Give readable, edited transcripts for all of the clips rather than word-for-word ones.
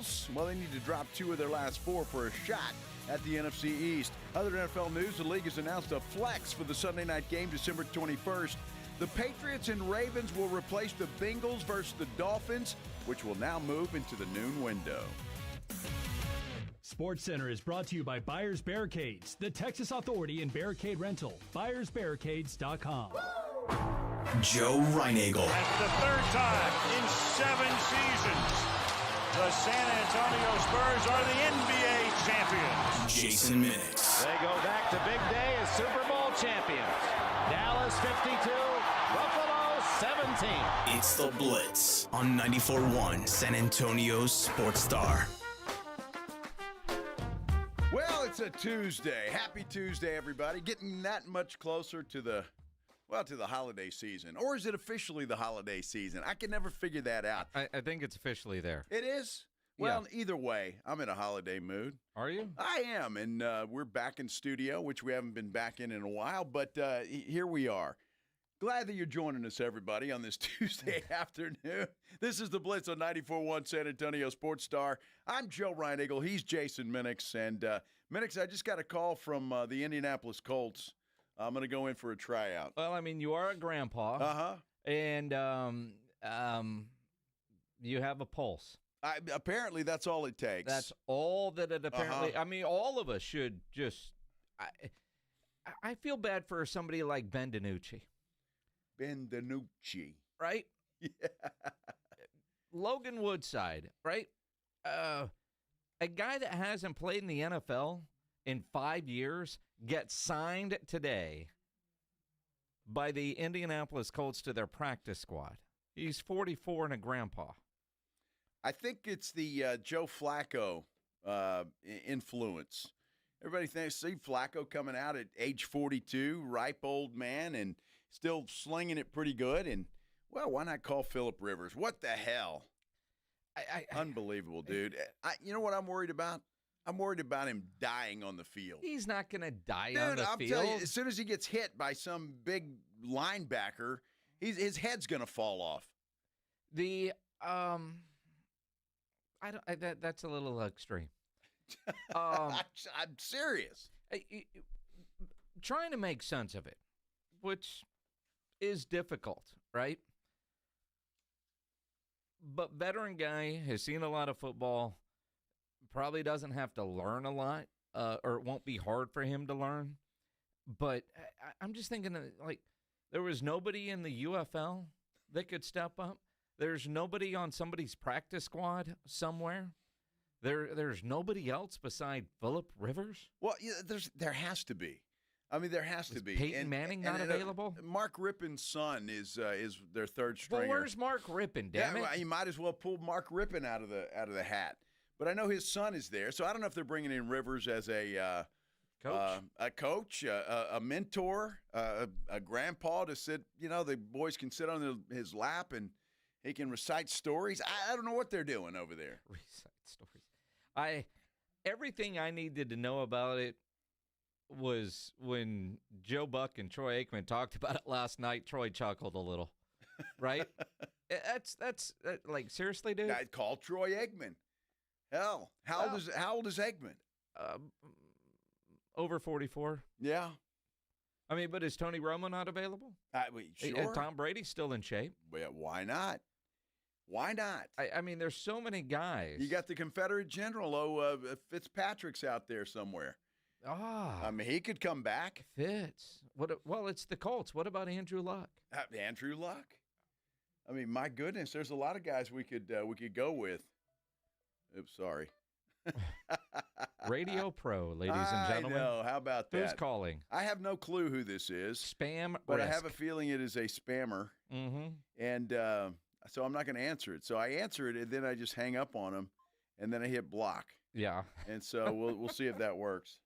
Bengals, well, they need to drop 2 of their last 4 for a shot at the NFC East. Other NFL news, the league has announced a flex for the Sunday night game, December 21st. The Patriots and Ravens will replace the Bengals versus the Dolphins, which will now move into the noon window. SportsCenter is brought to you by Buyers Barricades, the Texas authority in barricade rental. BuyersBarricades.com. Joe Reinagle. That's the third time in 7 seasons the San Antonio Spurs are the NBA champions. Jason Minix. They go back to big day as Super Bowl champions. Dallas 52, Buffalo 17. It's the Blitz on 94.1 San Antonio's Sports Star. Well, it's a Tuesday. Happy Tuesday, everybody. Getting that much closer to the holiday season. Or is it officially the holiday season? I can never figure that out. I think it's officially there. It is? Well, Yeah. Either way, I'm in a holiday mood. Are you? I am, and we're back in studio, which we haven't been back in a while, but here we are. Glad that you're joining us, everybody, on this Tuesday afternoon. This is the Blitz on 94.1 San Antonio Sports Star. I'm Joe Reinagle. He's Jason Minix. And Minix, I just got a call from the Indianapolis Colts. I'm going to go in for a tryout. Well, I mean, you are a grandpa. Uh-huh. And you have a pulse. Apparently, that's all it takes. That's all that it apparently. I mean, all of us should just. I feel bad for somebody like Ben DiNucci. Ben DiNucci. Right? Yeah. Logan Woodside, right? A guy that hasn't played in the NFL in 5 years gets signed today by the Indianapolis Colts to their practice squad. He's 44 and a grandpa. I think it's the Joe Flacco influence. Everybody see Flacco coming out at age 42, ripe old man, and still slinging it pretty good. And, well, why not call Phillip Rivers? What the hell? Unbelievable, dude. You know what I'm worried about? I'm worried about him dying on the field. He's not going to die Dude, on the I'm field. telling you, as soon as he gets hit by some big linebacker, his head's going to fall off. That's a little extreme. I'm serious. Trying to make sense of it, which is difficult, right? But veteran guy has seen a lot of football, probably doesn't have to learn a lot, or it won't be hard for him to learn. But I'm just thinking, there was nobody in the UFL that could step up. There's nobody on somebody's practice squad somewhere. There's nobody else beside Phillip Rivers. Well, yeah, there has to be. I mean, there has to be. Peyton Manning not available? Mark Rippon's son is their third stringer. Well, where's Mark Rippon? Damn it! Well, you might as well pull Mark Rippon out of the hat. But I know his son is there, so I don't know if they're bringing in Rivers as a coach, a mentor, a grandpa to sit. You know, the boys can sit on his lap and he can recite stories. I don't know what they're doing over there. Recite stories. Everything I needed to know about it was when Joe Buck and Troy Aikman talked about it last night. Troy chuckled a little, right? That's like, seriously, dude. I'd call Troy Aikman. Hell, how old is Aikman? Over 44. Yeah. I mean, but is Tony Romo not available? Sure. Tom Brady's still in shape. Well, why not? Why not? I mean, there's so many guys. You got the Confederate General, Fitzpatrick's out there somewhere. I mean, he could come back. Fitz. Well, it's the Colts. What about Andrew Luck? Andrew Luck. I mean, my goodness, there's a lot of guys we could go with. Oops, sorry. Radio Pro, ladies and gentlemen. I know. How about that? Who's calling? I have no clue who this is. Spam But risk. I have a feeling it is a spammer. Mm-hmm. And so I'm not going to answer it. So I answer it, and then I just hang up on him, and then I hit block. Yeah. And so we'll see if that works.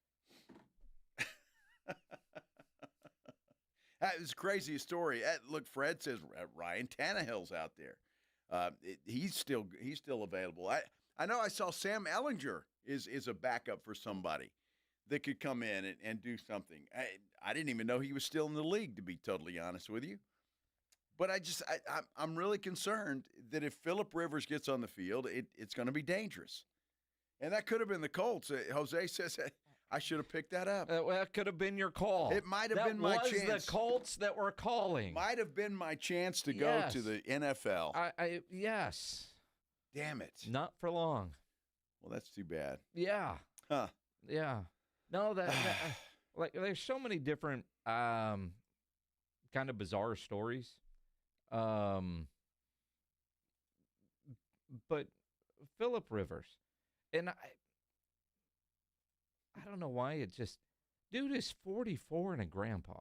It's the craziest story. Look, Fred says Ryan Tannehill's out there. He's still available. I know I saw Sam Ehlinger is a backup for somebody that could come in and do something. I didn't even know he was still in the league, to be totally honest with you. But I'm really concerned that if Phillip Rivers gets on the field, it's going to be dangerous. And that could have been the Colts. Jose says I should have picked that up. Well, that could have been your call. It might have been my chance. That was the Colts that were calling. Might have been my chance to go to the NFL. Yes. Damn it. Not for long. Well, that's too bad. Yeah. Huh. Yeah. No, like there's so many different kind of bizarre stories. But Phillip Rivers, and I don't know why dude is 44 and a grandpa.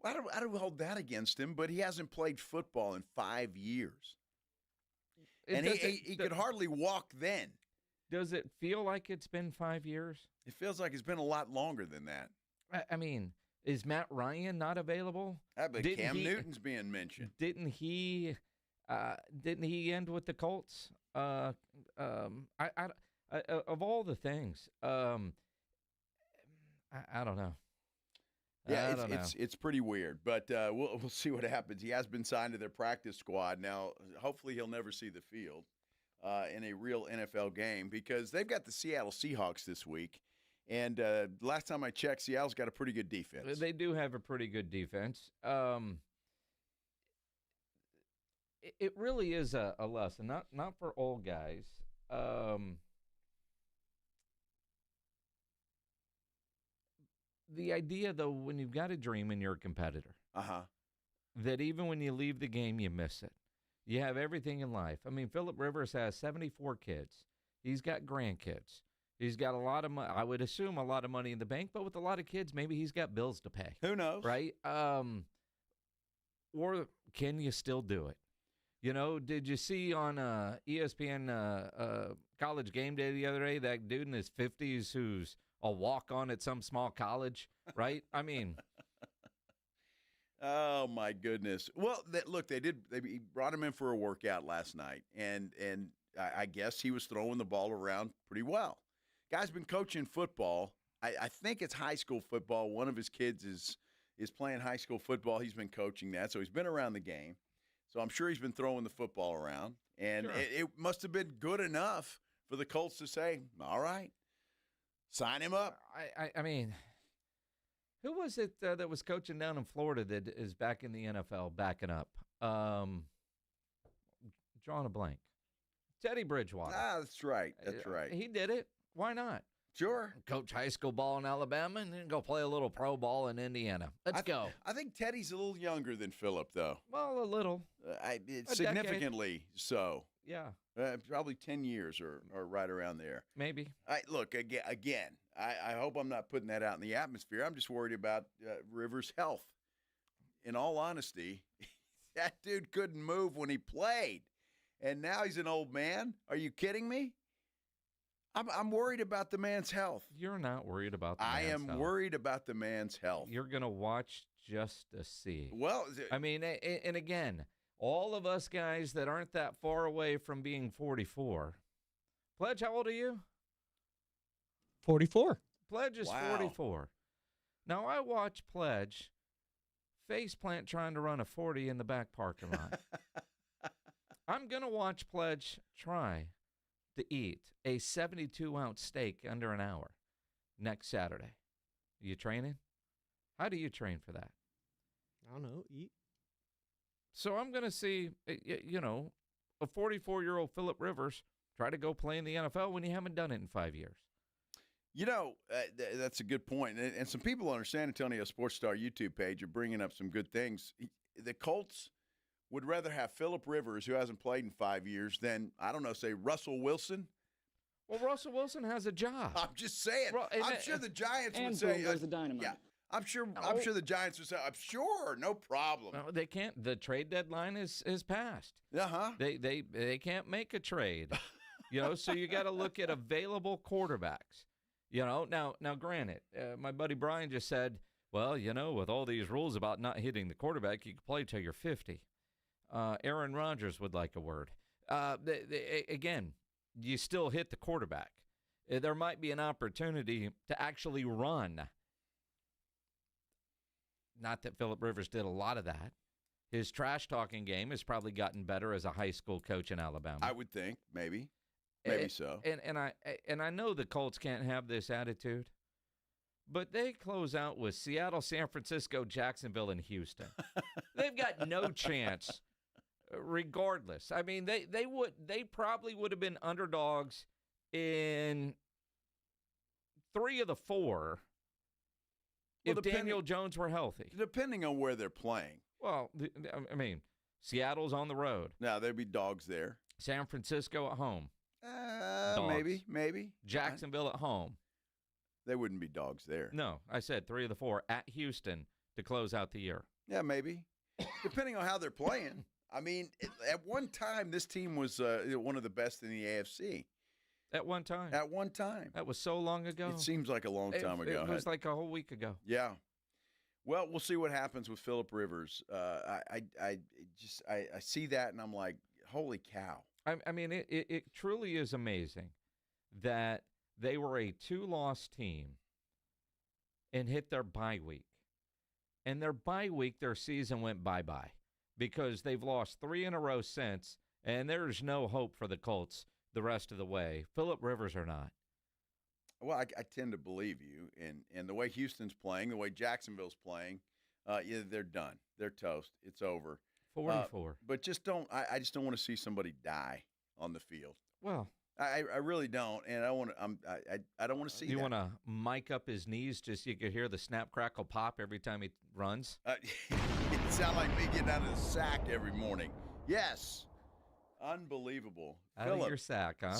I don't hold that against him, but he hasn't played football in 5 years. And he could hardly walk then. Does it feel like it's been 5 years? It feels like it's been a lot longer than that. I mean, is Matt Ryan not available? But Cam Newton's being mentioned. Didn't he end with the Colts? Of all the things, I don't know. Yeah, it's pretty weird, but we'll see what happens. He has been signed to their practice squad. Now, hopefully he'll never see the field in a real NFL game because they've got the Seattle Seahawks this week. And last time I checked, Seattle's got a pretty good defense. They do have a pretty good defense. It really is a lesson, not for old guys. The idea, though, when you've got a dream and you're a competitor, that even when you leave the game, you miss it. You have everything in life. I mean, Phillip Rivers has 74 kids. He's got grandkids. He's got a lot of money. I would assume a lot of money in the bank, but with a lot of kids, maybe he's got bills to pay. Who knows? Right? Or can you still do it? You know, did you see on ESPN College Game Day the other day that dude in his 50s who's a walk-on at some small college, right? I mean. Oh, my goodness. Well, look, they brought him in for a workout last night, and I guess he was throwing the ball around pretty well. Guy's been coaching football. I think it's high school football. One of his kids is playing high school football. He's been coaching that, so he's been around the game. So I'm sure he's been throwing the football around. And sure. It must have been good enough for the Colts to say, all right, sign him up. I mean, who was it that was coaching down in Florida that is back in the NFL backing up? Drawing a blank. Teddy Bridgewater. That's right. That's right. He did it. Why not? Sure. Coach high school ball in Alabama and then go play a little pro ball in Indiana. Let's go. I think Teddy's a little younger than Phillip, though. Well, a little. Significantly so. Yeah. Probably 10 years or right around there. Maybe. Look, again, I hope I'm not putting that out in the atmosphere. I'm just worried about Rivers' health. In all honesty, that dude couldn't move when he played. And now he's an old man. Are you kidding me? I'm worried about the man's health. You're not worried about the man's health. I am worried about the man's health. You're going to watch just to see. Well, I mean, and again, all of us guys that aren't that far away from being 44. Pledge, how old are you? 44. Pledge is 44. Now, I watch Pledge faceplant trying to run a 40 in the back parking lot. I'm going to watch Pledge try to eat a 72-ounce steak under an hour next Saturday. Are you training? How do you train for that? I don't know. Eat. So I'm going to see, a 44-year-old Phillip Rivers try to go play in the NFL when you haven't done it in 5 years. That's a good point. And some people on our San Antonio Sports Star YouTube page are bringing up some good things. The Colts would rather have Phillip Rivers, who hasn't played in 5 years, than, I don't know, say Russell Wilson. Well, Russell Wilson has a job. I'm just saying. I'm sure the Giants would say. And the dynamite. Yeah, I'm sure the Giants would say, I'm sure, no problem. No, they can't. The trade deadline is passed. Uh-huh. They can't make a trade. So you got to look at available quarterbacks. Now granted, my buddy Brian just said, well, with all these rules about not hitting the quarterback, you can play till you're 50. Aaron Rodgers would like a word. Again, you still hit the quarterback. There might be an opportunity to actually run. Not that Phillip Rivers did a lot of that, His trash-talking game has probably gotten better as a high school coach in Alabama. I would think, maybe so. And I know the Colts can't have this attitude, but they close out with Seattle, San Francisco, Jacksonville, and Houston. They've got no chance, regardless. I mean, they probably would have been underdogs in 3 of the 4 if Daniel Jones were healthy. Depending on where they're playing. Well, I mean, Seattle's on the road. Now, there'd be dogs there. San Francisco at home. Maybe. Jacksonville at home. They wouldn't be dogs there. No, I said 3 of the 4 at Houston to close out the year. Yeah, maybe. Depending on how they're playing. I mean, at one time, this team was one of the best in the AFC. At one time. At one time. That was so long ago. It seems like a long time ago. It was like a whole week ago. Yeah. Well, we'll see what happens with Phillip Rivers. I see that, and I'm like, holy cow. I mean, it truly is amazing that they were a 2-loss team and hit their bye week. And their bye week, their season went bye-bye because they've lost 3 in a row since, and there's no hope for the Colts the rest of the way. Phillip Rivers or not. Well, I tend to believe you. And the way Houston's playing, the way Jacksonville's playing, yeah, they're done. They're toast. It's over. 44. But just don't. I just don't want to see somebody die on the field. Well, I really don't, and I want to. I don't want to see. You want to mic up his knees just so you could hear the snap, crackle, pop every time he runs? It sounds like me getting out of the sack every morning. Yes, unbelievable. Out Phillip, of your sack, huh?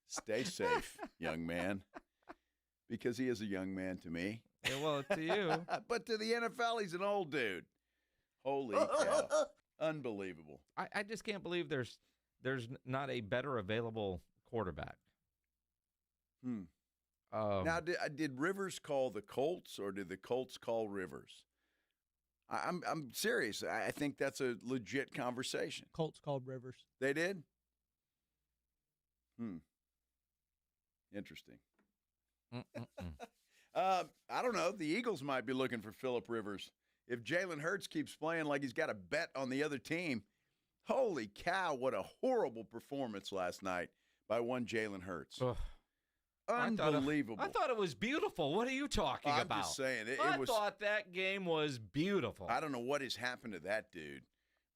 Stay safe, young man, because he is a young man to me. Yeah, well, to you, but to the NFL, he's an old dude. Holy cow! Unbelievable. I just can't believe there's not a better available quarterback. Now, did Rivers call the Colts, or did the Colts call Rivers? I'm serious. I think that's a legit conversation. Colts called Rivers. They did? Interesting. I don't know. The Eagles might be looking for Phillip Rivers. If Jalen Hurts keeps playing like he's got a bet on the other team, holy cow, what a horrible performance last night by one Jalen Hurts. Ugh. Unbelievable. I thought it was beautiful. What are you talking about? I'm just saying. I thought that game was beautiful. I don't know what has happened to that dude,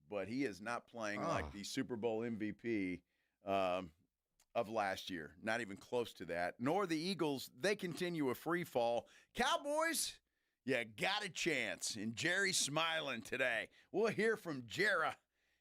but he is not playing like the Super Bowl MVP of last year. Not even close to that. Nor the Eagles. They continue a free fall. Cowboys, you got a chance. And Jerry's smiling today. We'll hear from Jerry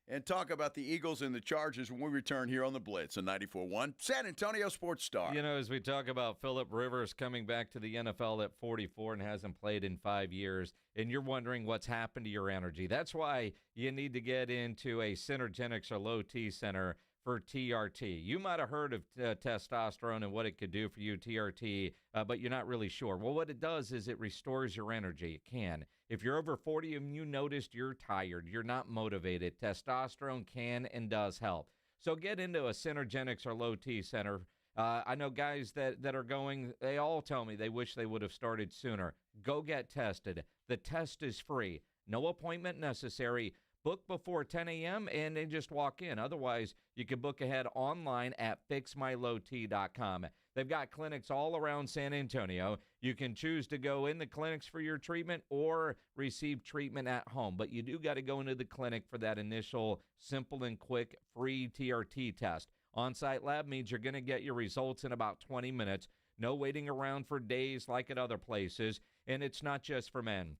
and talk about the Eagles and the Chargers when we return here on the Blitz on 94.1 San Antonio Sports Star. You know, as we talk about Phillip Rivers coming back to the NFL at 44 and hasn't played in 5 years, and you're wondering what's happened to your energy, that's why you need to get into a Synergenics or Low T Center for TRT. You might have heard of testosterone and what it could do for you, TRT, but you're not really sure. Well, what it does is it restores your energy. It can. If you're over 40 and you noticed you're tired, you're not motivated, testosterone can and does help. So get into a Synergenics or Low T Center. I know guys that are going, they all tell me they wish they would have started sooner. Go get tested. The test is free. No appointment necessary. Book before 10 a.m. and then just walk in. Otherwise, you can book ahead online at fixmylowt.com. They've got clinics all around San Antonio. You can choose to go in the clinics for your treatment or receive treatment at home. But you do got to go into the clinic for that initial simple and quick free TRT test. On-site lab means you're going to get your results in about 20 minutes. No waiting around for days like at other places. And it's not just for men.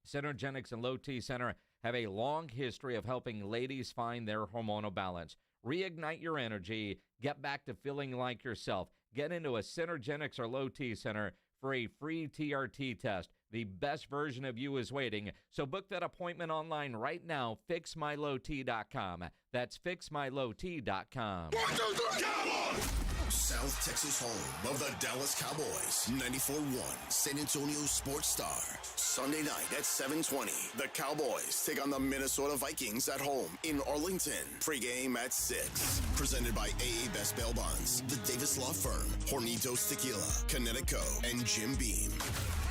Synergenics and Low T Center have a long history of helping ladies find their hormonal balance. Reignite your energy. Get back to feeling like yourself. Get into a Synergenics or Low T Center for a free TRT test. The best version of you is waiting. So book that appointment online right now, fixmylowt.com. That's fixmylowt.com. 1, 2, 3, Cowboys! South Texas home of the Dallas Cowboys. 94.1 San Antonio Sports Star. Sunday night at 7:20. The Cowboys take on the Minnesota Vikings at home in Arlington. Pre-game at 6. Presented by AA Best Bail Bonds, the Davis Law Firm, Hornitos Tequila, Connecticut, and Jim Beam.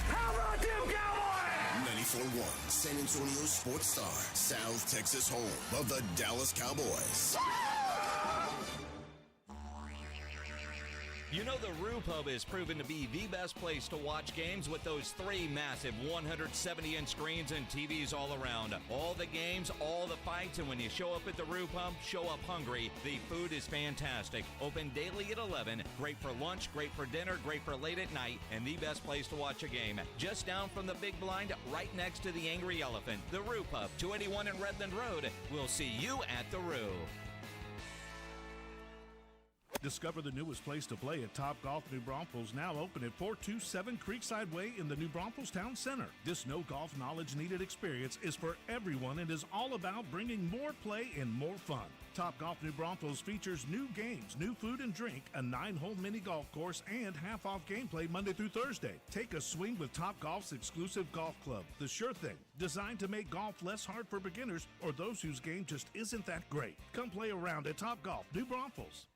How about them Cowboys? 94.1 San Antonio Sports Star, South Texas home of the Dallas Cowboys. You know the Roo Pub is proven to be the best place to watch games with those 3 massive 170-inch screens and TVs all around. All the games, all the fights, and when you show up at the Roo Pub, show up hungry. The food is fantastic. Open daily at 11. Great for lunch, great for dinner, great for late at night, and the best place to watch a game. Just down from the big blind, right next to the Angry Elephant. The Roo Pub, 281 in Redland Road. We'll see you at the Roo. Discover the newest place to play at Top Golf New Braunfels, now open at 427 Creekside Way in the New Braunfels Town Center. This no golf knowledge needed experience is for everyone and is all about bringing more play and more fun. Top Golf New Braunfels features new games, new food and drink, a 9-hole mini golf course, and half-off gameplay Monday through Thursday. Take a swing with Top Golf's exclusive golf club, The Sure Thing, designed to make golf less hard for beginners or those whose game just isn't that great. Come play around at Top Golf New Braunfels.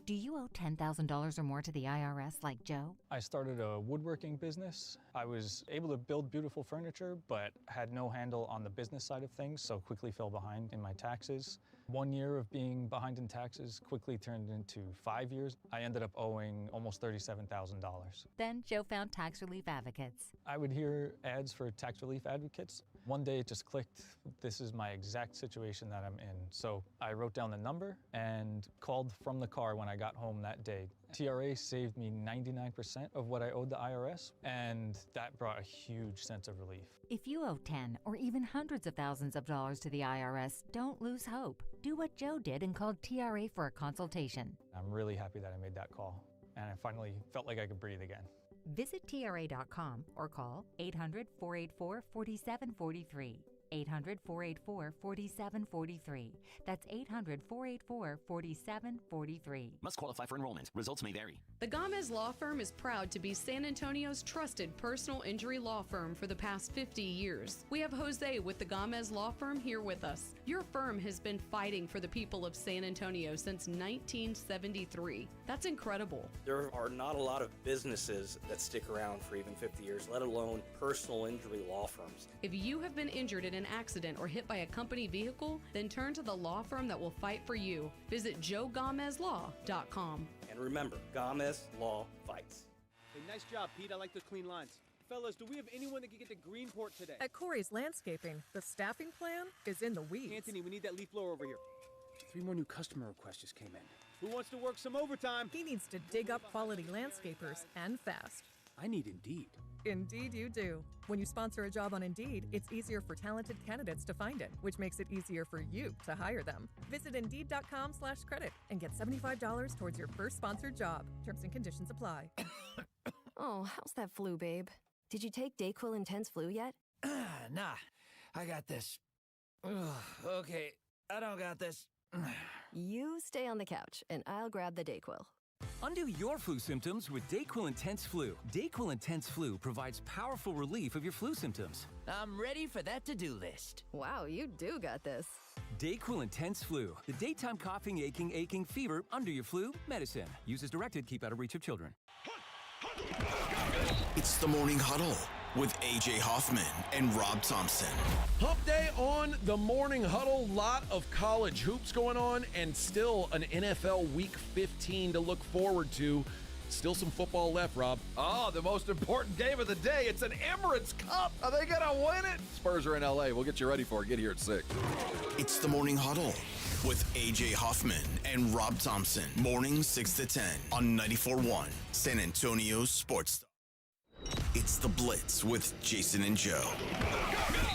Do you owe $10,000 or more to the IRS like Joe? I started a woodworking business. I was able to build beautiful furniture, but had no handle on the business side of things, so quickly fell behind in my taxes. 1 year of being behind in taxes quickly turned into 5 years. I ended up owing almost $37,000. Then Joe found Tax Relief Advocates. I would hear ads for tax relief advocates. One day it just clicked, this is my exact situation that I'm in. So I wrote down the number and called from the car when I got home that day. TRA saved me 99% of what I owed the IRS, and that brought a huge sense of relief. If you owe 10 or even hundreds of thousands of dollars to the IRS, don't lose hope. Do what Joe did and called TRA for a consultation. I'm really happy that I made that call, and I finally felt like I could breathe again. Visit TRA.com or call 800-484-4743. 800-484-4743. That's 800-484-4743. Must qualify for enrollment. Results may vary. The Gomez Law Firm is proud to be San Antonio's trusted personal injury law firm for the past 50 years. We have Jose with the Gomez Law Firm here with us. Your firm has been fighting for the people of San Antonio since 1973. That's incredible. There are not a lot of businesses that stick around for even 50 years, let alone personal injury law firms. If you have been injured in an accident or hit by a company vehicle, then turn to the law firm that will fight for you. Visit joegomezlaw.com. And remember, Gomez Law fights. Hey, nice job, Pete. I like those clean lines. Fellas, do we have anyone that can get to Greenport today? At Corey's Landscaping, the staffing plan is in the weeds. Anthony, we need that leaf blower over here. 3 more new customer requests just came in. Who wants to work some overtime? He needs to dig up quality landscapers, and fast. I need Indeed. Indeed you do. When you sponsor a job on Indeed, it's easier for talented candidates to find it, which makes it easier for you to hire them. Visit Indeed.com/credit and get $75 towards your first sponsored job. Terms and conditions apply. Oh, how's that flu, babe? Did you take DayQuil Intense Flu yet? Nah, I got this. Ugh, okay, I don't got this. You stay on the couch, and I'll grab the DayQuil. Undo your flu symptoms with DayQuil Intense Flu. DayQuil Intense Flu provides powerful relief of your flu symptoms. I'm ready for that to-do list. Wow, you do got this. DayQuil Intense Flu. The daytime coughing, aching, fever, under your flu medicine. Use as directed, keep out of reach of children. It's the Morning Huddle with A.J. Hoffman and Rob Thompson. Hump day on the Morning Huddle. Lot of college hoops going on and still an NFL Week 15 to look forward to. Still some football left, Rob. Oh, the most important game of the day. It's an Emirates Cup. Are they going to win it? Spurs are in L.A. We'll get you ready for it. Get here at 6. It's the Morning Huddle with A.J. Hoffman and Rob Thompson. Morning 6 to 10 on 94.1 San Antonio Sports. It's the Blitz with Jason and Joe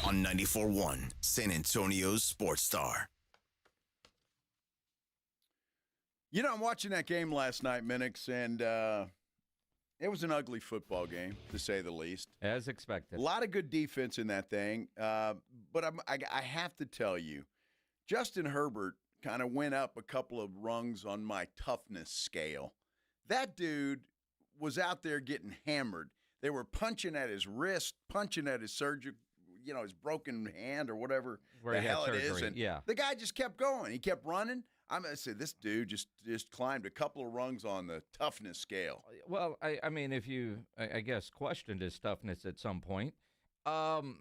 on 94.1 San Antonio's Sports Star. You know, I'm watching that game last night, Minix, and it was an ugly football game, to say the least. As expected. A lot of good defense in that thing, but I have to tell you, Justin Herbert kind of went up a couple of rungs on my toughness scale. That dude was out there getting hammered. They were punching at his wrist, punching at his surgery, his broken hand or whatever the hell it is. And the guy just kept going. He kept running. I'm going to say this dude just climbed a couple of rungs on the toughness scale. Well, I mean, if you, I guess, questioned his toughness at some point, Them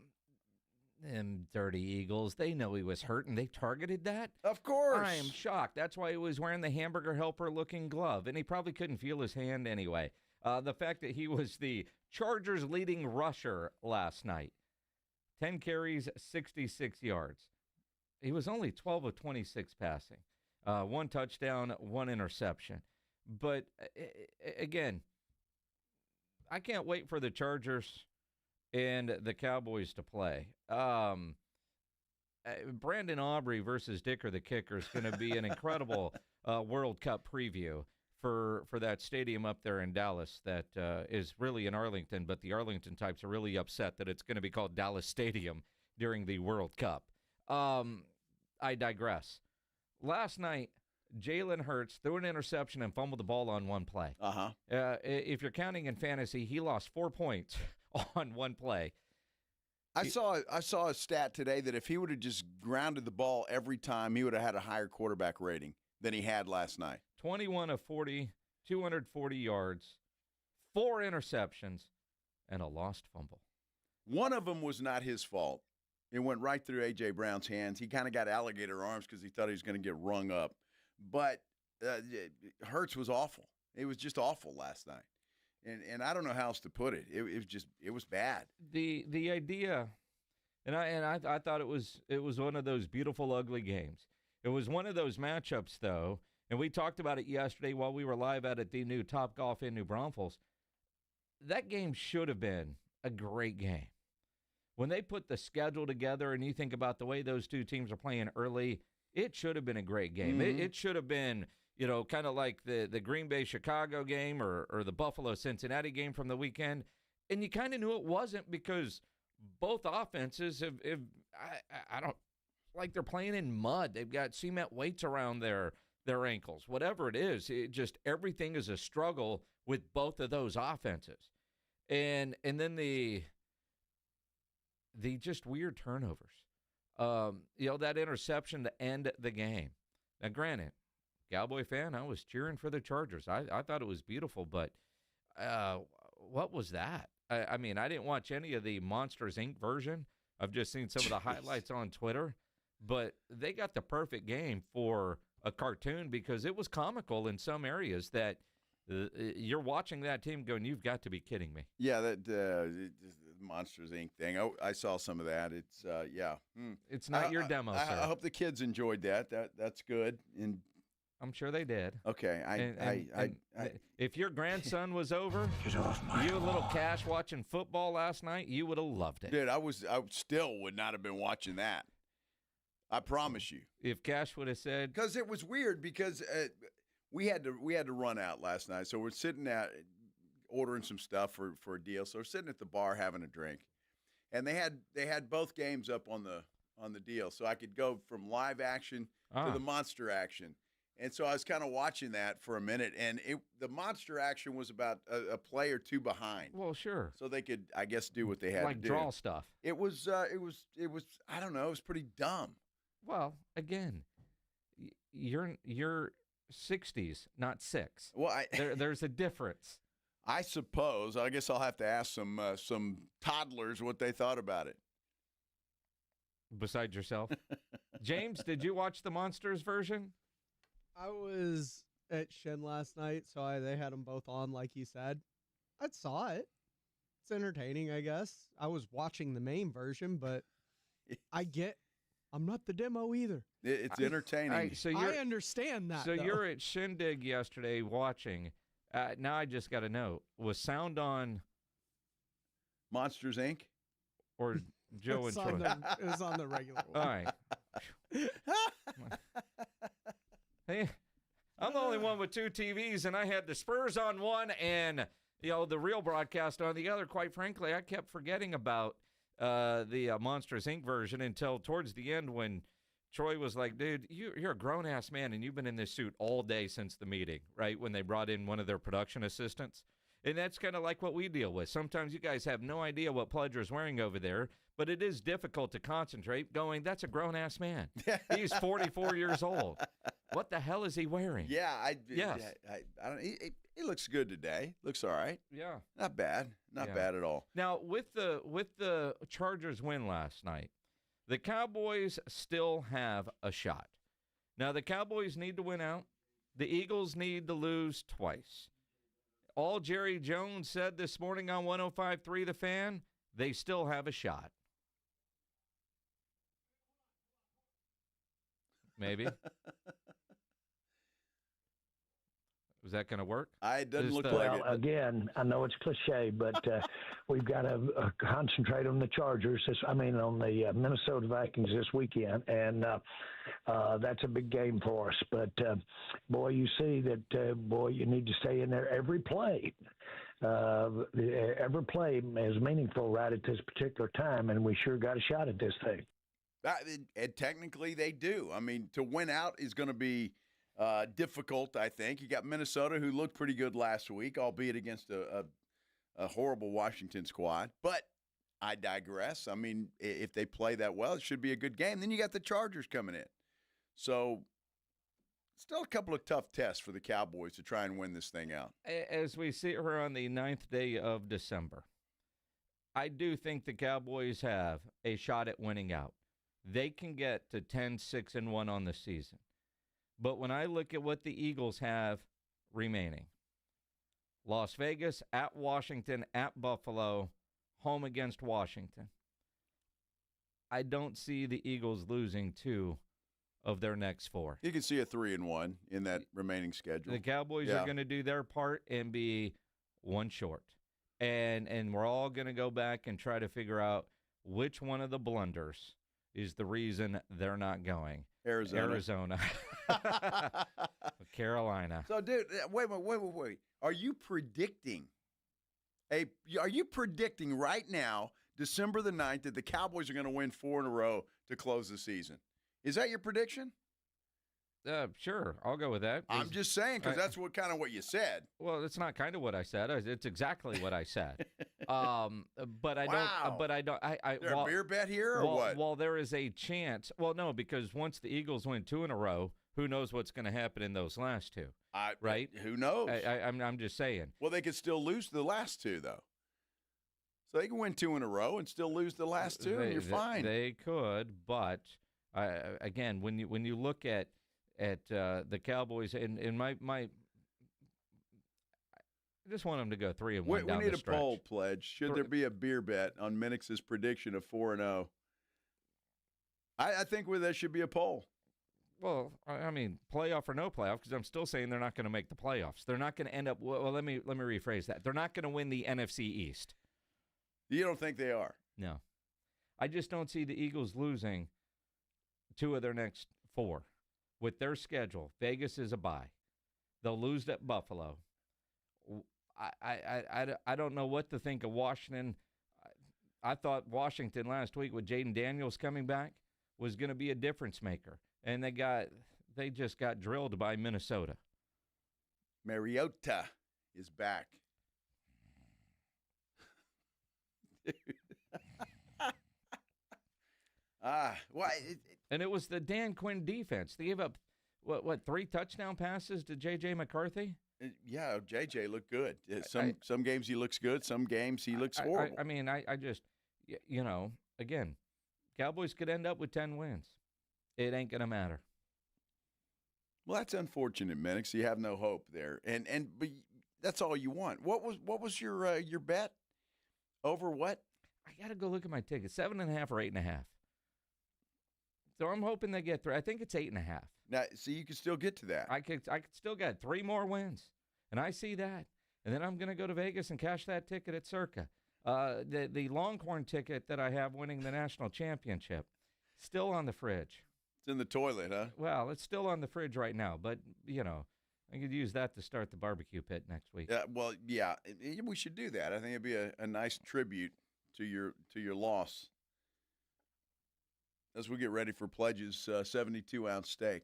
dirty Eagles, they know he was hurt, and they targeted that? Of course. I am shocked. That's why he was wearing the hamburger helper-looking glove, and he probably couldn't feel his hand anyway. The fact that he was the Chargers' leading rusher last night, 10 carries, 66 yards. He was only 12 of 26 passing, 1 touchdown, 1 interception. But, again, I can't wait for the Chargers and the Cowboys to play. Brandon Aubrey versus Dicker the Kicker is going to be an incredible World Cup preview for that stadium up there in Dallas that is really in Arlington, but the Arlington types are really upset that it's going to be called Dallas Stadium during the World Cup. I digress. Last night, Jalen Hurts threw an interception and fumbled the ball on one play. If you're counting in fantasy, he lost 4 points on one play. I saw a stat today that if he would have just grounded the ball every time, he would have had a higher quarterback rating than he had last night. 21 of 40, 240 yards, 4 interceptions, and a lost fumble. One of them was not his fault. It went right through A.J. Brown's hands. He kind of got alligator arms because he thought he was going to get rung up. But Hurts was awful. It was just awful last night. And I don't know how else to put it. It was bad. The idea, and I thought it was one of those beautiful ugly games. It was one of those matchups though, and we talked about it yesterday while we were live at the new Top Golf in New Braunfels. That game should have been a great game. When they put the schedule together and you think about the way those two teams are playing early, it should have been a great game. Mm-hmm. It should have been, kind of like the Green Bay-Chicago game or the Buffalo-Cincinnati game from the weekend. And you kind of knew it wasn't because both offenses have I don't like they're playing in mud. They've got cement weights around their ankles. Whatever it is, everything is a struggle with both of those offenses. And then the just weird turnovers. That interception to end the game. Now, granted, Cowboy fan, I was cheering for the Chargers. I thought it was beautiful, but what was that? I mean, I didn't watch any of the Monsters, Inc. version. I've just seen some of the highlights on Twitter. But they got the perfect game for a cartoon because it was comical in some areas that you're watching that team going, you've got to be kidding me. Yeah, that Monsters, Inc. thing. I saw some of that. It's, yeah. It's not your demo, sir. I hope the kids enjoyed that. That's good. And I'm sure they did. Okay. If your grandson was over, you a little Cash watching football last night, you would have loved it. Dude, I still would not have been watching that. I promise you. If Cash would have said, because it was weird because we had to run out last night, so we're sitting at ordering some stuff for a deal. So we're sitting at the bar having a drink, and they had both games up on the deal, so I could go from live action to the monster action. And so I was kind of watching that for a minute, and the monster action was about a play or two behind. Well, sure. So they could, I guess, do what they had to do. Like draw stuff. It was I don't know, it was pretty dumb. Well, again, you're 60s, not 6. Well, there's a difference. I suppose. I guess I'll have to ask some toddlers what they thought about it. Besides yourself, James, did you watch the Monsters version? I was at Shin last night, so they had them both on, like you said. I saw it. It's entertaining, I guess. I was watching the main version, but I'm not the demo either. It's entertaining. Right, so I understand that. So you're at Shindig yesterday watching. Now I just got to know, was sound on Monsters, Inc.? Or Joe and Troy? It was on the regular one. All right. Hey, I'm the only one with 2 TVs, and I had the Spurs on one and the real broadcast on the other. Quite frankly, I kept forgetting about the Monsters, Inc. version until towards the end when Troy was like, dude, you're a grown-ass man, and you've been in this suit all day since the meeting, right, when they brought in one of their production assistants. And that's kind of like what we deal with. Sometimes you guys have no idea what Pledger's wearing over there, but it is difficult to concentrate going, that's a grown-ass man. He's 44 years old. What the hell is he wearing? Yeah, Yes. I don't. He looks good today. Looks all right. Yeah. Not bad. Not bad at all. Now, with the Chargers win last night, the Cowboys still have a shot. Now, the Cowboys need to win out. The Eagles need to lose twice. All Jerry Jones said this morning on 105.3 The Fan, they still have a shot. Maybe. Is that going to work? It doesn't look well, like it. Again, I know it's cliche, but we've got to concentrate on the Chargers. On the Minnesota Vikings this weekend, and that's a big game for us. But, boy, you see that, you need to stay in there every play. Every play is meaningful right at this particular time, and we sure got a shot at this thing. And technically they do. I mean, to win out is going to be difficult, I think. You got Minnesota, who looked pretty good last week, albeit against a horrible Washington squad. But I digress. I mean, if they play that well, it should be a good game. Then you got the Chargers coming in. So still a couple of tough tests for the Cowboys to try and win this thing out. As we sit here on the 9th day of December, I do think the Cowboys have a shot at winning out. They can get to 10-6-1 on the season. But when I look at what the Eagles have remaining, Las Vegas, at Washington, at Buffalo, home against Washington, I don't see the Eagles losing 2 of their next 4. You can see a 3-1 in that remaining schedule. The Cowboys are going to do their part and be 1 short. And we're all going to go back and try to figure out which one of the blunders is the reason they're not going. Arizona. Carolina. So, dude, wait. Are you predicting right now, December the 9th, that the Cowboys are going to win 4 in a row to close the season? Is that your prediction? Sure, I'll go with that. I'm just saying, because that's what you said. Well, it's not kind of what I said. It's exactly what I said. But I don't. But I don't. Is there a beer bet here or what? Well, there is a chance. Well, no, because once the Eagles win 2 in a row, who knows what's going to happen in those last 2? Right? Who knows? I'm just saying. Well, they could still lose the last 2 though. So they can win 2 in a row and still lose the last 2, and you're fine. They could, but again, when you look at the Cowboys and my I just want them to go 3-1 we down need the stretch. A poll pledge. Should there be a beer bet on Minix's prediction of 4-0? I think there should be a poll. Well, I mean, playoff or no playoff, because I'm still saying they're not going to make the playoffs. They're not going to end up. Well, let me rephrase that. They're not going to win the NFC East. You don't think they are? No, I just don't see the Eagles losing 2 of their next 4. With their schedule, Vegas is a bye. They'll lose at Buffalo. I don't know what to think of Washington. I thought Washington last week with Jaden Daniels coming back was going to be a difference maker, and they just got drilled by Minnesota. Mariota is back. And it was the Dan Quinn defense. They gave up, what 3 touchdown passes to J.J. McCarthy? Yeah, J.J. looked good. Some games he looks good. Some games he looks horrible. I mean, I just, again, Cowboys could end up with 10 wins. It ain't going to matter. Well, that's unfortunate, Minix. You have no hope there. But that's all you want. What was your bet? Over what? I got to go look at my ticket. 7.5 or 8.5. So I'm hoping they get 3. I think it's 8.5. Now, see, you can still get to that. I could still get 3 more wins, and I see that. And then I'm going to go to Vegas and cash that ticket at Circa. The Longhorn ticket that I have winning the national championship, still on the fridge. It's in the toilet, huh? Well, it's still on the fridge right now, but I could use that to start the barbecue pit next week. Well, yeah, we should do that. I think it'd be a nice tribute to your loss. As we get ready for pledges, 72-ounce steak.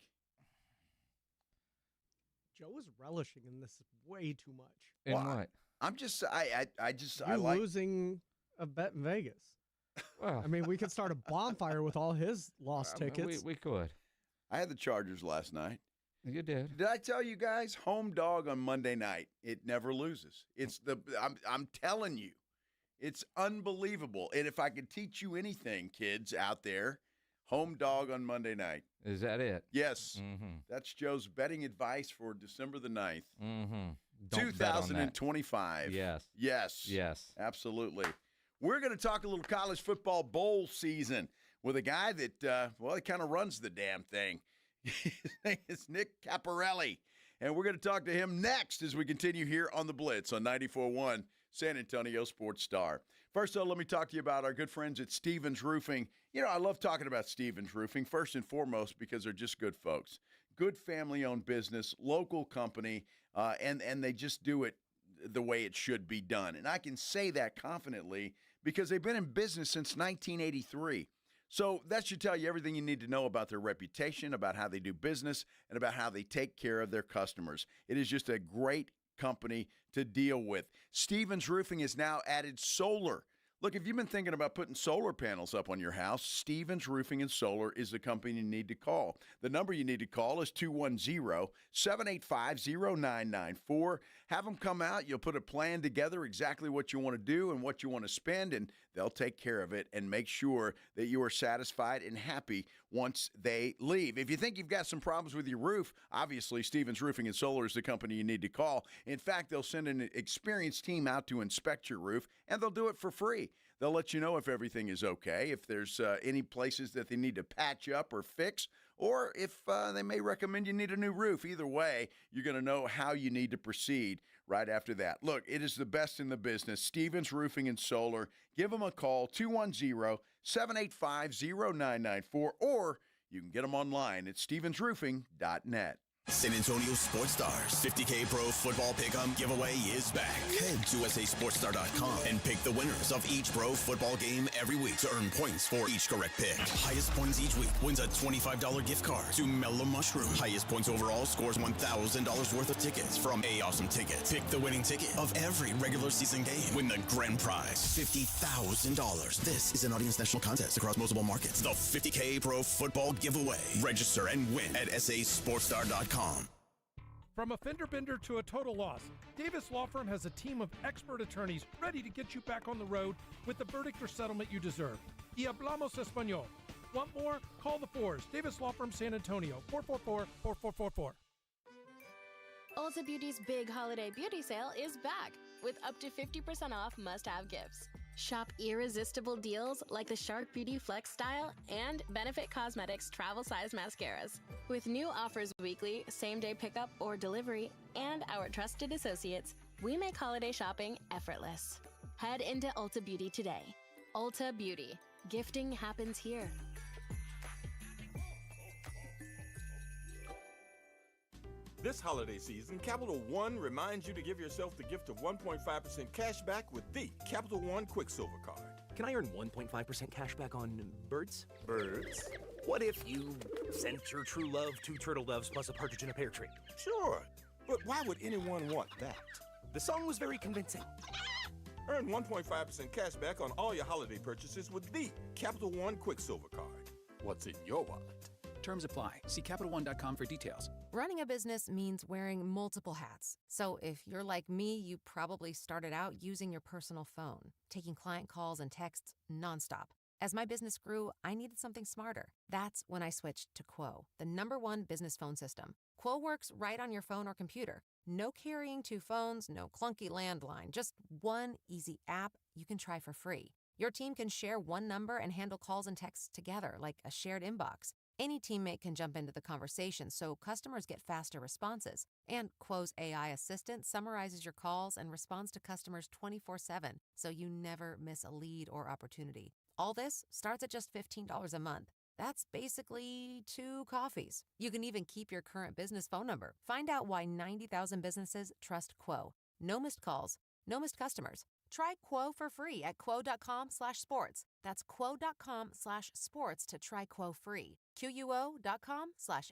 Joe is relishing in this way too much. In what? I'm just, I like losing a bet in Vegas. Well, I mean, we could start a bonfire with all his lost tickets. We could. I had the Chargers last night. You did. Did I tell you guys? Home dog on Monday night. It never loses. I'm telling you, it's unbelievable. And if I could teach you anything, kids out there, home dog on Monday night. Is that it? Yes. Mm-hmm. That's Joe's betting advice for December the 9th. Mm-hmm. 2025. Yes. Yes. Yes. Absolutely. We're going to talk a little college football bowl season with a guy that, he kind of runs the damn thing. His name is Nick Caparelli. And we're going to talk to him next as we continue here on The Blitz on 94.1 San Antonio Sports Star. First, though, let me talk to you about our good friends at Stevens Roofing. You know, I love talking about Stevens Roofing, first and foremost, because they're just good folks. Good family-owned business, local company, and they just do it the way it should be done. And I can say that confidently because they've been in business since 1983. So that should tell you everything you need to know about their reputation, about how they do business, and about how they take care of their customers. It is just a great company to deal with. Stevens Roofing has now added solar. Look, if you've been thinking about putting solar panels up on your house, Stevens Roofing and Solar is the company you need to call. The number you need to call is 210-785-0994. Have them come out. You'll put a plan together, exactly what you want to do and what you want to spend, and they'll take care of it and make sure that you are satisfied and happy once they leave. If you think you've got some problems with your roof, obviously Stevens Roofing and Solar is the company you need to call. In fact, they'll send an experienced team out to inspect your roof, and they'll do it for free. They'll let you know if everything is okay, if there's any places that they need to patch up or fix, or if they may recommend you need a new roof. Either way, you're going to know how you need to proceed right after that. Look, it is the best in the business. Stevens Roofing and Solar. Give them a call, 210-785-0994, or you can get them online at stevensroofing.net. San Antonio Sports Stars 50K Pro Football Pick'em giveaway is back. Head to SASportsStar.com and pick the winners of each pro football game every week to earn points for each correct pick. Highest points each week wins a $25 gift card to Mellow Mushroom. Highest points overall scores $1,000 worth of tickets from A Awesome Tickets. Pick the winning ticket of every regular season game. Win the grand prize, $50,000. This is an Audience National contest across multiple markets. The 50K Pro Football Giveaway. Register and win at SASportsStar.com. From a fender bender to a total loss, Davis Law Firm has a team of expert attorneys ready to get you back on the road with the verdict or settlement you deserve. Y hablamos español. Want more? Call the Fours. Davis Law Firm San Antonio, 444-4444. Ulta Beauty's big holiday beauty sale is back with up to 50% off must-have gifts. Shop irresistible deals like the Shark Beauty Flex Style and Benefit Cosmetics travel size mascaras. With new offers weekly, same-day pickup or delivery, and our trusted associates, we make holiday shopping effortless. Head into Ulta Beauty today. Ulta Beauty. Gifting happens here. This holiday season, Capital One reminds you to give yourself the gift of 1.5% cash back with the Capital One Quicksilver Card. Can I earn 1.5% cash back on birds? Birds? What if you sent your true love 2 turtle doves plus a partridge in a pear tree? Sure, but why would anyone want that? The song was very convincing. Earn 1.5% cash back on all your holiday purchases with the Capital One Quicksilver Card. What's in your wallet? Terms apply. See CapitalOne.com for details. Running a business means wearing multiple hats. So if you're like me, you probably started out using your personal phone, taking client calls and texts nonstop. As my business grew, I needed something smarter. That's when I switched to Quo, the #1 business phone system. Quo works right on your phone or computer. No carrying 2 phones, no clunky landline, just one easy app you can try for free. Your team can share one number and handle calls and texts together like a shared inbox. Any teammate can jump into the conversation, so customers get faster responses. And Quo's AI assistant summarizes your calls and responds to customers 24/7, so you never miss a lead or opportunity. All this starts at just $15 a month. That's basically 2 coffees. You can even keep your current business phone number. Find out why 90,000 businesses trust Quo. No missed calls, no missed customers. Try Quo for free at quo.com/sports. That's quo.com/sports to try Quo free. QUO.com/SPORTS.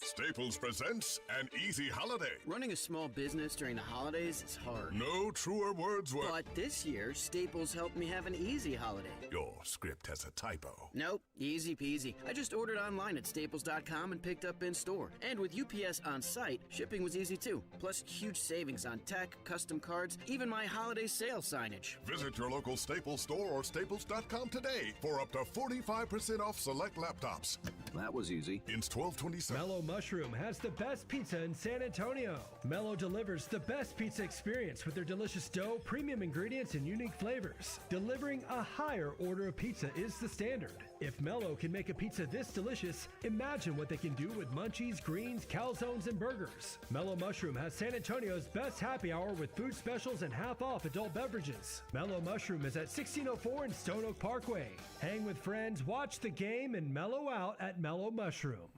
Staples presents An Easy Holiday. Running a small business during the holidays is hard. No truer words were. But this year, Staples helped me have an easy holiday. Your script has a typo. Nope, easy peasy. I just ordered online at staples.com and picked up in store. And with UPS on site, shipping was easy too. Plus, huge savings on tech, custom cards, even my holiday sale signage. Visit your local Staples store or staples.com today for up to 45% off select laptops. That was easy. Ins 12/27. Mellow Mushroom has the best pizza in San Antonio. Mellow delivers the best pizza experience with their delicious dough, premium ingredients, and unique flavors. Delivering a higher order of pizza is the standard. If Mellow can make a pizza this delicious, imagine what they can do with munchies, greens, calzones, and burgers. Mellow Mushroom has San Antonio's best happy hour with food specials and half off adult beverages. Mellow Mushroom is at 1604 in Stone Oak Parkway. Hang with friends, watch the game, and mellow out at Mellow Mushroom.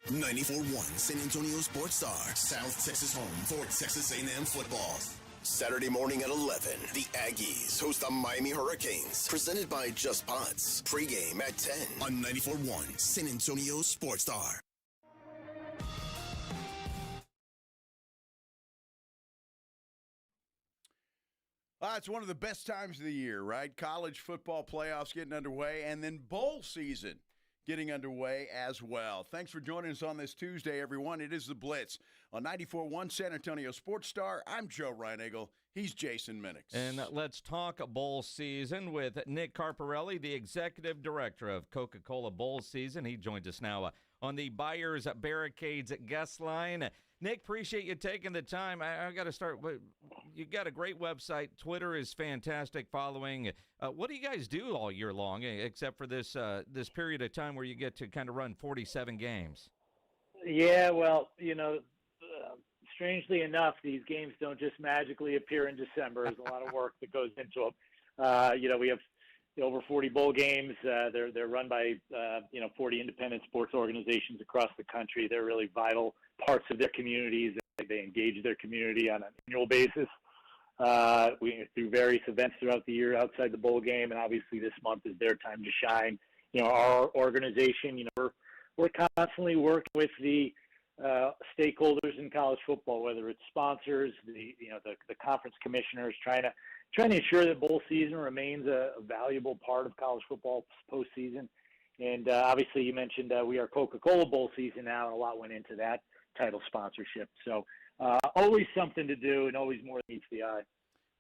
94.1 San Antonio Sports Star, South Texas home for Texas A&M football. Saturday morning at 11, the Aggies host the Miami Hurricanes. Presented by Just Pots. Pre-game at 10 on 94.1 San Antonio Sports Star. It's one of the best times of the year, right? College football playoffs getting underway, and then bowl season getting underway as well. Thanks for joining us on this Tuesday, everyone. It is the Blitz on 94.1 San Antonio Sports Star. I'm Joe Reinagle. He's Jason Minix. And let's talk bowl season with Nick Carparelli, the executive director of Coca-Cola Bowl Season. He joins us now on the Buyers Barricades guest line. Nick, appreciate you taking the time. I got to start. You got a great website. Twitter is fantastic following. What do you guys do all year long, except for this period of time where you get to kind of run 47 games? Yeah, well, strangely enough, these games don't just magically appear in December. There's a lot of work that goes into them. We have over 40 bowl games. They're run by 40 independent sports organizations across the country. They're really vital parts of their communities. They engage their community on an annual basis. We do various events throughout the year outside the bowl game, and obviously this month is their time to shine. Our organization, we're constantly working with the stakeholders in college football, whether it's sponsors, the conference commissioners, trying to ensure that bowl season remains a valuable part of college football postseason. And obviously, you mentioned we are Coca-Cola Bowl season now, and a lot went into that title sponsorship. So always something to do, and always more than meets the eye.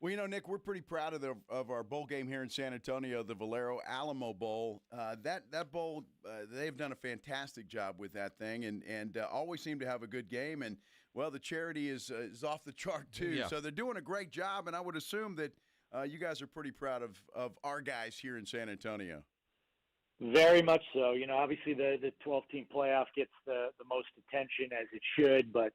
Well, Nick, we're pretty proud of our bowl game here in San Antonio, the Valero Alamo Bowl. That bowl, they've done a fantastic job with that thing, and always seem to have a good game. And well, the charity is off the chart too. Yeah. So they're doing a great job, and I would assume that you guys are pretty proud of our guys here in San Antonio. Very much so. Obviously the 12-team playoff gets the most attention, as it should, but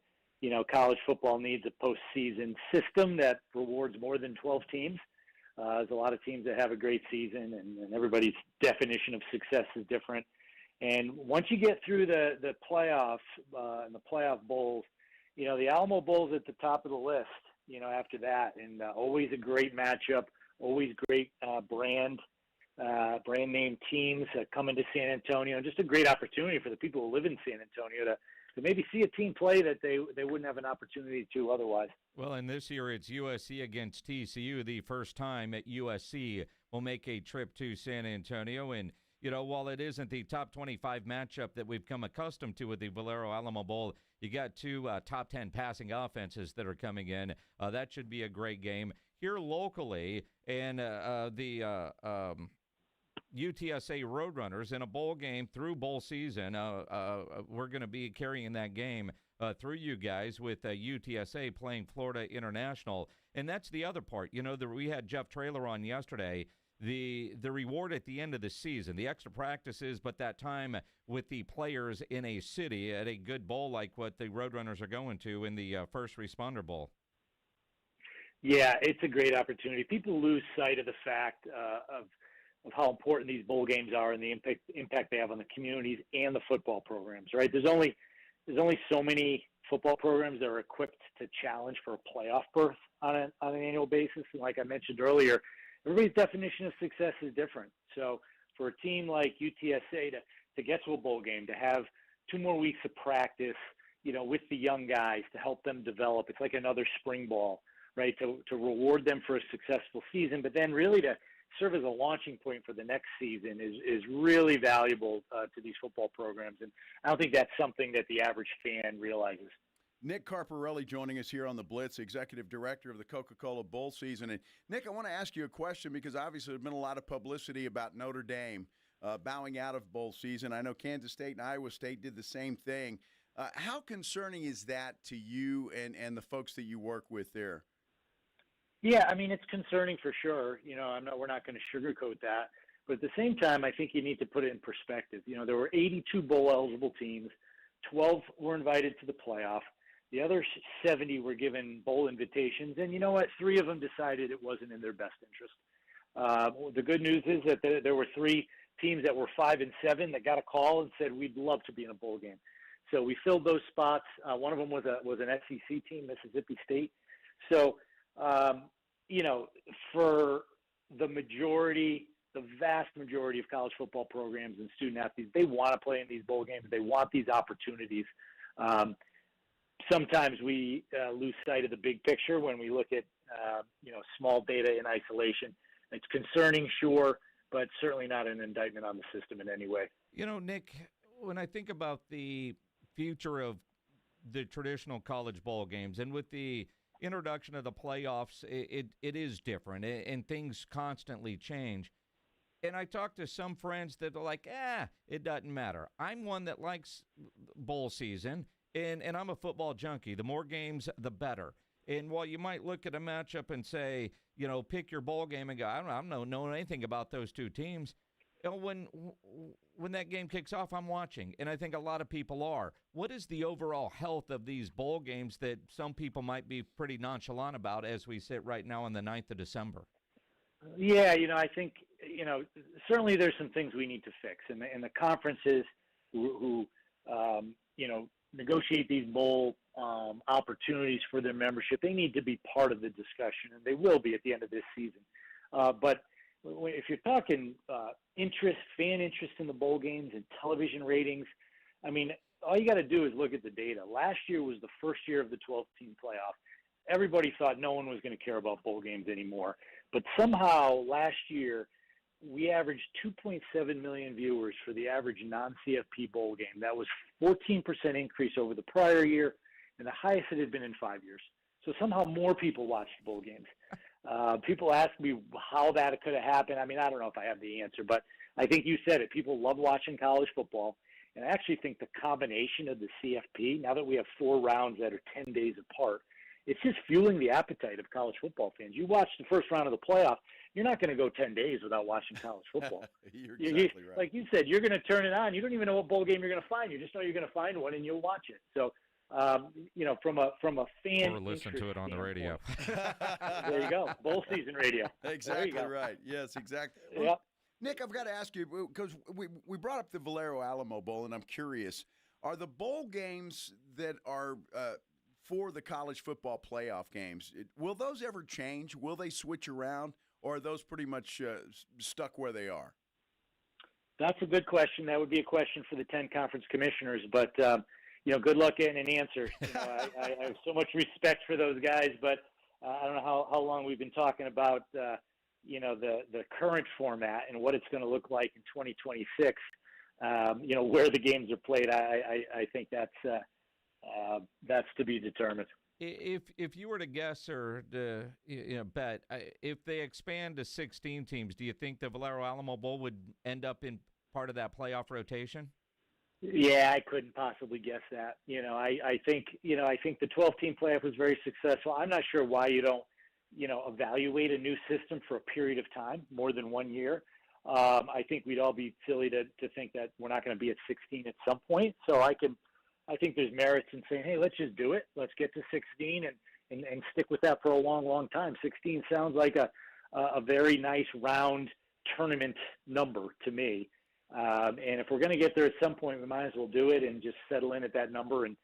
college football needs a postseason system that rewards more than 12 teams. There's a lot of teams that have a great season, and everybody's definition of success is different. And once you get through the playoffs and the playoff bowls, the Alamo Bowl's at the top of the list, after that. And always a great matchup, always great brand name teams come into San Antonio. And just a great opportunity for the people who live in San Antonio to maybe see a team play that they wouldn't have an opportunity to otherwise. Well, and this year it's USC against TCU. The first time at USC will make a trip to San Antonio. And, while it isn't the top 25 matchup that we've come accustomed to with the Valero Alamo Bowl, you got two top 10 passing offenses that are coming in. That should be a great game. Here locally, and the UTSA Roadrunners in a bowl game through bowl season. We're going to be carrying that game through you guys with UTSA playing Florida International. And that's the other part. We had Jeff Traylor on yesterday. The reward at the end of the season, the extra practices, but that time with the players in a city at a good bowl like what the Roadrunners are going to in the First Responder Bowl. Yeah, it's a great opportunity. People lose sight of the fact of how important these bowl games are and the impact they have on the communities and the football programs, right? There's only so many football programs that are equipped to challenge for a playoff berth on an annual basis. And like I mentioned earlier, everybody's definition of success is different. So for a team like UTSA to get to a bowl game, to have 2 more weeks of practice, with the young guys to help them develop, it's like another spring ball, right? To reward them for a successful season, but then really to serve as a launching point for the next season is really valuable to these football programs. And I don't think that's something that the average fan realizes. Nick Carparelli joining us here on the Blitz, Executive Director of the Coca-Cola Bowl season. And Nick, I want to ask you a question because obviously there's been a lot of publicity about Notre Dame bowing out of bowl season. I know Kansas State and Iowa State did the same thing. How concerning is that to you and the folks that you work with there? Yeah, I mean, it's concerning for sure. We're not going to sugarcoat that. But at the same time, I think you need to put it in perspective. There were 82 bowl-eligible teams. 12 were invited to the playoff. The other 70 were given bowl invitations. And you know what? 3 of them decided it wasn't in their best interest. The good news is that there were 3 teams that were 5 and 7 that got a call and said, we'd love to be in a bowl game. So we filled those spots. One of them was an SEC team, Mississippi State. So, for the vast majority of college football programs and student athletes, they want to play in these bowl games. They want these opportunities. Sometimes we lose sight of the big picture when we look at, small data in isolation. It's concerning, sure, but certainly not an indictment on the system in any way. Nick, when I think about the future of the traditional college bowl games and with the introduction of the playoffs, it is different and things constantly change. And I talk to some friends that are like, it doesn't matter. I'm one that likes bowl season, and I'm a football junkie. The more games, the better. And while you might look at a matchup and say, pick your bowl game and go, I don't know anything about those 2 teams. When that game kicks off, I'm watching, and I think a lot of people are. What is the overall health of these bowl games that some people might be pretty nonchalant about as we sit right now on the 9th of December? Yeah, I think, certainly there's some things we need to fix. And the conferences who negotiate these bowl opportunities for their membership, they need to be part of the discussion, and they will be at the end of this season. But if you're talking fan interest in the bowl games and television ratings, I mean, all you got to do is look at the data. Last year was the first year of the 12-team playoff. Everybody thought no one was going to care about bowl games anymore. But somehow last year, we averaged 2.7 million viewers for the average non-CFP bowl game. That was 14% increase over the prior year and the highest it had been in 5 years. So somehow more people watched bowl games. People ask me how that could have happened. I mean, I don't know if I have the answer, but I think you said it. People love watching college football. And I actually think the combination of the CFP, now that we have 4 rounds that are 10 days apart, it's just fueling the appetite of college football fans. You watch the first round of the playoff, you're not going to go 10 days without watching college football. You're exactly right. Like you said, you're going to turn it on. You don't even know what bowl game you're going to find. You just know you're going to find one, and you'll watch it. So, from a fan, or listen to it on the radio. There you go, bowl season radio. Exactly right. Yes, exactly. Yep. Well, Nick, I've got to ask you, because we brought up the Valero Alamo Bowl, and I'm curious, are the bowl games that are for the college football playoff games, will those ever change? Will they switch around, or are those pretty much stuck where they are? That's a good question. That would be a question for the 10 conference commissioners, but good luck getting an answer. I have so much respect for those guys, but I don't know how long we've been talking about the current format and what it's going to look like in 2026. Where the games are played. I think that's to be determined. If you were to guess or to bet, if they expand to 16 teams, do you think the Valero Alamo Bowl would end up in part of that playoff rotation? Yeah, I couldn't possibly guess that. I think the 12-team playoff was very successful. I'm not sure why you don't, evaluate a new system for a period of time, more than 1 year. I think we'd all be silly to think that we're not going to be at 16 at some point. So I think there's merits in saying, hey, let's just do it. Let's get to 16 and stick with that for a long, long time. 16 sounds like a very nice round tournament number to me. And if we're going to get there at some point, we might as well do it and just settle in at that number and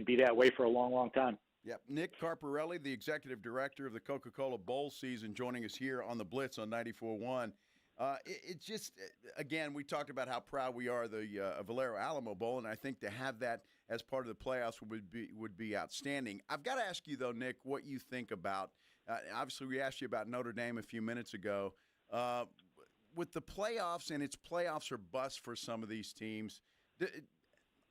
be that way for a long, long time. Yep. Nick Carparelli, the executive director of the Coca-Cola Bowl season, joining us here on the Blitz on 94.1. It's just, again, we talked about how proud we are of the Valero Alamo Bowl, and I think to have that as part of the playoffs would be outstanding. I've got to ask you, though, Nick, what you think about, obviously we asked you about Notre Dame a few minutes ago. With the playoffs, and it's playoffs or bust for some of these teams,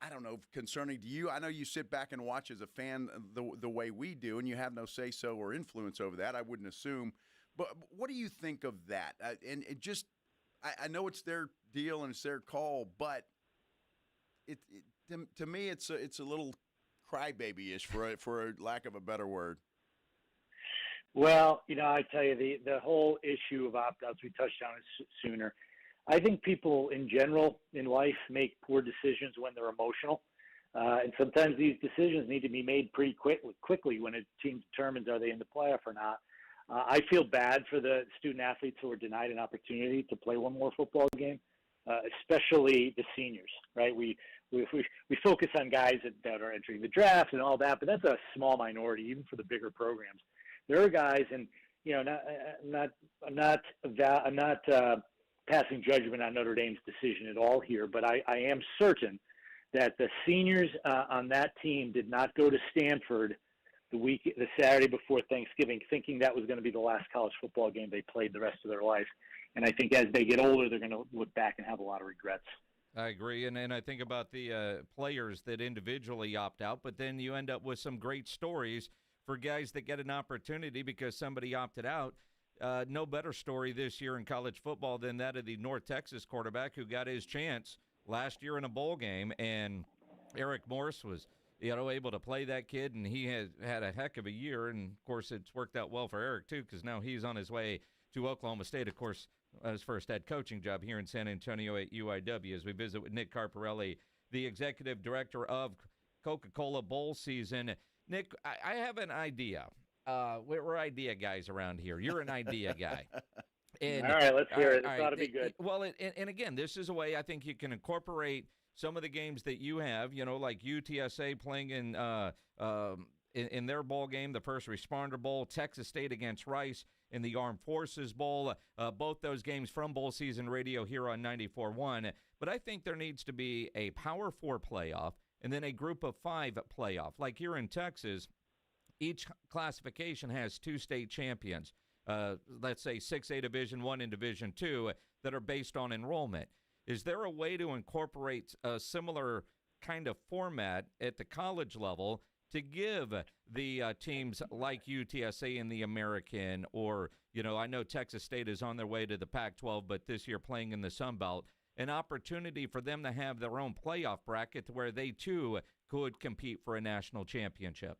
I don't know, concerning to you. I know you sit back and watch as a fan the way we do, and you have no say-so or influence over that, I wouldn't assume. But what do you think of that? And it just, I know it's their deal and it's their call, but to me, it's a little crybaby-ish, for a lack of a better word. Well, I tell you, the whole issue of opt-outs, we touched on it sooner. I think people in general in life make poor decisions when they're emotional. And sometimes these decisions need to be made pretty quickly when a team determines are they in the playoff or not. I feel bad for the student athletes who are denied an opportunity to play one more football game, especially the seniors, right? We focus on guys that are entering the draft and all that, but that's a small minority, even for the bigger programs. There are guys, and I'm not passing judgment on Notre Dame's decision at all here, but I am certain that the seniors on that team did not go to Stanford the Saturday before Thanksgiving thinking that was going to be the last college football game they played the rest of their life. And I think as they get older, they're going to look back and have a lot of regrets. I agree, and I think about the players that individually opt out, but then you end up with some great stories for guys that get an opportunity because somebody opted out. No better story this year in college football than that of the North Texas quarterback who got his chance last year in a bowl game, and Eric Morse was able to play that kid, and he has had a heck of a year, and, of course, it's worked out well for Eric, too, because now he's on his way to Oklahoma State, of course, his first head coaching job here in San Antonio at UIW, as we visit with Nick Carparelli, the executive director of Coca-Cola Bowl season. Nick, I have an idea. We're idea guys around here. You're an idea guy. And, all right, let's hear it. This ought to be good. Well, and again, this is a way I think you can incorporate some of the games that you have, like UTSA playing in their bowl game, the First Responder Bowl, Texas State against Rice in the Armed Forces Bowl, both those games from Bowl Season Radio here on 94.1. But I think there needs to be a Power 4 playoff and then a Group of 5 playoff. Like here in Texas, each classification has 2 state champions, let's say 6A Division I and Division II, that are based on enrollment. Is there a way to incorporate a similar kind of format at the college level to give the teams like UTSA in the American, or, I know Texas State is on their way to the Pac-12, but this year playing in the Sun Belt, an opportunity for them to have their own playoff bracket to where they, too, could compete for a national championship?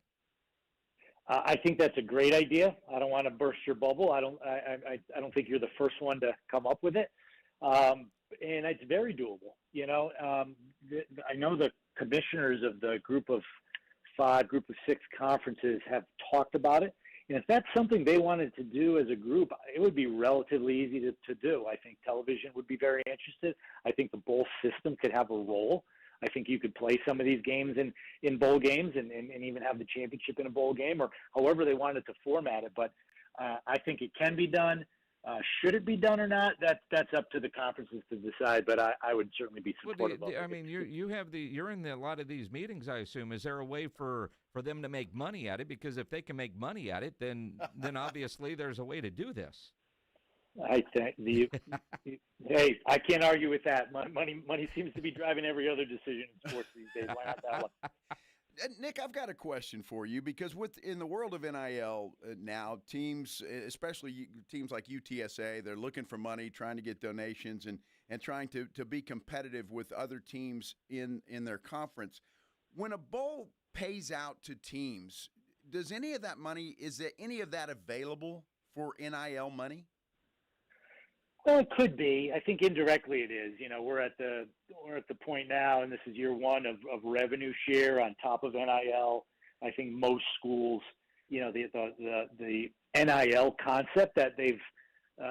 I think that's a great idea. I don't want to burst your bubble. I don't think you're the first one to come up with it. And it's very doable. I know the commissioners of the Group of 5, Group of 6 conferences have talked about it. And if that's something they wanted to do as a group, it would be relatively easy to do. I think television would be very interested. I think the bowl system could have a role. I think you could play some of these games in bowl games and even have the championship in a bowl game, or however they wanted to format it. But I think it can be done. Should it be done or not? That's up to the conferences to decide. But I would certainly be supportive of it. I mean, you're in a lot of these meetings, I assume. Is there a way for them to make money at it? Because if they can make money at it, then obviously there's a way to do this. I think hey, I can't argue with that. Money seems to be driving every other decision in sports these days. Why not that one? Nick, I've got a question for you, because in the world of NIL now, teams, especially teams like UTSA, they're looking for money, trying to get donations, and trying to be competitive with other teams in their conference. When a bowl pays out to teams, does any of that money, is there any of that available for NIL money? Well, it could be. I think indirectly it is. We're at the point now, and this is year one of revenue share on top of NIL. I think most schools, the NIL concept that they've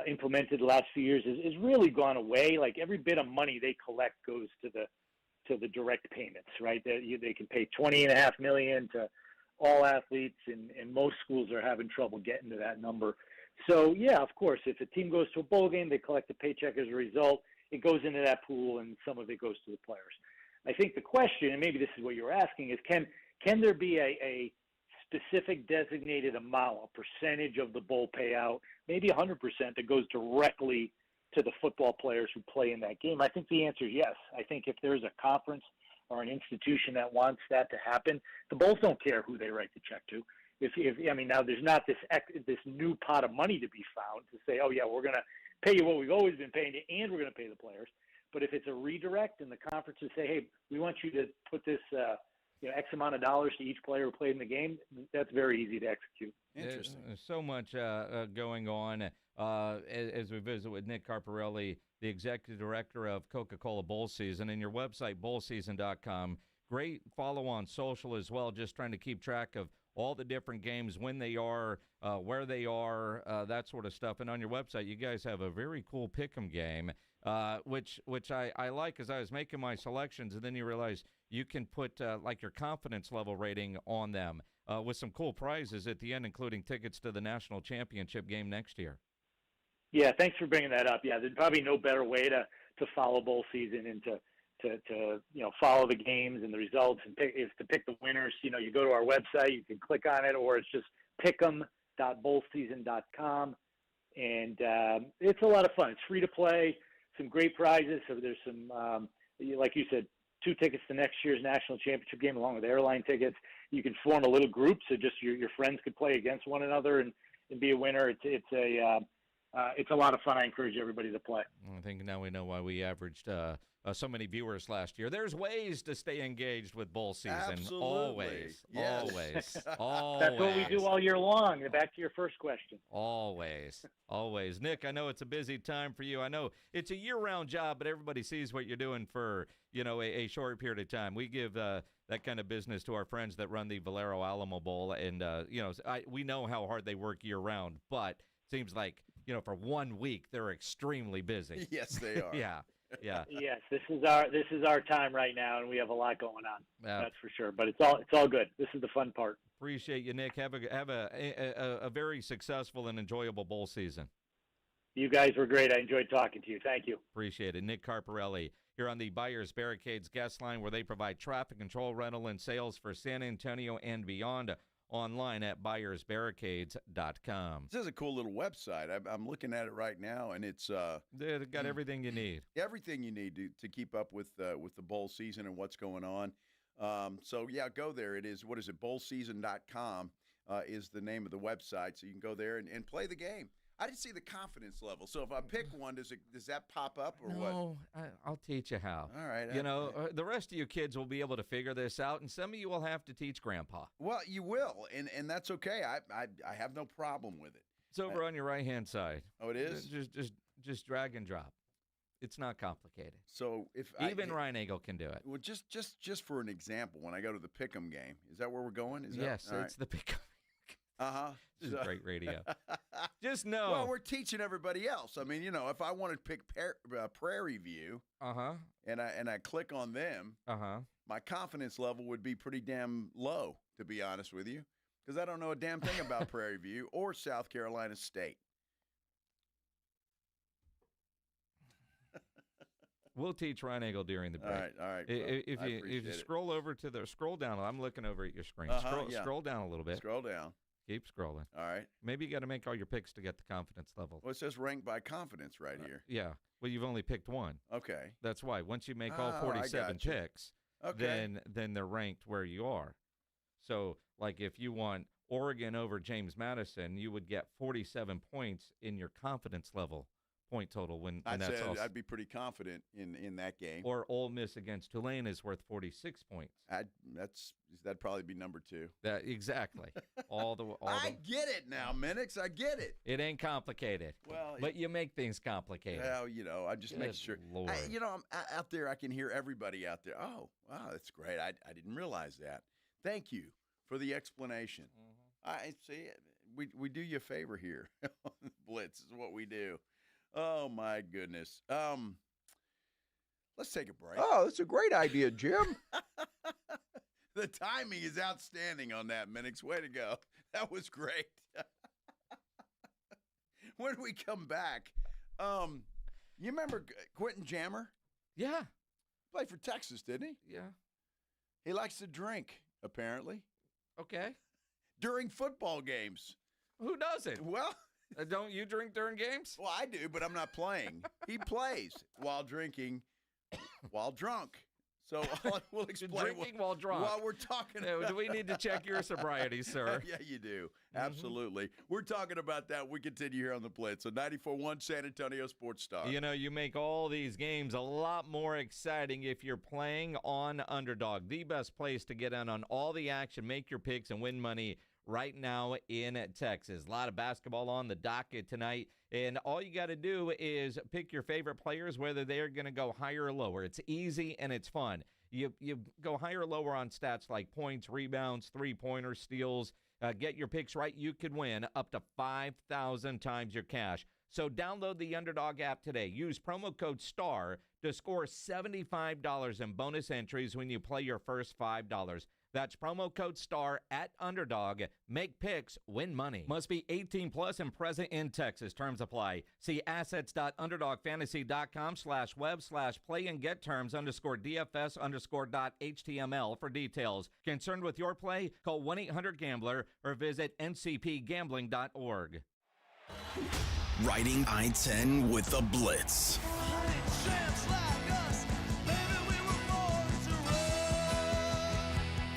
implemented the last few years is really gone away. Like every bit of money they collect goes to the direct payments, right? They can pay $20.5 million to all athletes, and most schools are having trouble getting to that number. So, yeah, of course, if a team goes to a bowl game, they collect a paycheck as a result. It goes into that pool, and some of it goes to the players. I think the question, and maybe this is what you were asking, is can there be a specific designated amount, a percentage of the bowl payout, maybe 100% that goes directly to the football players who play in that game? I think the answer is yes. I think if there's a conference or an institution that wants that to happen, the Bulls don't care who they write the check to. Now there's not this new pot of money to be found to say, oh yeah, we're going to pay you what we've always been paying you, and we're going to pay the players. But if it's a redirect and the conferences say, hey, we want you to put this X amount of dollars to each player who played in the game, that's very easy to execute. Interesting. There's so much going on as we visit with Nick Carparelli, the executive director of Coca-Cola Bowl Season, and your website, bowlseason.com. Great follow on social as well, just trying to keep track of all the different games, when they are, where they are, that sort of stuff. And on your website, you guys have a very cool pick'em game, which I like as I was making my selections, and then you realize you can put like your confidence level rating on them with some cool prizes at the end, including tickets to the national championship game next year. Yeah, thanks for bringing that up. Yeah, there's probably no better way to follow bowl season and to follow the games and the results and pick the winners. You go to our website, you can click on it, or it's just pick'em.bowlseason.com, and it's a lot of fun. It's free to play, some great prizes. So there's some, like you said, 2 tickets to next year's national championship game along with airline tickets. You can form a little group, so just your friends could play against one another and be a winner. It's a lot of fun. I encourage everybody to play. I think now we know why we averaged so many viewers last year. There's ways to stay engaged with bowl season. Absolutely. Always. Yes. Always. That's what we do all year long. Back to your first question. Always. Nick, I know it's a busy time for you. I know it's a year-round job, but everybody sees what you're doing for, a short period of time. We give that kind of business to our friends that run the Valero Alamo Bowl, and, we know how hard they work year-round, but it seems like, for 1 week, they're extremely busy. Yes, they are. Yeah. Yes, this is our time right now, and we have a lot going on. That's for sure. But it's all good. This is the fun part. Appreciate you, Nick. Have a very successful and enjoyable bowl season. You guys were great. I enjoyed talking to you. Thank you. Appreciate it. Nick Carparelli here on the Buyers Barricades guest line, where they provide traffic control, rental, and sales for San Antonio and beyond. Online at buyersbarricades.com. This is a cool little website. I'm looking at it right now, and it's they've got everything you need. Everything you need to keep up with the bowl season and what's going on. So yeah, go there. It is, what is it? Bowlseason.com is the name of the website. So you can go there and play the game. I didn't see the confidence level. So if I pick one, does that pop up or what? No, I'll teach you how. All right. The rest of you kids will be able to figure this out, and some of you will have to teach Grandpa. Well, you will, and that's okay. I have no problem with it. It's over on your right-hand side. Oh, it is? Just drag and drop. It's not complicated. So even Ryan Eagle can do it. Well, just for an example, when I go to the Pick'em game, is that where we're going? Yes, it's the Pick'em. This is great radio. Just know. Well, we're teaching everybody else. I mean, if I wanted to pick Prairie View, and I click on them, my confidence level would be pretty damn low, to be honest with you, because I don't know a damn thing about Prairie View or South Carolina State. We'll teach Ryan Eagle during the break. All right. If you scroll over to scroll down, I'm looking over at your screen. Scroll down a little bit. Scroll down. Keep scrolling. All right. Maybe you got to make all your picks to get the confidence level. Well, it says ranked by confidence right here. Yeah. Well, you've only picked one. Okay. That's why. Once you make all 47 picks, then they're ranked where you are. So, like if you want Oregon over James Madison, you would get 47 points in your confidence level point total when that's all. I'd be pretty confident in that game. Or Ole Miss against Tulane is worth 46 points. That'd probably be number 2. Exactly. I get it now, Minix. I get it. It ain't complicated. Well, but you make things complicated. Well, I just make sure. Lord. I'm out there. I can hear everybody out there. Oh, wow, that's great. I didn't realize that. Thank you for the explanation. I see. We do you a favor here. Blitz is what we do. Oh, my goodness. Let's take a break. Oh, that's a great idea, Jim. The timing is outstanding on that, Minix. Way to go. That was great. When we come back, you remember Quentin Jammer? Yeah. Played for Texas, didn't he? Yeah. He likes to drink, apparently. Okay. During football games. Who doesn't? Well, don't you drink during games? Well, I do, but I'm not playing. He plays while drinking, while drunk. So we'll explain. Drinking while drunk. While we're talking about. Do we need to check your sobriety, sir? Yeah, you do. Absolutely. We're talking about that. We continue here on the Blitz. So 94.1 San Antonio Sports Star. You know, you make all these games a lot more exciting if you're playing on Underdog. The best place to get in on all the action, make your picks, and win money right now in Texas. A lot of basketball on the docket tonight, and all you got to do is pick your favorite players, whether they're going to go higher or lower. It's easy and it's fun. You go higher or lower on stats like points, rebounds, three-pointers, steals. Get your picks right. You could win up to 5,000 times your cash. So download the Underdog app today. Use promo code STAR to score $75 in bonus entries when you play your first $5. That's promo code STAR at Underdog. Make picks, win money. Must be 18 plus and present in Texas. Terms apply. See assets.underdogfantasy.com/web/play-and-get-terms_DFS_.html for details. Concerned with your play? Call 1-800-GAMBLER or visit ncpgambling.org. Riding I-10 with the Blitz.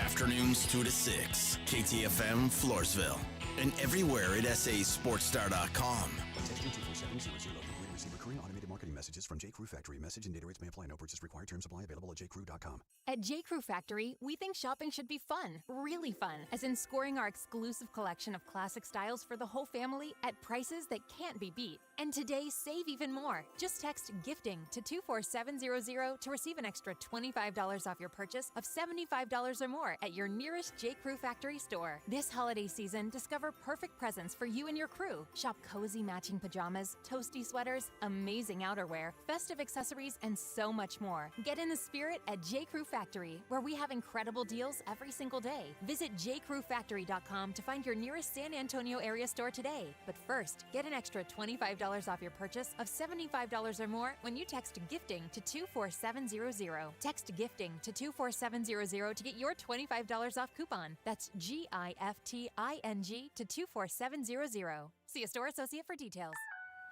Afternoons 2 to 6, KTFM Floresville, and everywhere at sasportstar.com. Attention 24700. Complete receive recurring automated marketing messages from J. Crew Factory. Message and data rates may apply. No purchase required. Terms apply. Available at jcrew.com. At J.Crew Factory, we think shopping should be fun, really fun, as in scoring our exclusive collection of classic styles for the whole family at prices that can't be beat. And today, save even more. Just text GIFTING to 24700 to receive an extra $25 off your purchase of $75 or more at your nearest J.Crew Factory store. This holiday season, discover perfect presents for you and your crew. Shop cozy matching pajamas, toasty sweaters, amazing outerwear, festive accessories, and so much more. Get in the spirit at J.Crew Factory, where we have incredible deals every single day. Visit jcrewfactory.com to find your nearest San Antonio area store today. But first, get an extra $25 off your purchase of $75 or more when you text GIFTING to 24700. Text GIFTING to 24700 to get your $25 off coupon. That's GIFTING to 24700. See a store associate for details.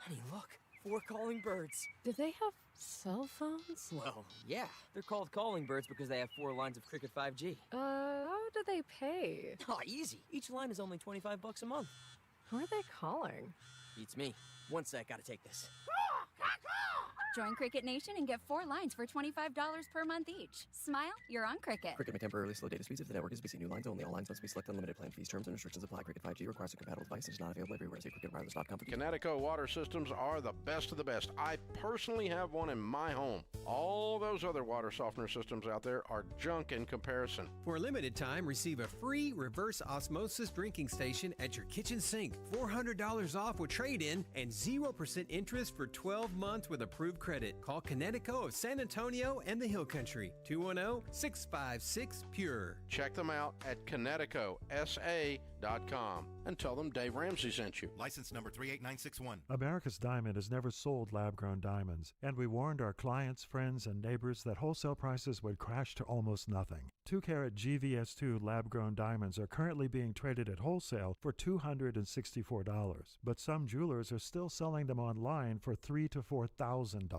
Honey, look. 4 calling birds. Do they have cell phones? Well, yeah. They're called calling birds because they have 4 lines of Cricket 5G. How do they pay? Oh, easy. Each line is only $25 a month. Who are they calling? Beats me. One sec, gotta take this. Join Cricket Nation and get 4 lines for $25 per month each. Smile, you're on Cricket. Cricket may temporarily slow data speeds if the network is busy. New lines only. All lines must be selected. Unlimited plan fees. Terms and restrictions apply. Cricket 5G requires a compatible device and is not available everywhere. See cricketwireless.com for details. Connecticut water systems are the best of the best. I personally have one in my home. All those other water softener systems out there are junk in comparison. For a limited time, receive a free reverse osmosis drinking station at your kitchen sink. $400 off with trade-in and 0% interest for 12 months with approved credit. Call Connecticut of San Antonio and the Hill Country. 210-656-PURE. Check them out at ConnecticutSA.com and tell them Dave Ramsey sent you. License number 38961. America's Diamond has never sold lab-grown diamonds, and we warned our clients, friends, and neighbors that wholesale prices would crash to almost nothing. 2-carat GVS2 lab-grown diamonds are currently being traded at wholesale for $264, but some jewelers are still selling them online for $3,000 to $4,000.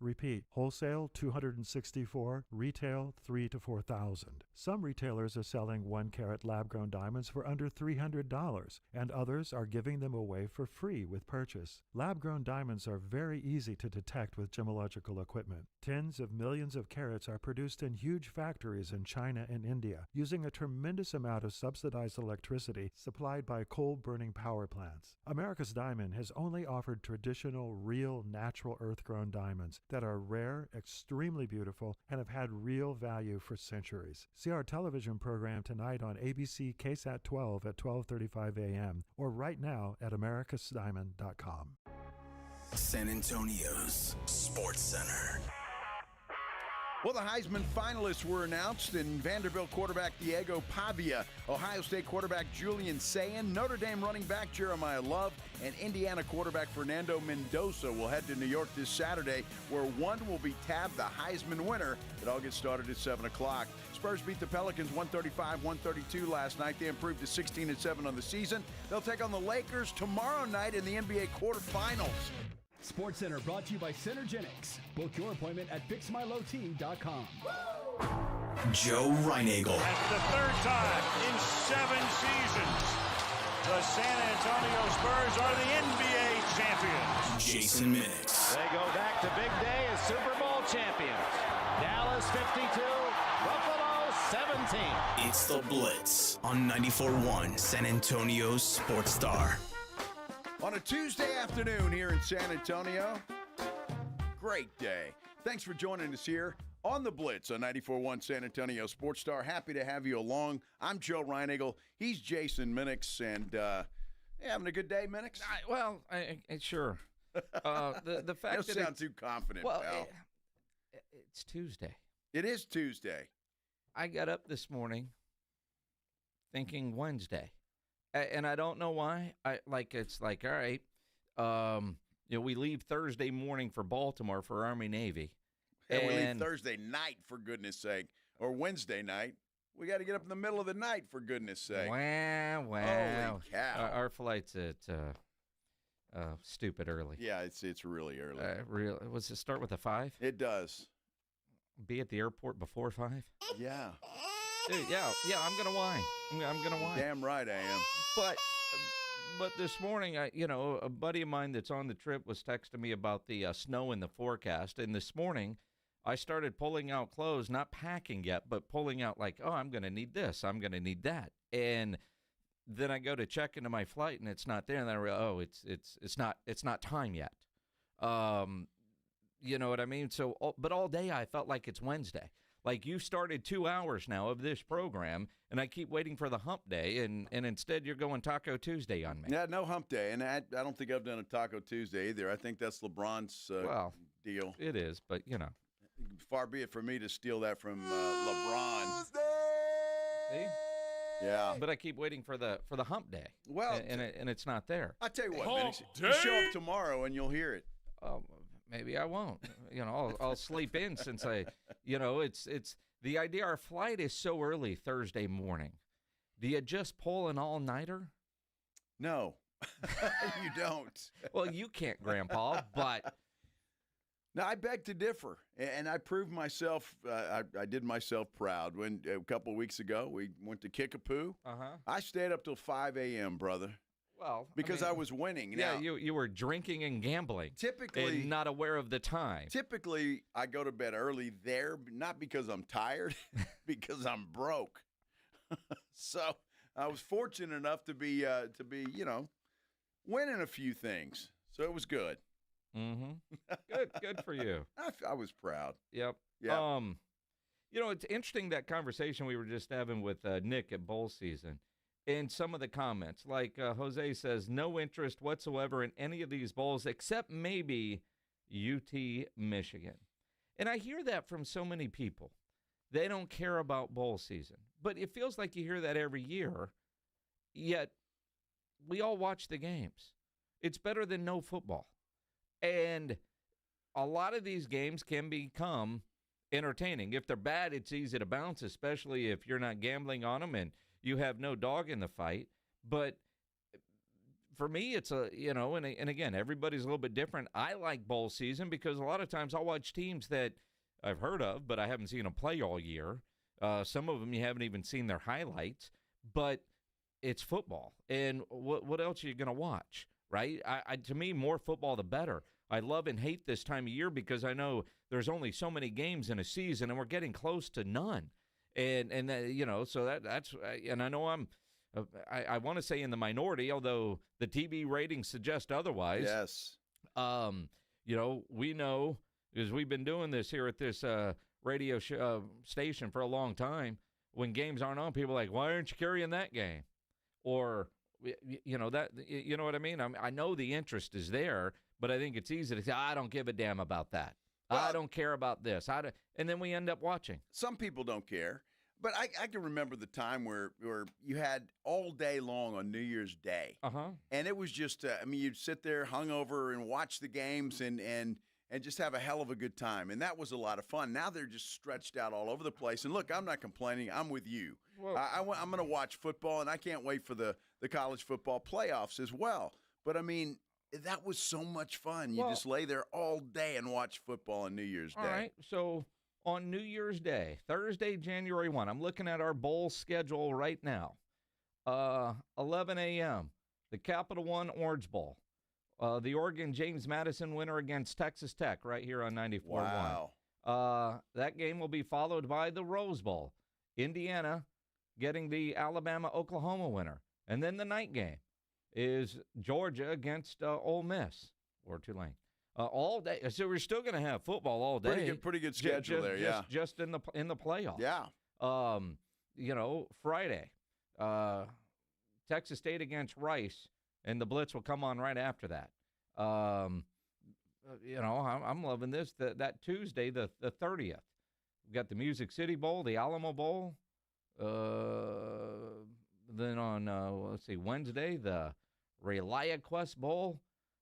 Repeat, wholesale $264, retail $3,000 to $4,000. Some retailers are selling 1-carat lab-grown diamonds for under $300, and others are giving them away for free with purchase. Lab-grown diamonds are very easy to detect with gemological equipment. Tens of millions of carats are produced in huge factories in China and India, using a tremendous amount of subsidized electricity supplied by coal-burning power plants. America's Diamond has only offered traditional, real, natural earth-grown diamonds that are rare, extremely beautiful, and have had real value for centuries. See our television program tonight on ABC KSAT 12 at 12:35 a.m. or right now at americasdiamond.com. San Antonio's Sports Center. Well, the Heisman finalists were announced in Vanderbilt quarterback Diego Pavia, Ohio State quarterback Julian Sayin, Notre Dame running back Jeremiah Love, and Indiana quarterback Fernando Mendoza will head to New York this Saturday, where one will be tabbed the Heisman winner. It all gets started at 7 o'clock. Spurs beat the Pelicans 135-132 last night. They improved to 16-7 on the season. They'll take on the Lakers tomorrow night in the NBA quarterfinals. SportsCenter brought to you by Synergenics. Book your appointment at fixmylowteam.com. Joe Reinagel. And for the third time in 7 seasons, the San Antonio Spurs are the NBA champions. Jason Minix. They go back to big day as Super Bowl champions. Dallas 52, Buffalo 17. It's the Blitz on 94.1 San Antonio's Sports Star. On a Tuesday afternoon here in San Antonio, great day. Thanks for joining us here on the Blitz on 94.1 San Antonio Sports Star. Happy to have you along. I'm Joe Reinagel. He's Jason Minix, and having a good day, Minix? Sure. The fact Don't that sound too confident, pal. It's Tuesday. It is Tuesday. I got up this morning thinking Wednesday. And I don't know why. It's like, all right, we leave Thursday morning for Baltimore for Army Navy. And we leave Thursday night, for goodness sake, or Wednesday night. We got to get up in the middle of the night, for goodness sake. Wow. Holy cow. Our flight's at stupid early. Yeah, it's really early. Was it start with a 5? It does. Be at the airport before 5? Yeah. Dude, yeah, I'm gonna whine. I'm gonna whine. Damn right I am. But this morning, a buddy of mine that's on the trip was texting me about the snow in the forecast, and this morning I started pulling out clothes, not packing yet, but pulling out like, oh, I'm gonna need this, I'm gonna need that, and then I go to check into my flight and it's not there, and then I realize, it's not time yet. You know what I mean? So, but all day I felt like it's Wednesday. Like, you started 2 hours now of this program, and I keep waiting for the hump day, and instead you're going Taco Tuesday on me. Yeah, no hump day, and I don't think I've done a Taco Tuesday either. I think that's LeBron's deal. It is, but, Far be it for me to steal that from LeBron. See? Yeah. But I keep waiting for the hump day. Well, and it's not there. I'll tell you what, man, you show up tomorrow and you'll hear it. Maybe I won't. I'll sleep in since it's the idea. Our flight is so early Thursday morning. Do you just pull an all-nighter? No, you don't. Well, you can't, Grandpa, but. No, I beg to differ, and I proved myself. I did myself proud when a couple of weeks ago we went to Kickapoo. I stayed up till 5 a.m., brother. Well, because I was winning. Yeah, now, you were drinking and gambling. Typically, and not aware of the time. Typically, I go to bed early there, not because I'm tired, because I'm broke. So I was fortunate enough to be winning a few things. So it was good. Mm-hmm. Good for you. I was proud. Yep. Yeah. It's interesting, that conversation we were just having with Nick at bowl season. In some of the comments, like Jose says, no interest whatsoever in any of these bowls except maybe UT Michigan. And I hear that from so many people. They don't care about bowl season. But it feels like you hear that every year, yet we all watch the games. It's better than no football. And a lot of these games can become entertaining. If they're bad, it's easy to bounce, especially if you're not gambling on them and you have no dog in the fight. But for me, it's and again, everybody's a little bit different. I like bowl season because a lot of times I'll watch teams that I've heard of, but I haven't seen them play all year. Some of them you haven't even seen their highlights, but it's football. And what else are you going to watch, right? To me, more football, the better. I love and hate this time of year because I know there's only so many games in a season, and we're getting close to none. And so that's and I know I want to say in the minority, although the TV ratings suggest otherwise. Yes. We know, because we've been doing this here at this radio station for a long time. When games aren't on, people are like, why aren't you carrying that game? Or you know what I mean? I know the interest is there, but I think it's easy to say, I don't give a damn about that. I don't care about this. And then we end up watching. Some people don't care. But I can remember the time where you had all day long on New Year's Day. And it was just, you'd sit there hungover and watch the games and just have a hell of a good time. And that was a lot of fun. Now they're just stretched out all over the place. And look, I'm not complaining. I'm with you. I'm going to watch football, and I can't wait for the college football playoffs as well. But, that was so much fun. You just lay there all day and watch football on New Year's Day. All right, so on New Year's Day, Thursday, January 1, I'm looking at our bowl schedule right now. 11 a.m., the Capital One Orange Bowl. The Oregon James Madison winner against Texas Tech right here on 94.1. Wow. That game will be followed by the Rose Bowl. Indiana getting the Alabama-Oklahoma winner. And then the night game is Georgia against Ole Miss or Tulane. All day. So we're still going to have football all day. Pretty good schedule there, yeah. Just in the playoffs. Yeah. Friday, Texas State against Rice, and the Blitz will come on right after that. I'm loving this. That Tuesday, the 30th, we've got the Music City Bowl, the Alamo Bowl. Then on, Wednesday, the ReliaQuest Bowl.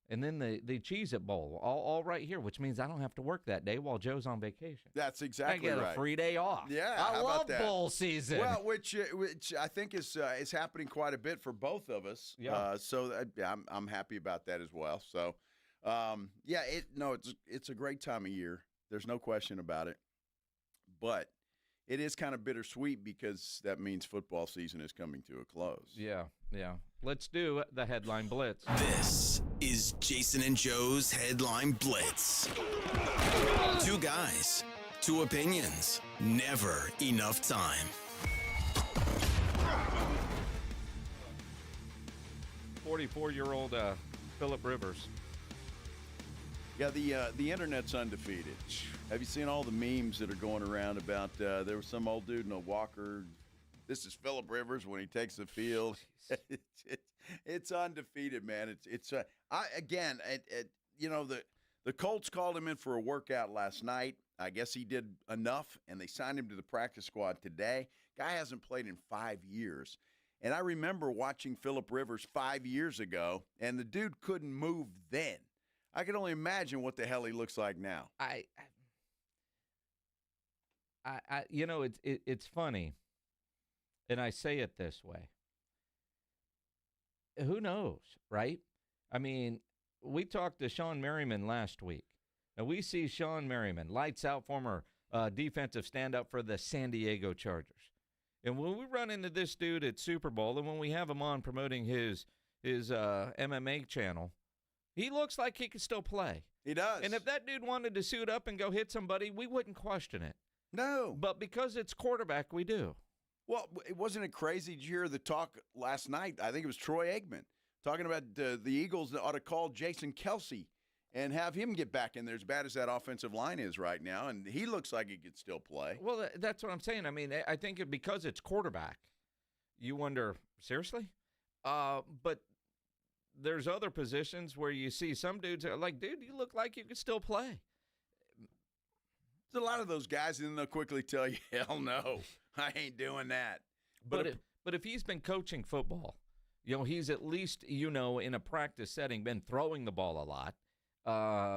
And then the Cheez-It Bowl, all right here, which means I don't have to work that day while Joe's on vacation. That's exactly right. I get a free day off. Yeah, I how love about that? bowl season. Well, which I think is happening quite a bit for both of us. Yeah. I'm happy about that as well. So, it's a great time of year. There's no question about it. But it is kind of bittersweet because that means football season is coming to a close. Yeah. Let's do the Headline Blitz. This is Jason and Joe's Headline Blitz. Two guys, two opinions, never enough time. 44-year-old Phillip Rivers. Yeah, the internet's undefeated. Have you seen all the memes that are going around about there was some old dude in a walker? This is Phillip Rivers when he takes the field. It's undefeated, man. The Colts called him in for a workout last night. I guess he did enough, and they signed him to the practice squad today. Guy hasn't played in 5 years. And I remember watching Phillip Rivers 5 years ago, and the dude couldn't move then. I can only imagine what the hell he looks like now. It's funny, and I say it this way. Who knows, right? I mean, we talked to Sean Merriman last week, and we see Sean Merriman, lights out, former defensive stand-up for the San Diego Chargers. And when we run into this dude at Super Bowl, and when we have him on promoting his MMA channel, he looks like he could still play. He does. And if that dude wanted to suit up and go hit somebody, we wouldn't question it. No. But because it's quarterback, we do. Well, wasn't it crazy? Did you hear the talk last night? I think it was Troy Aikman talking about the Eagles that ought to call Jason Kelsey and have him get back in there as bad as that offensive line is right now. And he looks like he could still play. Well, that's what I'm saying. I mean, I think because it's quarterback, you wonder, seriously? But there's other positions where you see some dudes are like, dude, you look like you could still play. There's a lot of those guys, and then they'll quickly tell you, hell no, I ain't doing that. But if he's been coaching football, he's at least, in a practice setting, been throwing the ball a lot,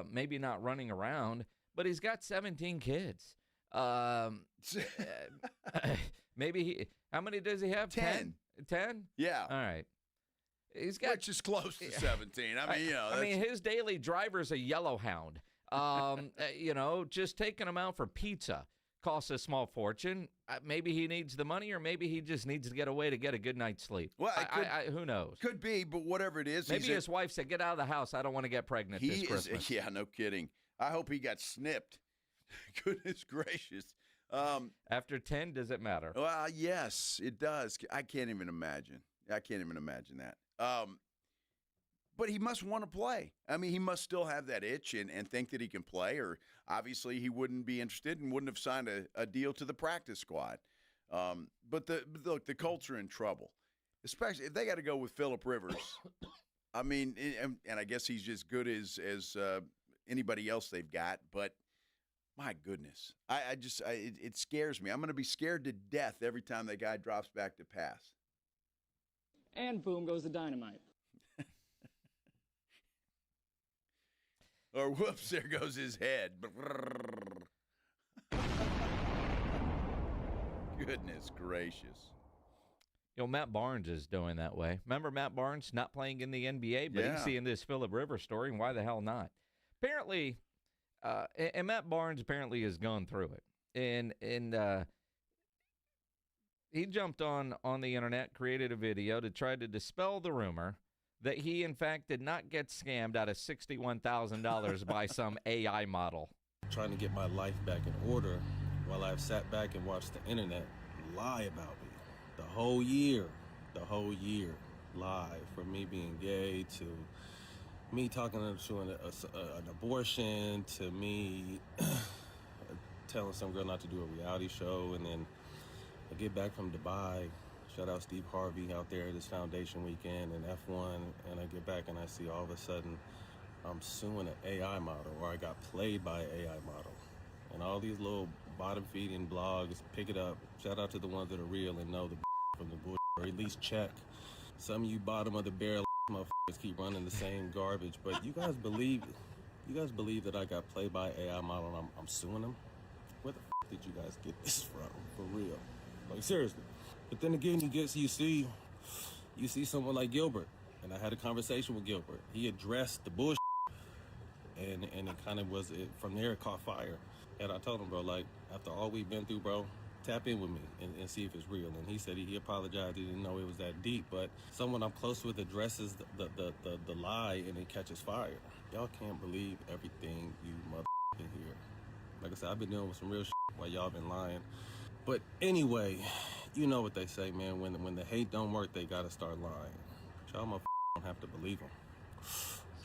maybe not running around, but he's got 17 kids. Maybe how many does he have? 10. 10? Yeah. All right. He's got, which is close to 17. I mean, his daily driver's a yellow hound. Just taking him out for pizza costs a small fortune. Maybe he needs the money, or maybe he just needs to get away to get a good night's sleep. Well, who knows? Could be, but whatever it is. Maybe his wife said, get out of the house. I don't want to get pregnant this Christmas. Yeah, no kidding. I hope he got snipped. Goodness gracious. After 10, does it matter? Well, yes, it does. I can't even imagine that. But he must want to play. I mean, he must still have that itch and think that he can play, or obviously he wouldn't be interested and wouldn't have signed a deal to the practice squad. But the Colts are in trouble, especially if they got to go with Phillip Rivers. I mean, and I guess he's as good as anybody else they've got. But My goodness. It scares me. I'm going to be scared to death every time that guy drops back to pass. And boom goes the dynamite. Or whoops, there goes his head. Goodness gracious. Matt Barnes is doing that way. Remember Matt Barnes not playing in the NBA, but he's seeing this Phillip Rivers story, and why the hell not? Apparently, and Matt Barnes apparently has gone through it. And he jumped on the internet, created a video to try to dispel the rumor that he, in fact, did not get scammed out of $61,000 by some AI model. Trying to get my life back in order while I've sat back and watched the internet lie about me. The whole year, lie, from me being gay to me talking to an abortion to me telling some girl not to do a reality show. And then I get back from Dubai, shout out Steve Harvey out there this foundation weekend and F1, and I get back and I see all of a sudden I'm suing an AI model, or I got played by an AI model. And all these little bottom-feeding blogs pick it up. Shout out to the ones that are real and know the from the bullshit, or at least check. Some of you bottom of the barrel motherfuckers keep running the same garbage, but you guys believe that I got played by an AI model and I'm suing them? Where the did you guys get this from? For real. Like, seriously. But then again, you see someone like Gilbert, and I had a conversation with Gilbert. He addressed the bullshit, and it kind of was, from there it caught fire. And I told him, bro, like, after all we've been through, bro, tap in with me and see if it's real. And he said he apologized. He didn't know it was that deep. But someone I'm close with addresses the lie, and it catches fire. Y'all can't believe everything you motherfucking hear. Like I said, I've been dealing with some real shit while y'all been lying. But anyway, you know what they say, man. When the hate don't work, they gotta start lying. Y'all motherfuckers don't have to believe them.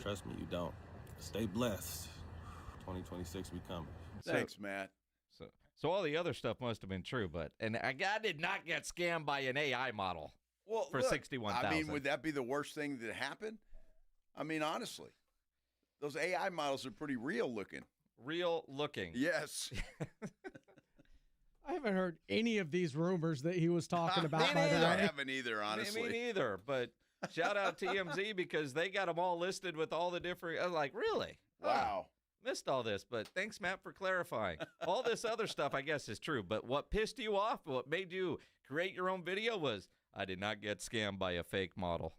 Trust me, you don't. Stay blessed. 2026 we coming. Thanks, Matt. So all the other stuff must have been true, but I did not get scammed by an AI model for $61,000. I mean, would that be the worst thing that happened? I mean, honestly, those AI models are pretty real looking. Real looking. Yes. I haven't heard any of these rumors that he was talking about. By the way, I haven't either, honestly. Me neither, but shout out TMZ because they got them all listed with all the different. I was like, really? Wow. Missed all this, but thanks, Matt, for clarifying. All this other stuff, I guess, is true. But what pissed you off, what made you create your own video was, I did not get scammed by a fake model.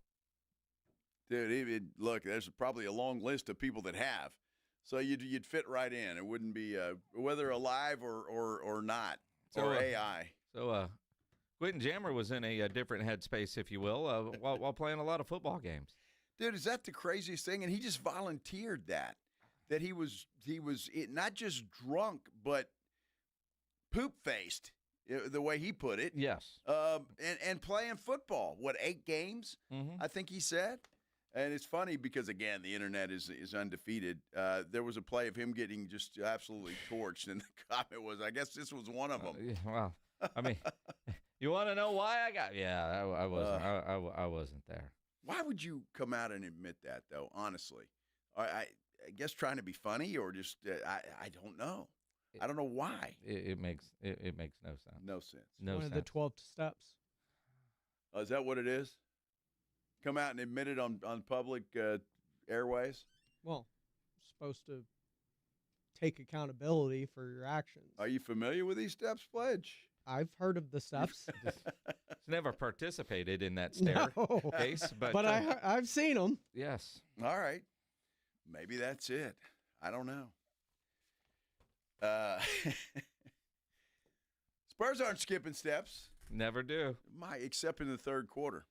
Dude, look, there's probably a long list of people that have. So you'd fit right in. It wouldn't be whether alive or not, or AI. So Quentin Jammer was in a different headspace, if you will, while playing a lot of football games. Dude, is that the craziest thing? And he just volunteered that he was not just drunk, but poop-faced, the way he put it. Yes. And playing football. What, 8 games, I think he said? And it's funny because, again, the internet is undefeated. There was a play of him getting just absolutely torched, and the comment was, I guess this was one of them. Well, I mean, you want to know why I got? Yeah, I wasn't. I wasn't there. Why would you come out and admit that, though? Honestly, I guess trying to be funny, or just I don't know. I don't know why. It makes no sense. No sense. No one sense. of the 12 steps. Is that what it is? Come out and admit it on public airways? Well, supposed to take accountability for your actions. Are you familiar with these steps, Pledge? I've heard of the steps. Never participated in that case, but I've seen them. Yes. All right. Maybe that's it. I don't know. Spurs aren't skipping steps. Never do. Except in the third quarter.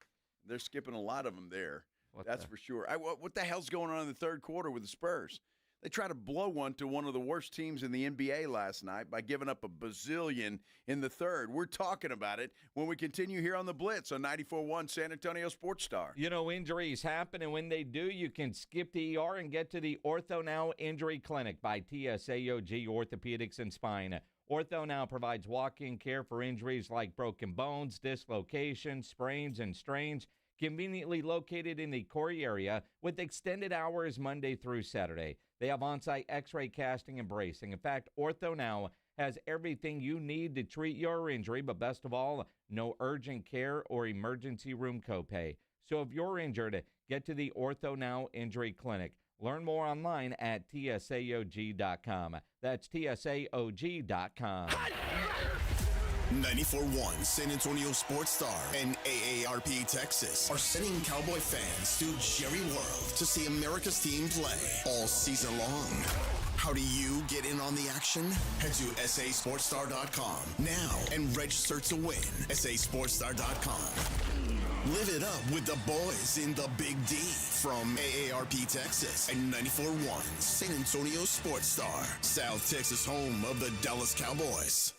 They're skipping a lot of them there. That's for sure. What the hell's going on in the third quarter with the Spurs? They tried to blow one to one of the worst teams in the NBA last night by giving up a bazillion in the third. We're talking about it when we continue here on the Blitz on 94.1 San Antonio Sports Star. You know, injuries happen, and when they do, you can skip the ER and get to the Ortho Now Injury Clinic by TSAOG Orthopedics and Spine. Ortho Now provides walk-in care for injuries like broken bones, dislocations, sprains, and strains. Conveniently located in the Corey area with extended hours Monday through Saturday. They have on-site x-ray casting and bracing. In fact, Ortho Now has everything you need to treat your injury, but best of all, no urgent care or emergency room copay. So if you're injured, get to the Ortho Now Injury Clinic. Learn more online at TSAOG.com. That's TSAOG.com. 94.1 San Antonio Sports Star and AARP Texas are sending Cowboy fans to Jerry World to see America's team play all season long. How do you get in on the action? Head to SASportsStar.com now and register to win. SASportsStar.com. Live it up with the boys in the Big D from AARP Texas and 94.1 San Antonio Sports Star, South Texas home of the Dallas Cowboys.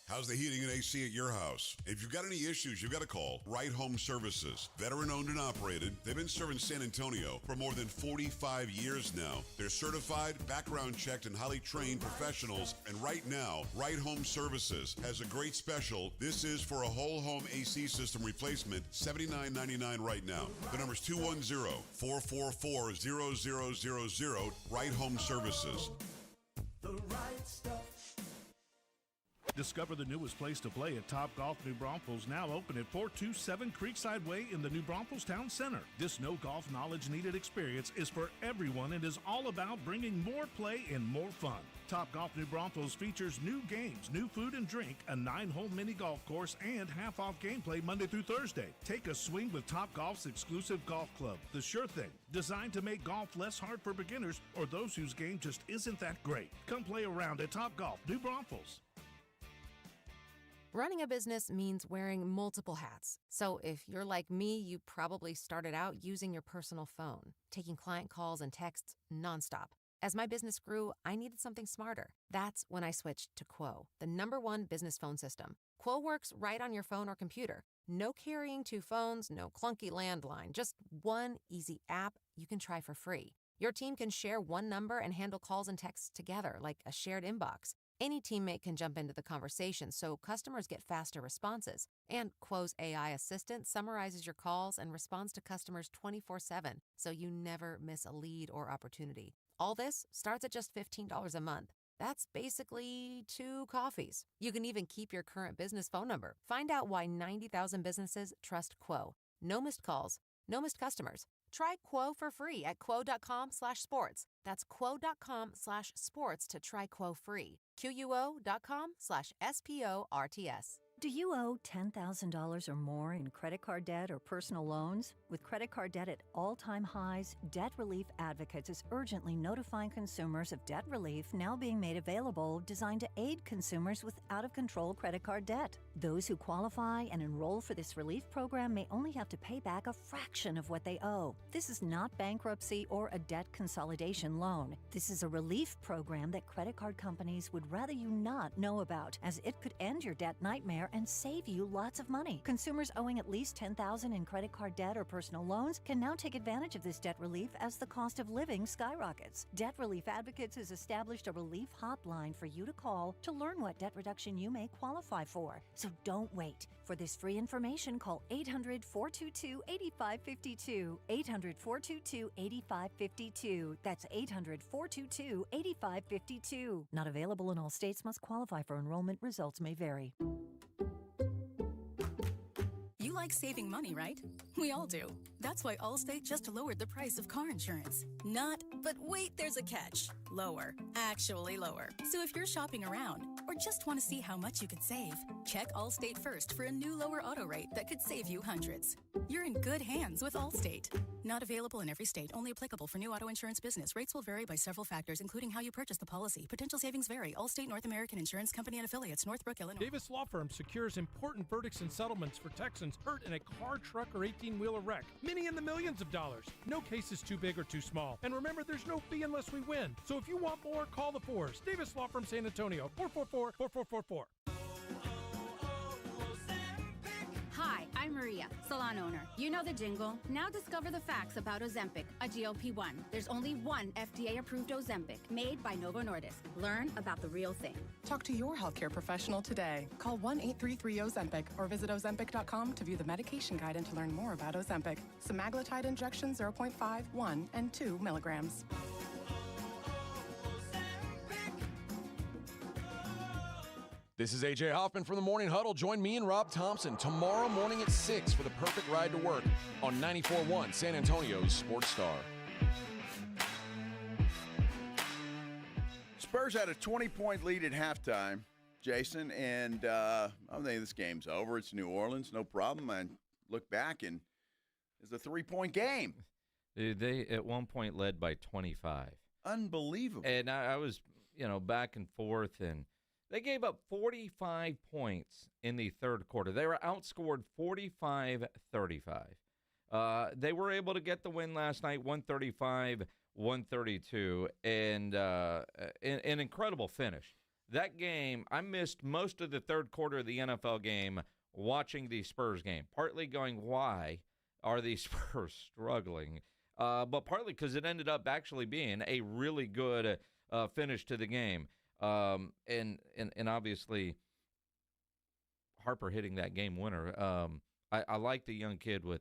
How's the heating and AC at your house? If you've got any issues, you've got to call Right Home Services. Veteran-owned and operated, they've been serving San Antonio for more than 45 years now. They're certified, background-checked, and highly trained professionals. And right now, Right Home Services has a great special. This is for a whole home AC system replacement, $79.99 right now. The number's 210-444-0000, Right Home Services. The right stuff. Discover the newest place to play at Top Golf New Braunfels, now open at 427 Creekside Way in the New Braunfels Town Center. This no golf knowledge needed experience is for everyone and is all about bringing more play and more fun. Top Golf New Braunfels features new games, new food and drink, a 9-hole mini golf course, and half-off gameplay Monday through Thursday. Take a swing with Top Golf's exclusive golf club, The Sure Thing, designed to make golf less hard for beginners or those whose game just isn't that great. Come play around at Top Golf New Braunfels. Running a business means wearing multiple hats. So if you're like me, you probably started out using your personal phone, taking client calls and texts nonstop. As my business grew, I needed something smarter. That's when I switched to Quo, the #1 business phone system. Quo works right on your phone or computer. No carrying 2 phones, no clunky landline, just one easy app you can try for free. Your team can share one number and handle calls and texts together like a shared inbox. Any teammate can jump into the conversation, so customers get faster responses. And Quo's AI assistant summarizes your calls and responds to customers 24/7, so you never miss a lead or opportunity. All this starts at just $15 a month. That's basically 2 coffees. You can even keep your current business phone number. Find out why 90,000 businesses trust Quo. No missed calls, no missed customers. Try Quo for free at quo.com/sports. That's quo.com/sports to try Quo free. QUO.com/SPORTS. Do you owe $10,000 or more in credit card debt or personal loans? With credit card debt at all-time highs, Debt Relief Advocates is urgently notifying consumers of debt relief now being made available designed to aid consumers with out-of-control credit card debt. Those who qualify and enroll for this relief program may only have to pay back a fraction of what they owe. This is not bankruptcy or a debt consolidation loan. This is a relief program that credit card companies would rather you not know about, as it could end your debt nightmare and save you lots of money. Consumers owing at least $10,000 in credit card debt or personal loans can now take advantage of this debt relief as the cost of living skyrockets. Debt Relief Advocates has established a relief hotline for you to call to learn what debt reduction you may qualify for. So don't wait. For this free information, call 800-422-8552. 800-422-8552. That's 800-422-8552. Not available in all states. Must qualify for enrollment. Results may vary. You like saving money, right? We all do. That's why Allstate just lowered the price of car insurance. Not, but wait, there's a catch. Lower. Actually lower. So if you're shopping around or just want to see how much you could save, check Allstate first for a new lower auto rate that could save you hundreds. You're in good hands with Allstate. Not available in every state. Only applicable for new auto insurance business. Rates will vary by several factors, including how you purchase the policy. Potential savings vary. Allstate North American Insurance Company and Affiliates, Northbrook, Illinois. Davis Law Firm secures important verdicts and settlements for Texans hurt in a car, truck, or 18-wheeler wreck. Many in the millions of dollars. No case is too big or too small. And remember, there's no fee unless we win. So if you want more, call the Fours. Davis Law Firm San Antonio, 444-4444. Hi, I'm Maria, salon owner. You know the jingle. Now discover the facts about Ozempic, a GLP-1. There's only one FDA-approved Ozempic, made by Novo Nordisk. Learn about the real thing. Talk to your healthcare professional today. Call 1-833-OZEMPIC or visit Ozempic.com to view the medication guide and to learn more about Ozempic. Semaglutide injection 0.5, 1, and 2 milligrams. This is A.J. Hoffman from the Morning Huddle. Join me and Rob Thompson tomorrow morning at 6 for the perfect ride to work on 94.1 San Antonio's Sports Star. Spurs had a 20-point lead at halftime, Jason, and I think this game's over. It's New Orleans, no problem. I look back, and it's a 3-point game. They, at one point, led by 25. Unbelievable. And I was, back and forth, and they gave up 45 points in the third quarter. They were outscored 45-35. They were able to get the win last night, 135-132, and an incredible finish. That game, I missed most of the third quarter of the NFL game watching the Spurs game, partly going, why are these Spurs struggling? But partly because it ended up actually being a really good finish to the game. And obviously Harper hitting that game winner. I like the young kid with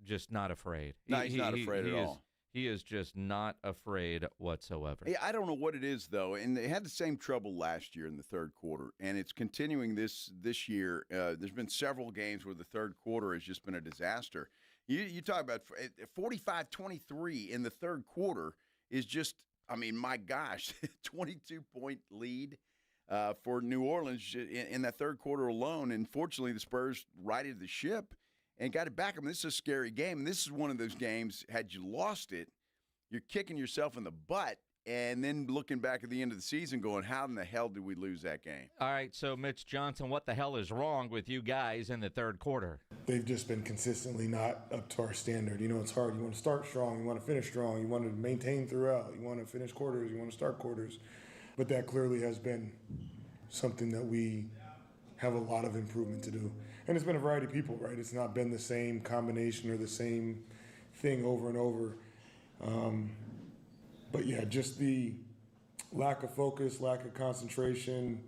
just not afraid. No, he's not afraid at all. He is just not afraid whatsoever. Yeah, I don't know what it is, though, and they had the same trouble last year in the third quarter, and it's continuing this year. There's been several games where the third quarter has just been a disaster. You talk about 45-23 in the third quarter is just, my gosh, 22-point lead for New Orleans in that third quarter alone. And fortunately, the Spurs righted the ship and got it back. This is a scary game. And this is one of those games, had you lost it, you're kicking yourself in the butt and then looking back at the end of the season going, how in the hell did we lose that game? All right, so Mitch Johnson, what the hell is wrong with you guys in the third quarter? They've just been consistently not up to our standard. It's hard. You want to start strong. You want to finish strong. You want to maintain throughout. You want to finish quarters. You want to start quarters. But that clearly has been something that we have a lot of improvement to do. And it's been a variety of people, right? It's not been the same combination or the same thing over and over. But yeah, just the lack of focus, lack of concentration.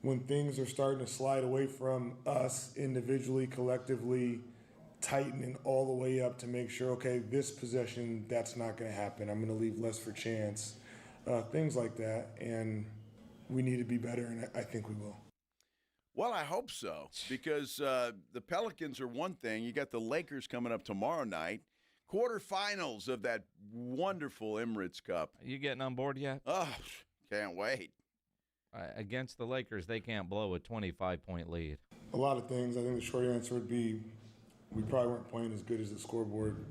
When things are starting to slide away from us individually, collectively, tightening all the way up to make sure, okay, this possession, that's not going to happen. I'm going to leave less for chance. Things like that. And we need to be better, and I think we will. Well, I hope so, because the Pelicans are one thing. You got the Lakers coming up tomorrow night. Quarterfinals of that wonderful Emirates Cup. Are you getting on board yet? Oh, can't wait. Against the Lakers, they can't blow a 25-point lead. A lot of things. I think the short answer would be we probably weren't playing as good as the scoreboard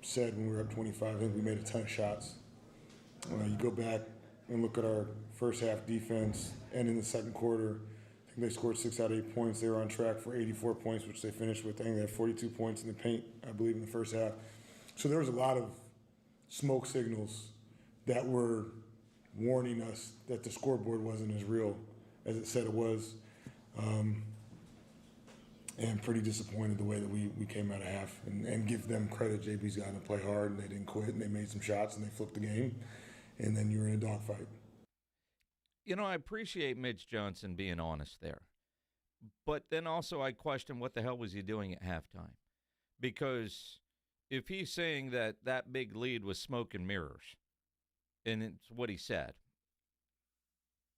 said when we were up 25. I think we made a ton of shots. You go back and look at our first half defense, and in the second quarter, I think they scored 6 out of 8 points. They were on track for 84 points, which they finished with. I think they had 42 points in the paint, I believe, in the first half. So there was a lot of smoke signals that were warning us that the scoreboard wasn't as real as it said it was. And pretty disappointed the way that we came out of half. And give them credit. JB's gotten to play hard, and they didn't quit, and they made some shots, and they flipped the game. And then you're in a dogfight. I appreciate Mitch Johnson being honest there. But then also I question what the hell was he doing at halftime? Because if he's saying that big lead was smoke and mirrors, and it's what he said,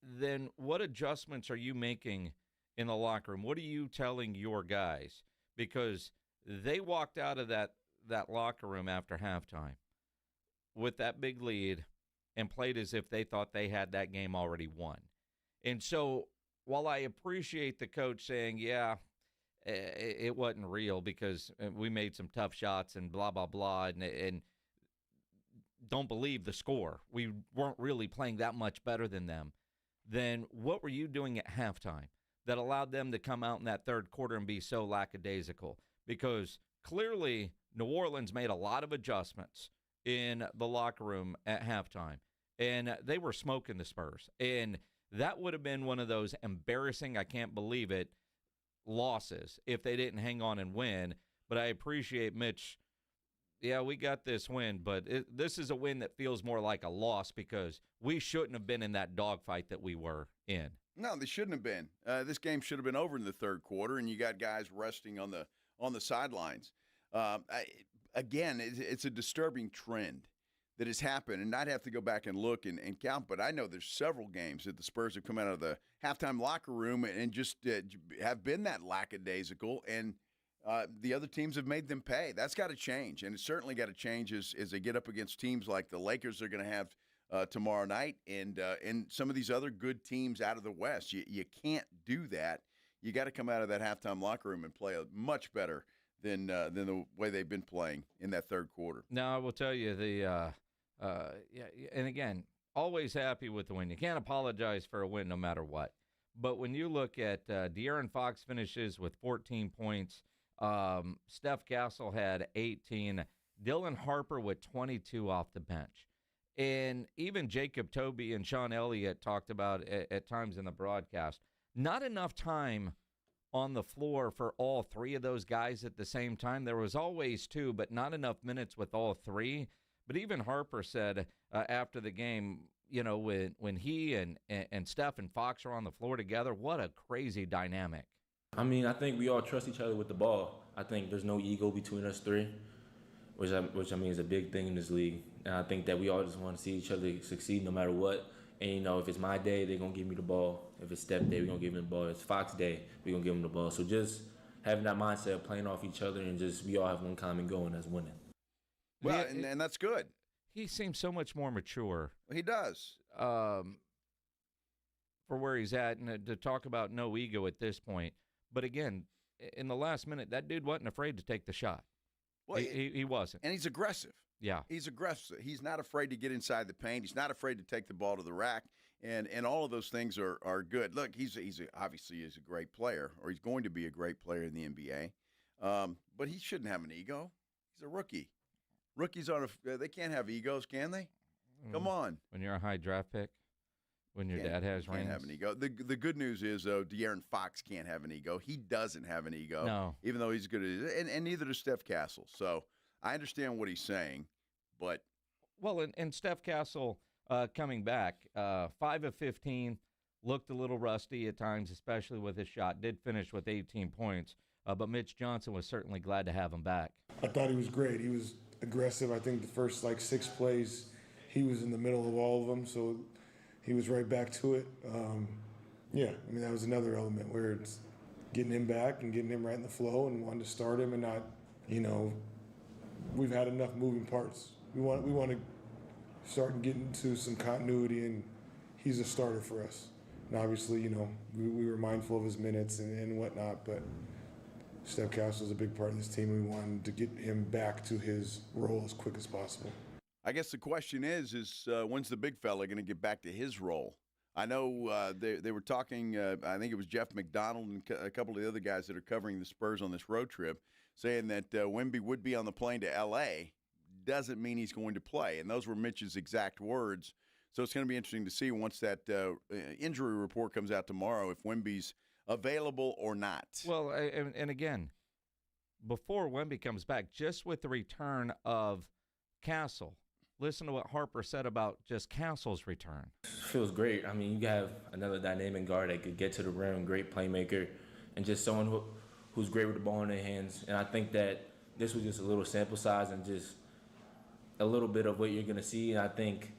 then what adjustments are you making in the locker room? What are you telling your guys? Because they walked out of that locker room after halftime with that big lead and played as if they thought they had that game already won. And so while I appreciate the coach saying, yeah, it wasn't real because we made some tough shots and blah, blah, blah, and don't believe the score. We weren't really playing that much better than them. Then what were you doing at halftime that allowed them to come out in that third quarter and be so lackadaisical? Because clearly New Orleans made a lot of adjustments in the locker room at halftime, and they were smoking the Spurs. And that would have been one of those embarrassing, I can't believe it, losses if they didn't hang on and win. But I appreciate Mitch. Yeah, we got this win, but this is a win that feels more like a loss because we shouldn't have been in that dogfight that we were in. No, they shouldn't have been. This game should have been over in the third quarter, and you got guys resting on the sidelines. Again, it's a disturbing trend that has happened, and I'd have to go back and look and count, but I know there's several games that the Spurs have come out of the halftime locker room and just have been that lackadaisical, and the other teams have made them pay. That's got to change, and it's certainly got to change as they get up against teams like the Lakers are going to have tomorrow night and some of these other good teams out of the West. You can't do that. You got to come out of that halftime locker room and play much better than the way they've been playing in that third quarter. Now, I will tell you, and again, always happy with the win. You can't apologize for a win no matter what. But when you look at De'Aaron Fox finishes with 14 points, Steph Castle had 18, Dylan Harper with 22 off the bench. And even Jacob Toby and Sean Elliott talked about at times in the broadcast, not enough time on the floor for all three of those guys at the same time. There was always two, but not enough minutes with all three. But even Harper said after the game, you know, when he and Steph and Fox are on the floor together, what a crazy dynamic. I mean, I think we all trust each other with the ball. I think there's no ego between us three, which I mean is a big thing in this league. And I think that we all just want to see each other succeed no matter what. And, you know, if it's my day, they're going to give me the ball. If it's Steph day, we're going to give him the ball. If it's Fox day, we're going to give him the ball. So just having that mindset of playing off each other and just we all have one common goal, and that's winning. Well, and that's good. He seems so much more mature. He does. For where he's at, and to talk about no ego at this point. But again, in the last minute, that dude wasn't afraid to take the shot. Well, he wasn't. And he's aggressive. Yeah. He's aggressive. He's not afraid to get inside the paint. He's not afraid to take the ball to the rack. And all of those things are good. Look, obviously he's a great player, or he's going to be a great player in the NBA. But he shouldn't have an ego. He's a rookie. Rookies they can't have egos, can they? Come on. When you're a high draft pick, when your dad has rings. Can't have an ego. The good news is, though, De'Aaron Fox can't have an ego. He doesn't have an ego. No. Even though he's good at it. And neither does Steph Castle. So I understand what he's saying, but. Well, and Steph Castle coming back, 5 of 15, looked a little rusty at times, especially with his shot. Did finish with 18 points. But Mitch Johnson was certainly glad to have him back. I thought he was great. He was aggressive. I think the first 6 plays, he was in the middle of all of them, so he was right back to it. That was another element where it's getting him back and getting him right in the flow and wanting to start him and not, we've had enough moving parts. We want to start getting to some continuity, and he's a starter for us. And obviously, we were mindful of his minutes and whatnot, but Steph Castle is a big part of this team, and we wanted to get him back to his role as quick as possible. I guess the question is when's the big fella going to get back to his role? I know they were talking, I think it was Jeff McDonald and a couple of the other guys that are covering the Spurs on this road trip, saying that Wemby would be on the plane to L.A. Doesn't mean he's going to play. And those were Mitch's exact words. So it's going to be interesting to see once that injury report comes out tomorrow if Wemby's available or not. Well, and again, before Wemby comes back, just with the return of Castle, listen to what Harper said about just Castle's return. Feels great. I mean, you have another dynamic guard that could get to the rim, great playmaker, and just someone who's great with the ball in their hands. And I think that this was just a little sample size and just a little bit of what you're going to see. And I think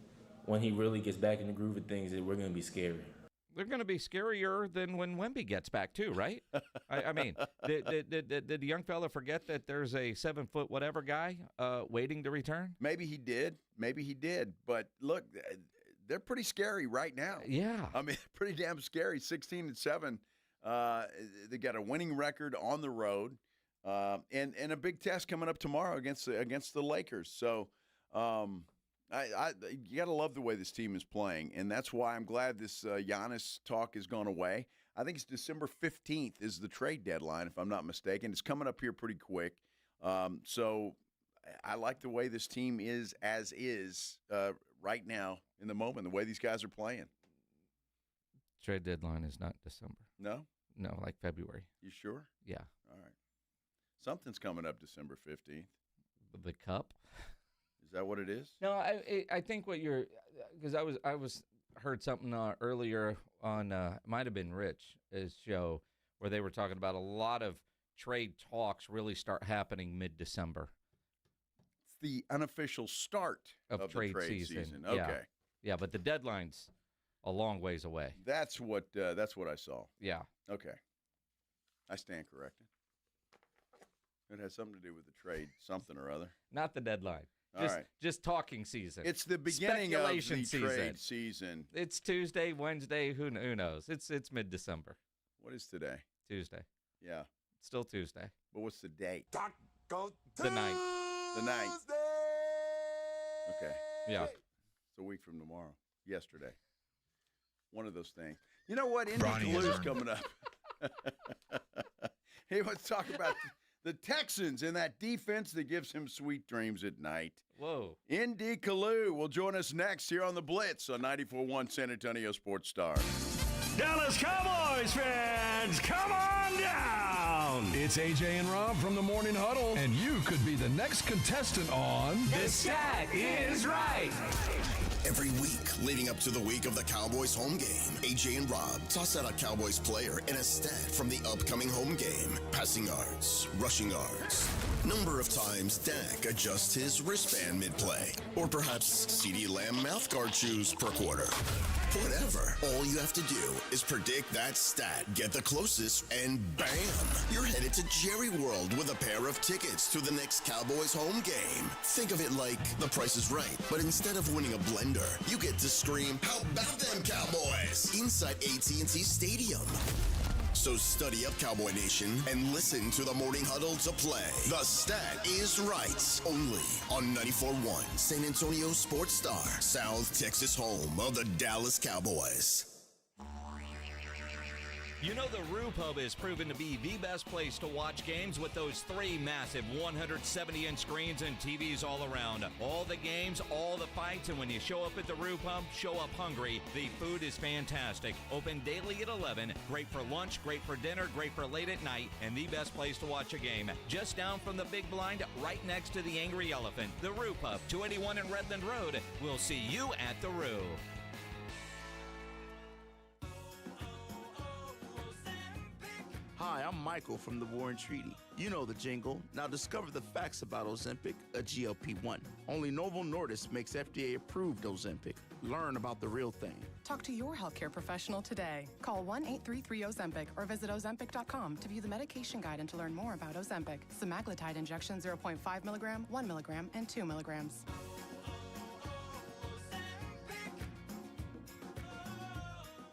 when he really gets back in the groove of things, we're going to be scary. They're going to be scarier than when Wemby gets back too, right? I mean, did the young fella forget that there's a 7-foot whatever guy waiting to return? Maybe he did. But look, they're pretty scary right now. Yeah. I mean, pretty damn scary. 16-7. They got a winning record on the road, and a big test coming up tomorrow against the Lakers. So. You got to love the way this team is playing, and that's why I'm glad this Giannis talk has gone away. I think it's December 15th is the trade deadline, if I'm not mistaken. It's coming up here pretty quick. So I like the way this team is right now in the moment, the way these guys are playing. Trade deadline is not December. No? No, like February. You sure? Yeah. All right. Something's coming up December 15th. The Cup. Is that what it is? No, I think what you're, because I was heard something earlier on, it might have been Rich's show, where they were talking about a lot of trade talks really start happening mid-December. It's the unofficial start of trade the trade season. Okay. Yeah, but the deadline's a long ways away. That's what I saw. Yeah. Okay. I stand corrected. It has something to do with the trade, something or other. Not the deadline. All right. Just talking season. It's the beginning of Speculation the season. trade season. It's Tuesday, Wednesday, who knows? It's mid-December. What is today? Tuesday. Yeah. Still Tuesday. But what's the date? The 9th. The 9th. Okay. Yeah. It's a week from tomorrow. Yesterday. One of those things. You know what? Indy Bronny Kalu's is- coming up. Hey, let's talk about the Texans and that defense that gives him sweet dreams at night. Whoa. Indy Kalu will join us next here on the Blitz on 94.1 San Antonio Sports Star. Dallas Cowboys fans, come on down! It's AJ and Rob from the Morning Huddle. And you could be the next contestant on The Stat Is Right. Every week leading up to the week of the Cowboys home game, AJ and Rob toss out a Cowboys player and a stat from the upcoming home game. Passing yards, rushing yards, number of times Dak adjusts his wristband mid-play, or perhaps CeeDee Lamb mouthguard chews per quarter. Whatever. All you have to do is predict that stat, get the closest, and bam! You're headed to Jerry World with a pair of tickets to the next Cowboys home game. Think of it like The Price is Right, but instead of winning a blender, you get to scream, "How about them Cowboys?" inside AT&T Stadium. So study up, Cowboy Nation, and listen to the Morning Huddle to play. The Stat is Right. Only on 94.1 San Antonio Sports Star, South Texas home of the Dallas Cowboys. You know the Roo Pub is proven to be the best place to watch games with those 3 massive 170-inch screens and TVs all around. All the games, all the fights, and when you show up at the Roo Pub, show up hungry. The food is fantastic. Open daily at 11. Great for lunch, great for dinner, great for late at night, and the best place to watch a game. Just down from the big blind, right next to the Angry Elephant. The Roo Pub, 281 in Redland Road. We'll see you at the Roo. Hi, I'm Michael from the Warren Treaty. You know the jingle. Now discover the facts about Ozempic, a GLP-1. Only Novo Nordisk makes FDA-approved Ozempic. Learn about the real thing. Talk to your healthcare professional today. Call 1-833-OZEMPIC or visit Ozempic.com to view the medication guide and to learn more about Ozempic. Semaglutide injection 0.5 milligram, 1 milligram, and 2 milligrams.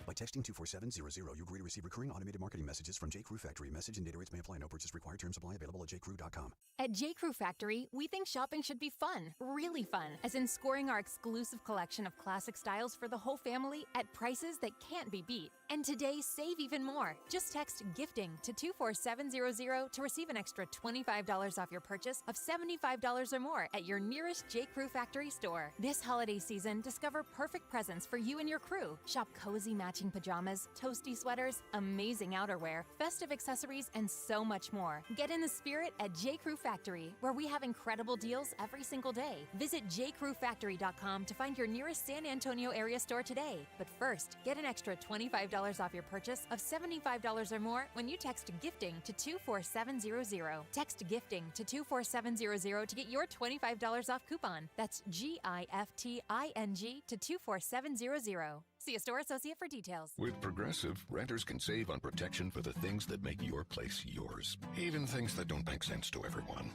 By texting 24700, you agree to receive recurring automated marketing messages from J. Crew Factory. Message and data rates may apply. No purchase required. Terms apply. Available at jcrew.com. At J.Crew Factory, we think shopping should be fun, really fun, as in scoring our exclusive collection of classic styles for the whole family at prices that can't be beat. And today, save even more. Just text GIFTING to 24700 to receive an extra $25 off your purchase of $75 or more at your nearest J.Crew Factory store. This holiday season, discover perfect presents for you and your crew. Shop cozy matching pajamas, toasty sweaters, amazing outerwear, festive accessories, and so much more. Get in the spirit at J.Crew Factory, where we have incredible deals every single day. Visit jcrewfactory.com to find your nearest San Antonio area store today. But first, get an extra $25 off your purchase of $75 or more when you text GIFTING to 24700. Text GIFTING to 24700 to get your $25 off coupon. That's GIFTING to 24700. See a store associate for details. With Progressive, renters can save on protection for the things that make your place yours, even things that don't make sense to everyone.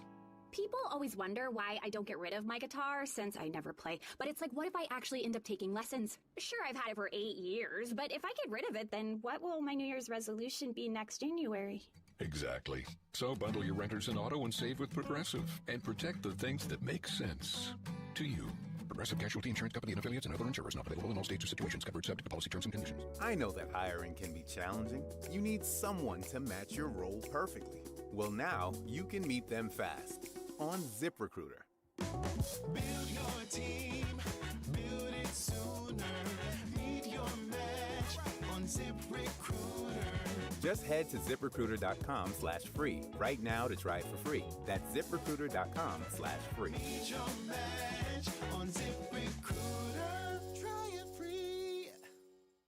People always wonder why I don't get rid of my guitar since I never play. But it's like, what if I actually end up taking lessons? Sure, I've had it for 8 years, but if I get rid of it, then what will my New Year's resolution be next January? Exactly. So bundle your renters and auto and save with Progressive and protect the things that make sense to you. Progressive Casualty Insurance Company and affiliates and other insurers not available in all states or situations. Covered subject to policy terms and conditions. I know that hiring can be challenging. You need someone to match your role perfectly. Well, now you can meet them fast on ZipRecruiter. Build your team, build it sooner. Meet your match on ZipRecruiter. Just head to ZipRecruiter.com/free right now to try it for free. That's ZipRecruiter.com/free. Need your match on ZipRecruiter. Try it free.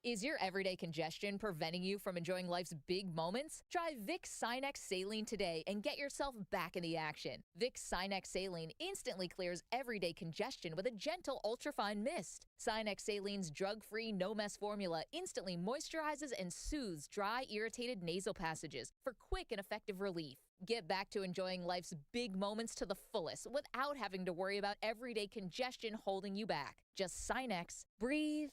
Is your everyday congestion preventing you from enjoying life's big moments? Try Vicks Sinex Saline today and get yourself back in the action. Vicks Sinex Saline instantly clears everyday congestion with a gentle ultrafine mist. Sinex Saline's drug-free, no-mess formula instantly moisturizes and soothes dry, irritated nasal passages for quick and effective relief. Get back to enjoying life's big moments to the fullest without having to worry about everyday congestion holding you back. Just Sinex, breathe,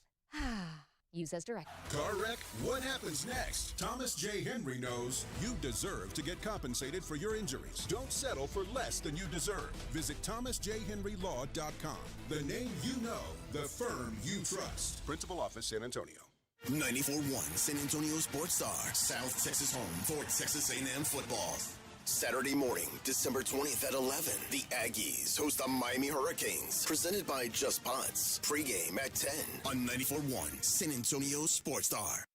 use as directed. Car wreck? What happens next? Thomas J. Henry knows you deserve to get compensated for your injuries. Don't settle for less than you deserve. Visit thomasjhenrylaw.com. The name you know, the firm you trust. Principal Office, San Antonio. 94.1 San Antonio Sports Star, South Texas home for Texas A&M football. Saturday morning, December 20th at 11, the Aggies host the Miami Hurricanes, presented by Just Pots. Pre-game at 10 on 94.1 San Antonio Sports Star.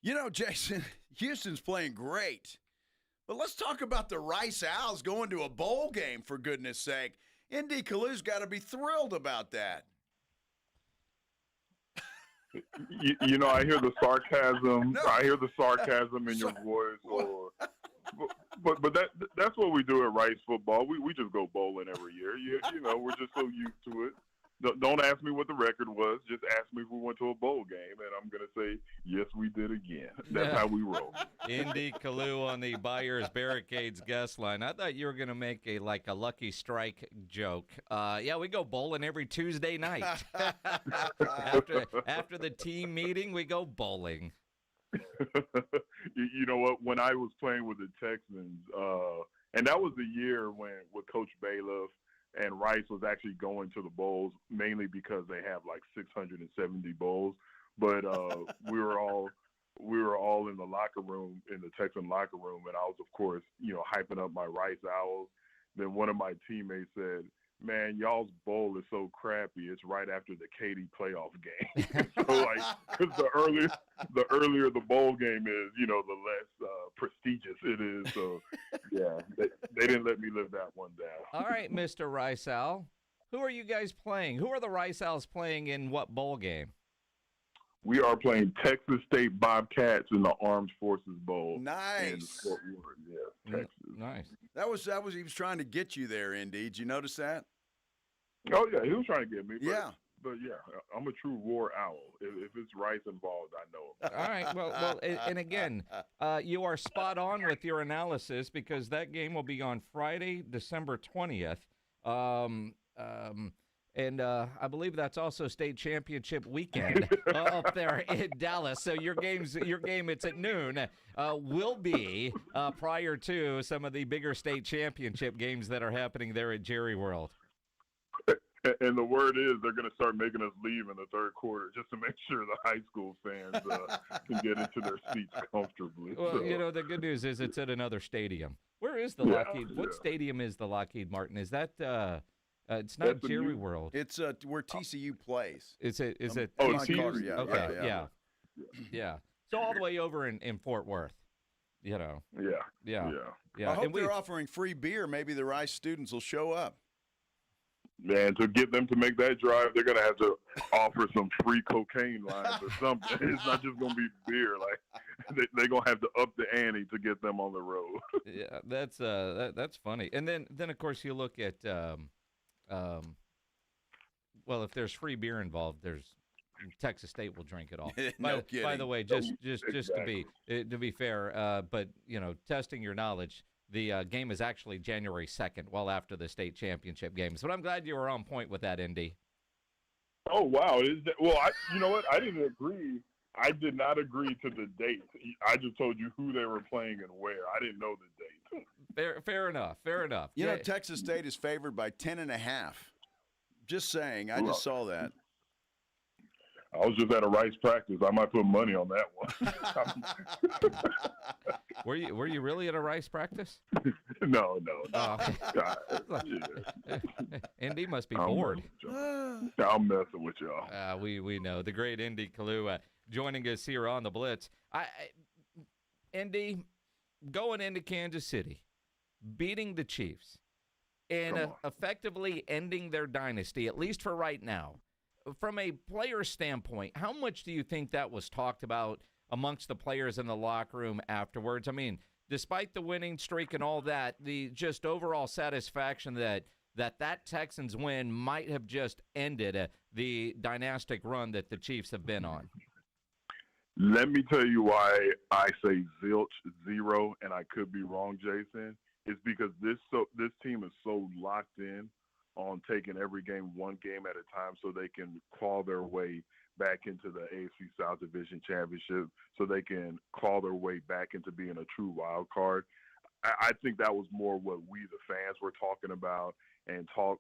You know, Jason, Houston's playing great. But let's talk about the Rice Owls going to a bowl game, for goodness sake. Indy Kalu's got to be thrilled about that. You know, I hear the sarcasm. No. I hear the sarcasm in your voice. But that's what we do at Rice football. We just go bowling every year. You know, we're just so used to it. Don't ask me what the record was. Just ask me if we went to a bowl game, and I'm going to say, yes, we did again. That's how we roll. Indy Kalu on the Buyers Barricades guest line. I thought you were going to make a Lucky Strike joke. Yeah, we go bowling every Tuesday night. after the team meeting, we go bowling. You know what? When I was playing with the Texans, and that was the year with Coach Bailiff, and Rice was actually going to the bowls mainly because they have like 670 bowls. But we were all in the locker room, in the Texan locker room, and I was, of course, hyping up my Rice Owls. Then one of my teammates said, "Man, y'all's bowl is so crappy. It's right after the Katy playoff game." So, because the earlier the bowl game is, the less prestigious it is. So, yeah, they didn't let me live that one down. All right, Mr. Rice Owl, who are you guys playing? Who are the Rice Owls playing in what bowl game? We are playing Texas State Bobcats in the Armed Forces Bowl. Nice. In Fort Worth, yeah, Texas. Nice. That was he was trying to get you there, Indy. Did you notice that? Oh yeah, he was trying to get me. But yeah, I'm a true war owl. If it's Rice involved, I know him. All right. Well, and again, you are spot on with your analysis because that game will be on Friday, December 20th. And I believe that's also state championship weekend up there in Dallas. So your game, it's at noon, will be prior to some of the bigger state championship games that are happening there at Jerry World. And the word is they're going to start making us leave in the third quarter just to make sure the high school fans can get into their seats comfortably. Well, so. The good news is it's at another stadium. Where is the Lockheed? What stadium is the Lockheed Martin? Is that it's not Jerry World. It's where TCU plays. Is it? TCU? Yeah. Okay. Yeah. So all the way over in Fort Worth. Yeah. I hope they're offering free beer. Maybe the Rice students will show up. Man, to get them to make that drive, they're going to have to offer some free cocaine lines or something. It's not just going to be beer. Like they're going to have to up the ante to get them on the road. Yeah, that's funny. And then of course you look at well, if there's free beer involved, Texas State will drink it all. By the way, just exactly. to be fair, but testing your knowledge. The game is actually January 2nd, well after the state championship games. But I'm glad you were on point with that, Indy. Oh, wow. You know what? I didn't agree. I did not agree to the date. I just told you who they were playing and where. I didn't know the date. Fair enough. Texas State is favored by 10.5. Just saying. I just saw that. I was just at a Rice practice. I might put money on that one. Were you really at a Rice practice? No. Oh, okay. God, Indy must be bored. I'm messing with y'all. We know. The great Indy Kalu joining us here on the Blitz. Indy, going into Kansas City, beating the Chiefs, and effectively ending their dynasty, at least for right now. From a player standpoint, how much do you think that was talked about amongst the players in the locker room afterwards? I mean, despite the winning streak and all that, the just overall satisfaction that Texans win might have just ended the dynastic run that the Chiefs have been on. Let me tell you why I say zilch, zero, and I could be wrong, Jason. It's because this team is so locked in on taking every game one game at a time so they can claw their way back into the AFC South Division Championship, so they can claw their way back into being a true wild card. I think that was more what we, the fans, were talking about, and talk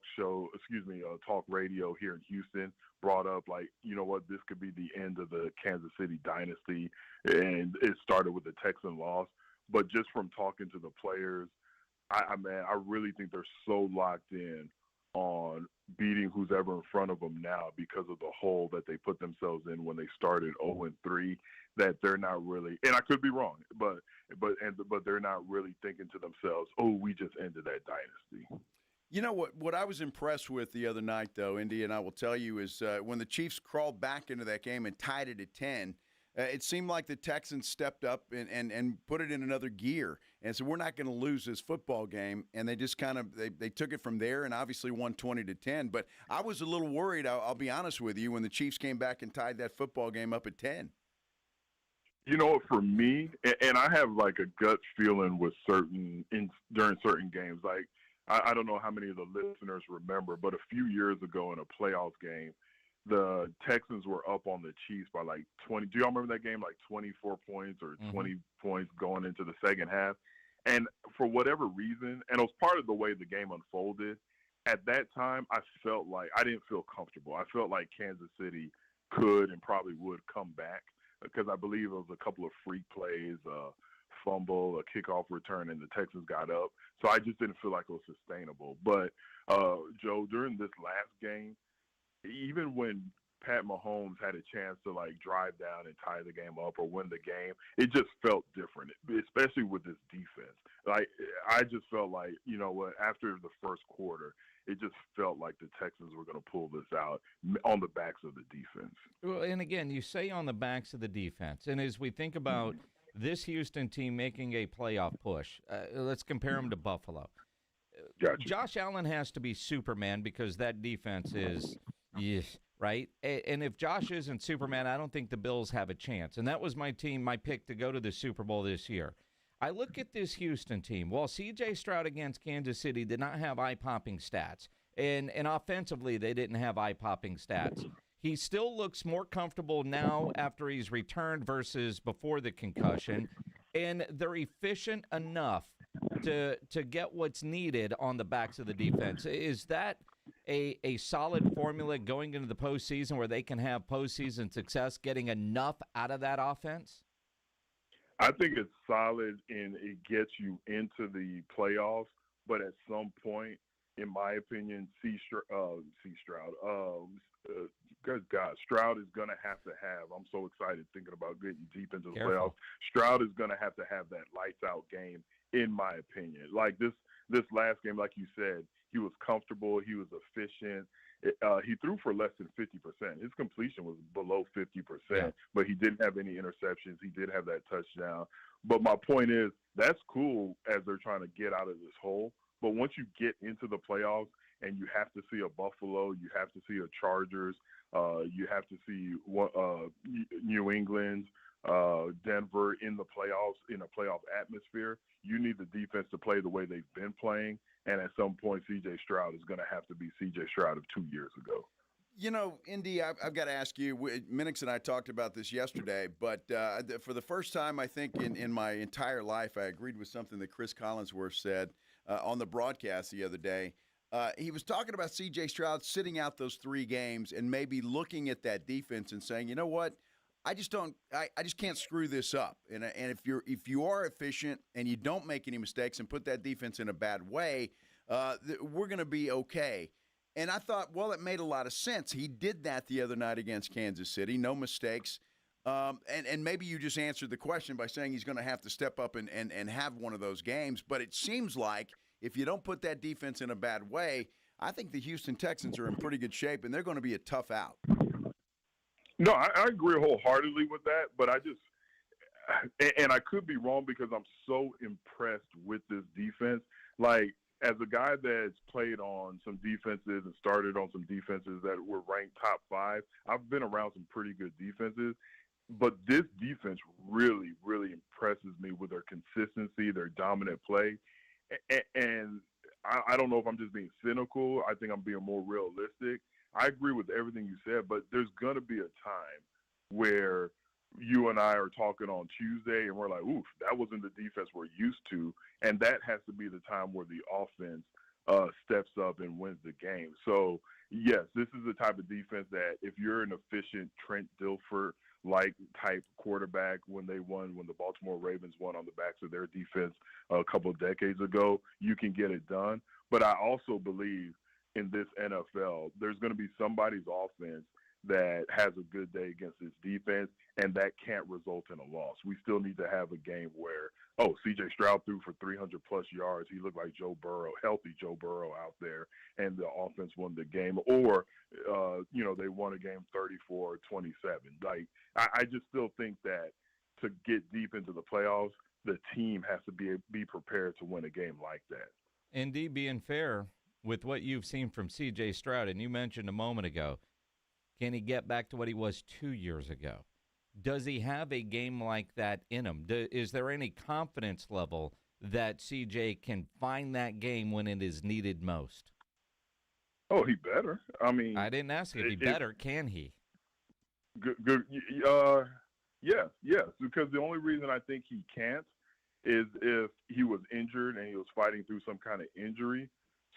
radio here in Houston brought up, like, you know what, this could be the end of the Kansas City dynasty, and it started with the Texan loss. But just from talking to the players, I really think they're so locked in on beating who's ever in front of them now because of the hole that they put themselves in when they started 0-3, that they're not really, and I could be wrong, but they're not really thinking to themselves, oh, we just ended that dynasty. You know what I was impressed with the other night, though, Indy, and I will tell you, is when the Chiefs crawled back into that game and tied it at 10, it seemed like the Texans stepped up and put it in another gear and said, we're not going to lose this football game. And they just kind of they took it from there and obviously won 20-10. But I was a little worried, I'll be honest with you, when the Chiefs came back and tied that football game up at 10. You know, for me, and I have like a gut feeling with during certain games. Like, I don't know how many of the listeners remember, but a few years ago in a playoff game, the Texans were up on the Chiefs by like 20. Do y'all remember that game? Like 24 points or 20 points going into the second half. And for whatever reason, and it was part of the way the game unfolded, at that time I felt like I didn't feel comfortable. I felt like Kansas City could and probably would come back because I believe it was a couple of freak plays, a fumble, a kickoff return, and the Texans got up. So I just didn't feel like it was sustainable. But, Joe, during this last game, even when Pat Mahomes had a chance to like drive down and tie the game up or win the game, it just felt different, especially with this defense. Like, I just felt like, you know what, after the first quarter, it just felt like the Texans were going to pull this out on the backs of the defense. Well, and again, you say on the backs of the defense, and as we think about this Houston team making a playoff push, let's compare them to Buffalo. Gotcha. Josh Allen has to be Superman because that defense is – yes, right? And if Josh isn't Superman, I don't think the Bills have a chance. And that was my pick to go to the Super Bowl this year. I look at this Houston team. While C.J. Stroud against Kansas City did not have eye-popping stats, and offensively they didn't have eye-popping stats, he still looks more comfortable now after he's returned versus before the concussion. And they're efficient enough to get what's needed on the backs of the defense. Is that a solid formula going into the postseason where they can have postseason success, getting enough out of that offense? I think it's solid and it gets you into the playoffs, but at some point, in my opinion, Stroud is going to have, I'm so excited thinking about getting deep into the playoffs. Stroud is going to have that lights out game, in my opinion. Like this last game, like you said, he was comfortable. He was efficient. He threw for less than 50%. His completion was below 50%, but he didn't have any interceptions. He did have that touchdown. But my point is, that's cool as they're trying to get out of this hole. But once you get into the playoffs and you have to see a Buffalo, you have to see a Chargers, you have to see New England, Denver in the playoffs, in a playoff atmosphere, you need the defense to play the way they've been playing. And at some point, C.J. Stroud is going to have to be C.J. Stroud of 2 years ago. You know, Indy, I've got to ask you, Minix and I talked about this yesterday, but for the first time, I think, in my entire life, I agreed with something that Chris Collinsworth said on the broadcast the other day. He was talking about C.J. Stroud sitting out those 3 games and maybe looking at that defense and saying, you know what, I just don't. I just can't screw this up. And if you are efficient and you don't make any mistakes and put that defense in a bad way, we're going to be okay. And I thought, well, it made a lot of sense. He did that the other night against Kansas City, no mistakes. And maybe you just answered the question by saying he's going to have to step up and have one of those games. But it seems like if you don't put that defense in a bad way, I think the Houston Texans are in pretty good shape, and they're going to be a tough out. No, I agree wholeheartedly with that, but and I could be wrong because I'm so impressed with this defense. Like, as a guy that's played on some defenses and started on some defenses that were ranked top 5, I've been around some pretty good defenses. But this defense really, really impresses me with their consistency, their dominant play. And I don't know if I'm just being cynical. I think I'm being more realistic. I agree with everything you said, but there's going to be a time where you and I are talking on Tuesday and we're like, oof, that wasn't the defense we're used to. And that has to be the time where the offense steps up and wins the game. So, yes, this is the type of defense that if you're an efficient Trent Dilfer-like type quarterback when the Baltimore Ravens won on the backs of their defense a couple of decades ago, you can get it done. But I also believe in this NFL, there's going to be somebody's offense that has a good day against this defense, and that can't result in a loss. We still need to have a game where, C.J. Stroud threw for 300-plus yards. He looked like Joe Burrow, healthy Joe Burrow out there, and the offense won the game. Or, they won a game 34-27. Like, I just still think that to get deep into the playoffs, the team has to be prepared to win a game like that. Indeed, being fair with what you've seen from C.J. Stroud, and you mentioned a moment ago, can he get back to what he was 2 years ago? Does he have a game like that in him? Is there any confidence level that C.J. can find that game when it is needed most? Oh, he better. I mean, I didn't ask if he better. Can he? Good. Yes. Because the only reason I think he can't is if he was injured and he was fighting through some kind of injury.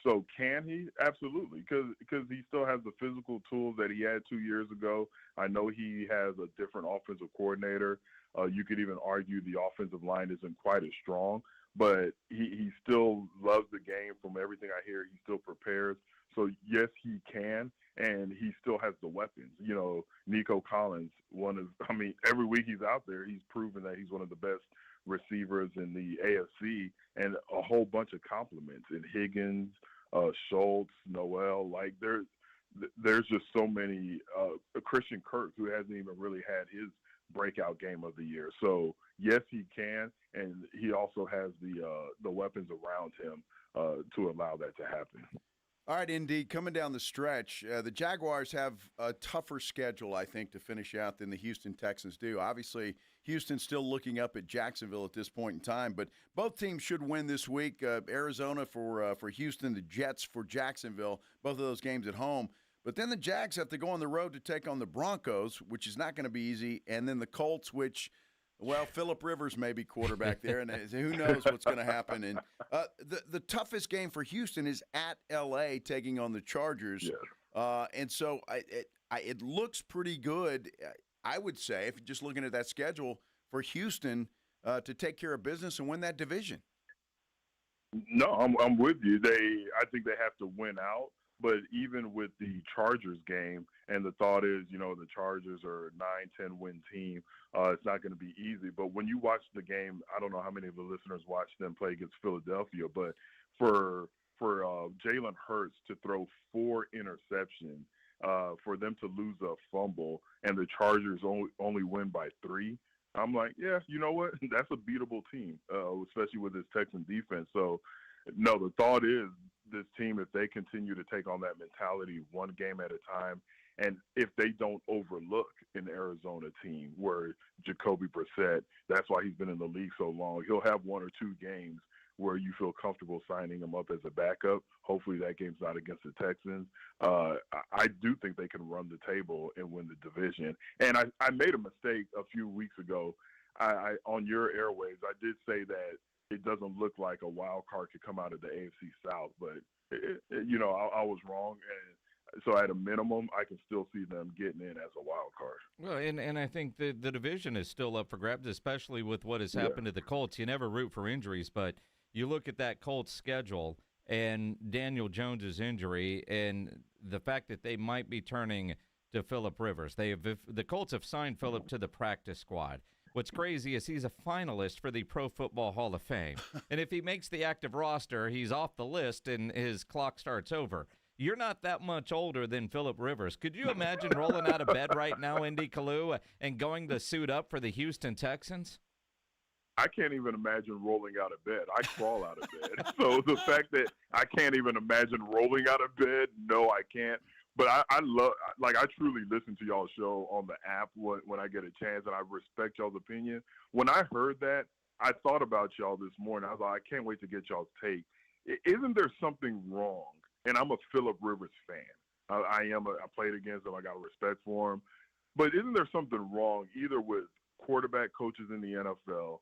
So can he? Absolutely, because he still has the physical tools that he had 2 years ago. I know he has a different offensive coordinator. You could even argue the offensive line isn't quite as strong, but he still loves the game. From everything I hear, he still prepares. So, yes, he can, and he still has the weapons. Nico Collins, every week he's out there, he's proven that he's one of the best receivers in the AFC, and a whole bunch of compliments in Higgins, Schultz, Noel. Like, there's just so many. Christian Kirk, who hasn't even really had his breakout game of the year. So, yes, he can, and he also has the weapons around him to allow that to happen. All right, Indy, coming down the stretch, the Jaguars have a tougher schedule, I think, to finish out than the Houston Texans do. Obviously, Houston's still looking up at Jacksonville at this point in time, but both teams should win this week. Arizona for Houston, the Jets for Jacksonville, both of those games at home. But then the Jags have to go on the road to take on the Broncos, which is not going to be easy, and then the Colts, which – well, Phillip Rivers may be quarterback there, and who knows what's going to happen. And the toughest game for Houston is at L.A. taking on the Chargers. Yeah. And so it looks pretty good, I would say, if you're just looking at that schedule, for Houston to take care of business and win that division. No, I'm with you. I think they have to win out. But even with the Chargers game, and the thought is, the Chargers are a 9-10 win team, it's not going to be easy. But when you watch the game, I don't know how many of the listeners watched them play against Philadelphia, but for Jalen Hurts to throw 4 interceptions, for them to lose a fumble, and the Chargers only win by 3, I'm like, yeah, you know what? That's a beatable team, especially with this Texan defense. So, no, the thought is this team, if they continue to take on that mentality one game at a time, and if they don't overlook an Arizona team where Jacoby Brissett, that's why he's been in the league so long, he'll have 1 or 2 games where you feel comfortable signing him up as a backup. Hopefully that game's not against the Texans. I do think they can run the table and win the division. And I made a mistake a few weeks ago. I on your airwaves, I did say that it doesn't look like a wild card could come out of the AFC South, but I was wrong. So at a minimum, I can still see them getting in as a wild card. Well, and I think the division is still up for grabs, especially with what has happened to the Colts. You never root for injuries, but you look at that Colts schedule and Daniel Jones's injury and the fact that they might be turning to Phillip Rivers. The Colts have signed Phillip to the practice squad. What's crazy is he's a finalist for the Pro Football Hall of Fame. And if he makes the active roster, he's off the list and his clock starts over. You're not that much older than Phillip Rivers. Could you imagine rolling out of bed right now, Indy Kalu, and going to suit up for the Houston Texans? I can't even imagine rolling out of bed. I crawl out of bed. So the fact that I can't even imagine rolling out of bed, no, I can't. But I love, like, I truly listen to y'all's show on the app when I get a chance, and I respect y'all's opinion. When I heard that, I thought about y'all this morning. I was like, I can't wait to get y'all's take. Isn't there something wrong? And I'm a Phillip Rivers fan. I played against him. I got respect for him. But isn't there something wrong either with quarterback coaches in the NFL,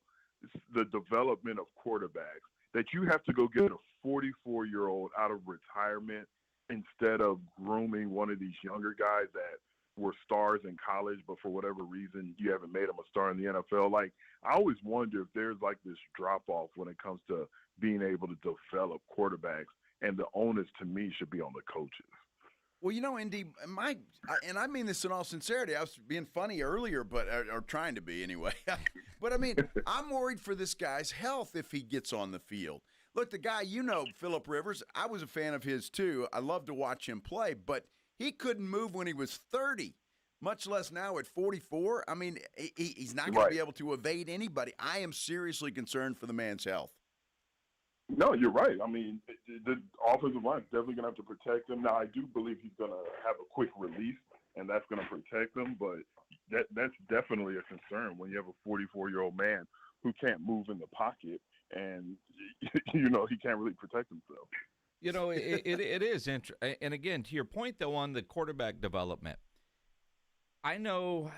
the development of quarterbacks, that you have to go get a 44-year-old out of retirement instead of grooming one of these younger guys that were stars in college, but for whatever reason you haven't made them a star in the NFL? Like, I always wonder if there's like this drop-off when it comes to being able to develop quarterbacks. And the onus, to me, should be on the coaches. Well, you know, Indy, and I mean this in all sincerity. I was being funny earlier, or trying to be anyway. But, I mean, I'm worried for this guy's health if he gets on the field. Look, the guy, Phillip Rivers, I was a fan of his too. I love to watch him play, but he couldn't move when he was 30, much less now at 44. I mean, he's not going to be able to evade anybody. I am seriously concerned for the man's health. No, you're right. I mean, the offensive line is definitely going to have to protect him. Now, I do believe he's going to have a quick release, and that's going to protect him. But that's definitely a concern when you have a 44-year-old man who can't move in the pocket, and, he can't really protect himself. It is interesting. And, again, to your point, though, on the quarterback development, I know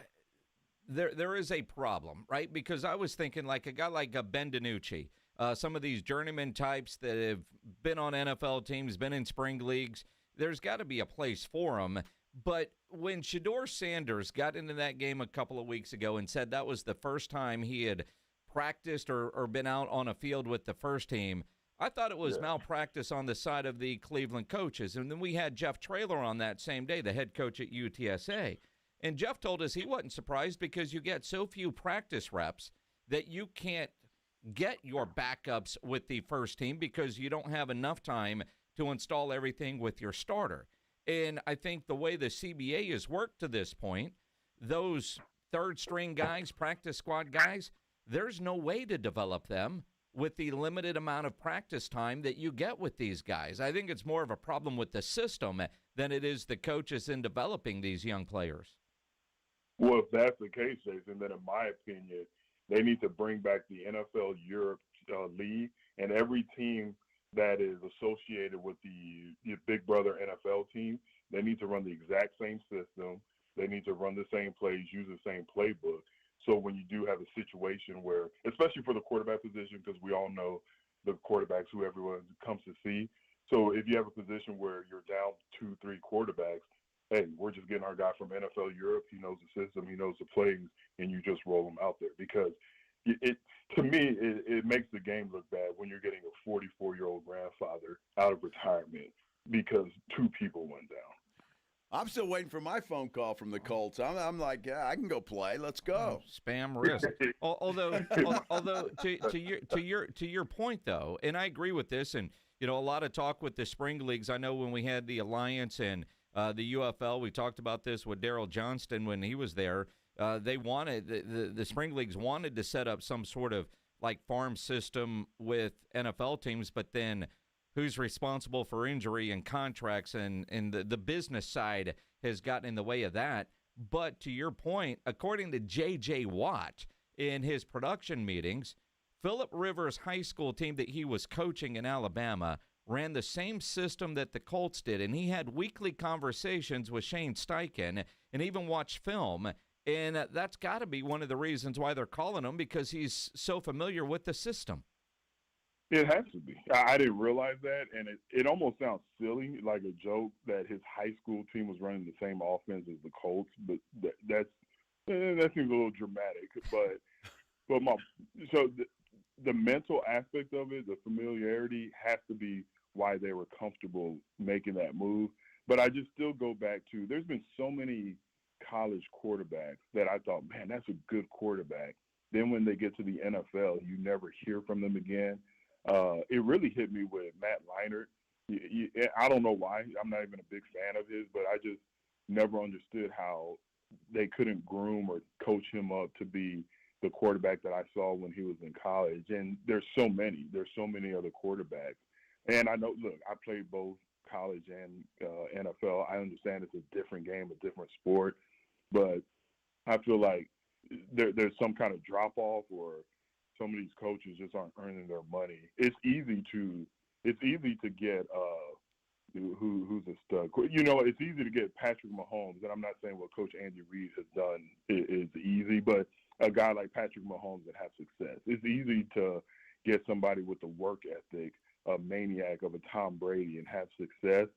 there is a problem, right? Because I was thinking like a guy like Ben DiNucci, some of these journeyman types that have been on NFL teams, been in spring leagues, there's got to be a place for them. But when Shedeur Sanders got into that game a couple of weeks ago and said that was the first time he had practiced or been out on a field with the first team, I thought it was malpractice on the side of the Cleveland coaches. And then we had Jeff Traylor on that same day, the head coach at UTSA. And Jeff told us he wasn't surprised because you get so few practice reps that you can't get your backups with the first team because you don't have enough time to install everything with your starter. And I think the way the CBA has worked to this point, those third-string guys, practice squad guys, there's no way to develop them with the limited amount of practice time that you get with these guys. I think it's more of a problem with the system than it is the coaches in developing these young players. Well, if that's the case, Jason, then in my opinion, they need to bring back the NFL Europe League, and every team that is associated with the Big Brother NFL team, they need to run the exact same system. They need to run the same plays, use the same playbook. So when you do have a situation where, especially for the quarterback position, because we all know the quarterbacks who everyone comes to see. So if you have a position where you're down 2-3 quarterbacks, hey, we're just getting our guy from NFL Europe. He knows the system. He knows the plays, and you just roll him out there. Because to me, it makes the game look bad when you're getting a 44-year-old grandfather out of retirement because 2 people went down. I'm still waiting for my phone call from the Colts. I'm like, yeah, I can go play. Let's go. Spam risk. Although to your point though, and I agree with this, and a lot of talk with the spring leagues. I know when we had the Alliance and the UFL, we talked about this with Daryl Johnston when he was there. They wanted the spring leagues wanted to set up some sort of like farm system with NFL teams, but then who's responsible for injury and contracts and the business side has gotten in the way of that. But to your point, according to J.J. Watt in his production meetings, Phillip Rivers' high school team that he was coaching in Alabama ran the same system that the Colts did, and he had weekly conversations with Shane Steichen and even watched film. And that's got to be one of the reasons why they're calling him, because he's so familiar with the system. It has to be. I didn't realize that, and it almost sounds silly, like a joke, that his high school team was running the same offense as the Colts, but that seems a little dramatic. But the mental aspect of it, the familiarity, has to be why they were comfortable making that move. But I just still go back to, there's been so many college quarterbacks that I thought, man, that's a good quarterback. Then when they get to the NFL, you never hear from them again. It really hit me with Matt Leinart. I don't know why. I'm not even a big fan of his, but I just never understood how they couldn't groom or coach him up to be the quarterback that I saw when he was in college. And there's so many other quarterbacks. And I know, look, I played both college and NFL. I understand it's a different game, a different sport, but I feel like there's some kind of drop off, or some of these coaches just aren't earning their money. It's easy to get who's a stud. You know, it's easy to get Patrick Mahomes, and I'm not saying what Coach Andy Reid has done is easy, but a guy like Patrick Mahomes that has success. It's easy to get somebody with the work ethic, a maniac of a Tom Brady, and have success.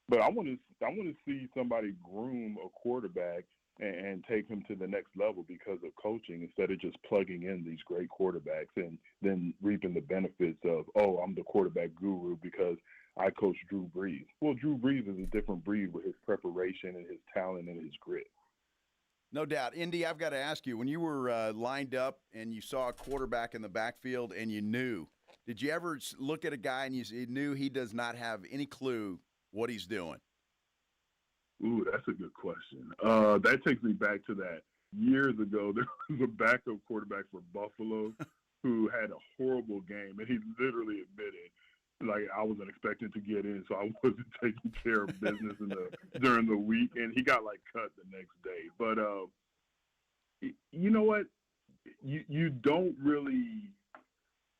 But I want to see somebody groom a quarterback and take him to the next level because of coaching, instead of just plugging in these great quarterbacks and then reaping the benefits of, oh, I'm the quarterback guru because I coach Drew Brees. Well, Drew Brees is a different breed with his preparation and his talent and his grit. No doubt. Indy, I've got to ask you, when you were lined up and you saw a quarterback in the backfield and you knew, did you ever look at a guy and you knew he does not have any clue what he's doing? Ooh, that's a good question. That takes me back to that years ago. There was a backup quarterback for Buffalo who had a horrible game, and he literally admitted, like, I wasn't expecting to get in, so I wasn't taking care of business during the week, and he got, like, cut the next day. But you know what? You don't really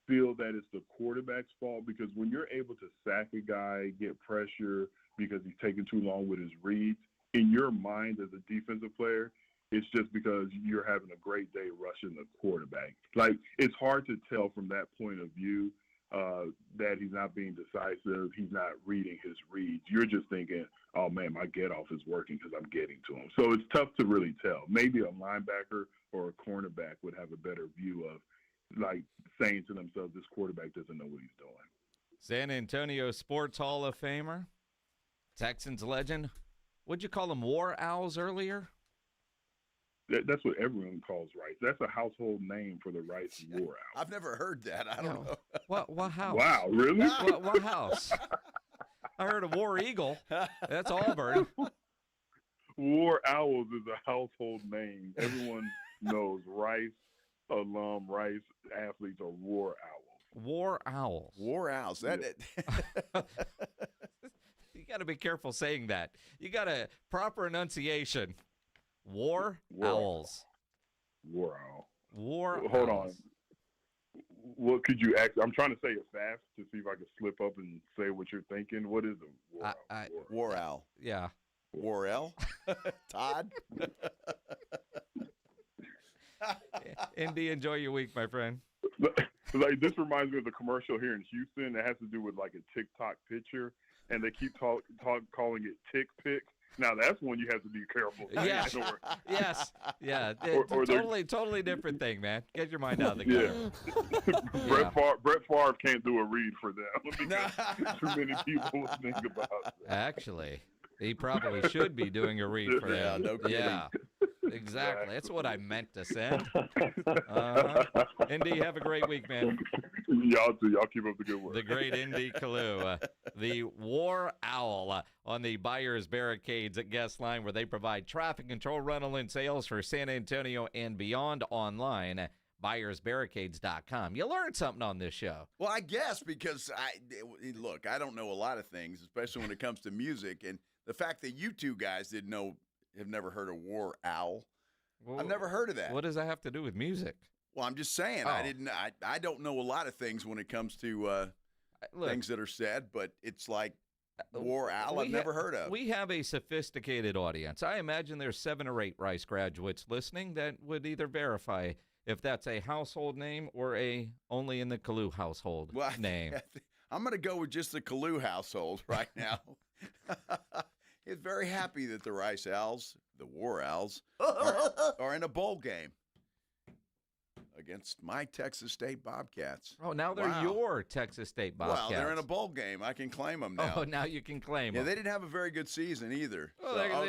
feel that it's the quarterback's fault, because when you're able to sack a guy, get pressure because he's taking too long with his reads, in your mind as a defensive player, it's just because you're having a great day rushing the quarterback. Like, it's hard to tell from that point of view that he's not being decisive, he's not reading his reads. You're just thinking, oh, man, my get-off is working because I'm getting to him. So it's tough to really tell. Maybe a linebacker or a cornerback would have a better view of, like, saying to themselves, this quarterback doesn't know what he's doing. San Antonio Sports Hall of Famer, Texans legend. Would you call them war owls earlier? That's what everyone calls Rice. That's a household name for the Rice war owl. I've never heard that. I don't know. What house? Wow, really? What house? I heard of War Eagle. That's Auburn. War Owls is a household name. Everyone knows Rice alum, Rice athletes are War Owls. War Owls. War Owls. You got to be careful saying that. You got a proper enunciation. War Owls. War Owl. War Hold Owls. on. What could you ask? I'm trying to say it fast to see if I can slip up and say what you're thinking. What is a War Owl? War Owl. Yeah. War L? Todd? Indy, enjoy your week, my friend. Like, this reminds me of the commercial here in Houston that has to do with like a TikTok picture, and they keep calling it Tick Pick. Now that's one you have to be careful. Yeah. Yes. Yeah. Totally different thing, man. Get your mind out of the gutter. Yeah. Brett Favre can't do a read for them because too many people think about it. Actually, he probably should be doing a read for them. No kidding. Yeah. Exactly. That's what I meant to send. Indy, have a great week, man. Y'all too. Y'all keep up the good work. The great Indy Kalu, the War Owl on the Buyers Barricades at Guest Line, where they provide traffic control, rental, and sales for San Antonio and beyond online. BuyersBarricades.com. You learned something on this show. Well, I guess because look, I don't know a lot of things, especially when it comes to music, and the fact that you two guys have never heard of War Owl. Well, I've never heard of that. What does that have to do with music? Well, I'm just saying, I don't know a lot of things when it comes to things that are said, but it's like War Owl I've never heard of. We have a sophisticated audience. I imagine there's 7 or 8 Rice graduates listening that would either verify if that's a household name or a only in the Kalu household name. I'm going to go with just the Kalu household right now. He's very happy that the Rice Owls, the War Owls, are in a bowl game against my Texas State Bobcats. Oh, now they're your Texas State Bobcats. Well, they're in a bowl game. I can claim them now. Oh, now you can claim them. Yeah, they didn't have a very good season either. Well,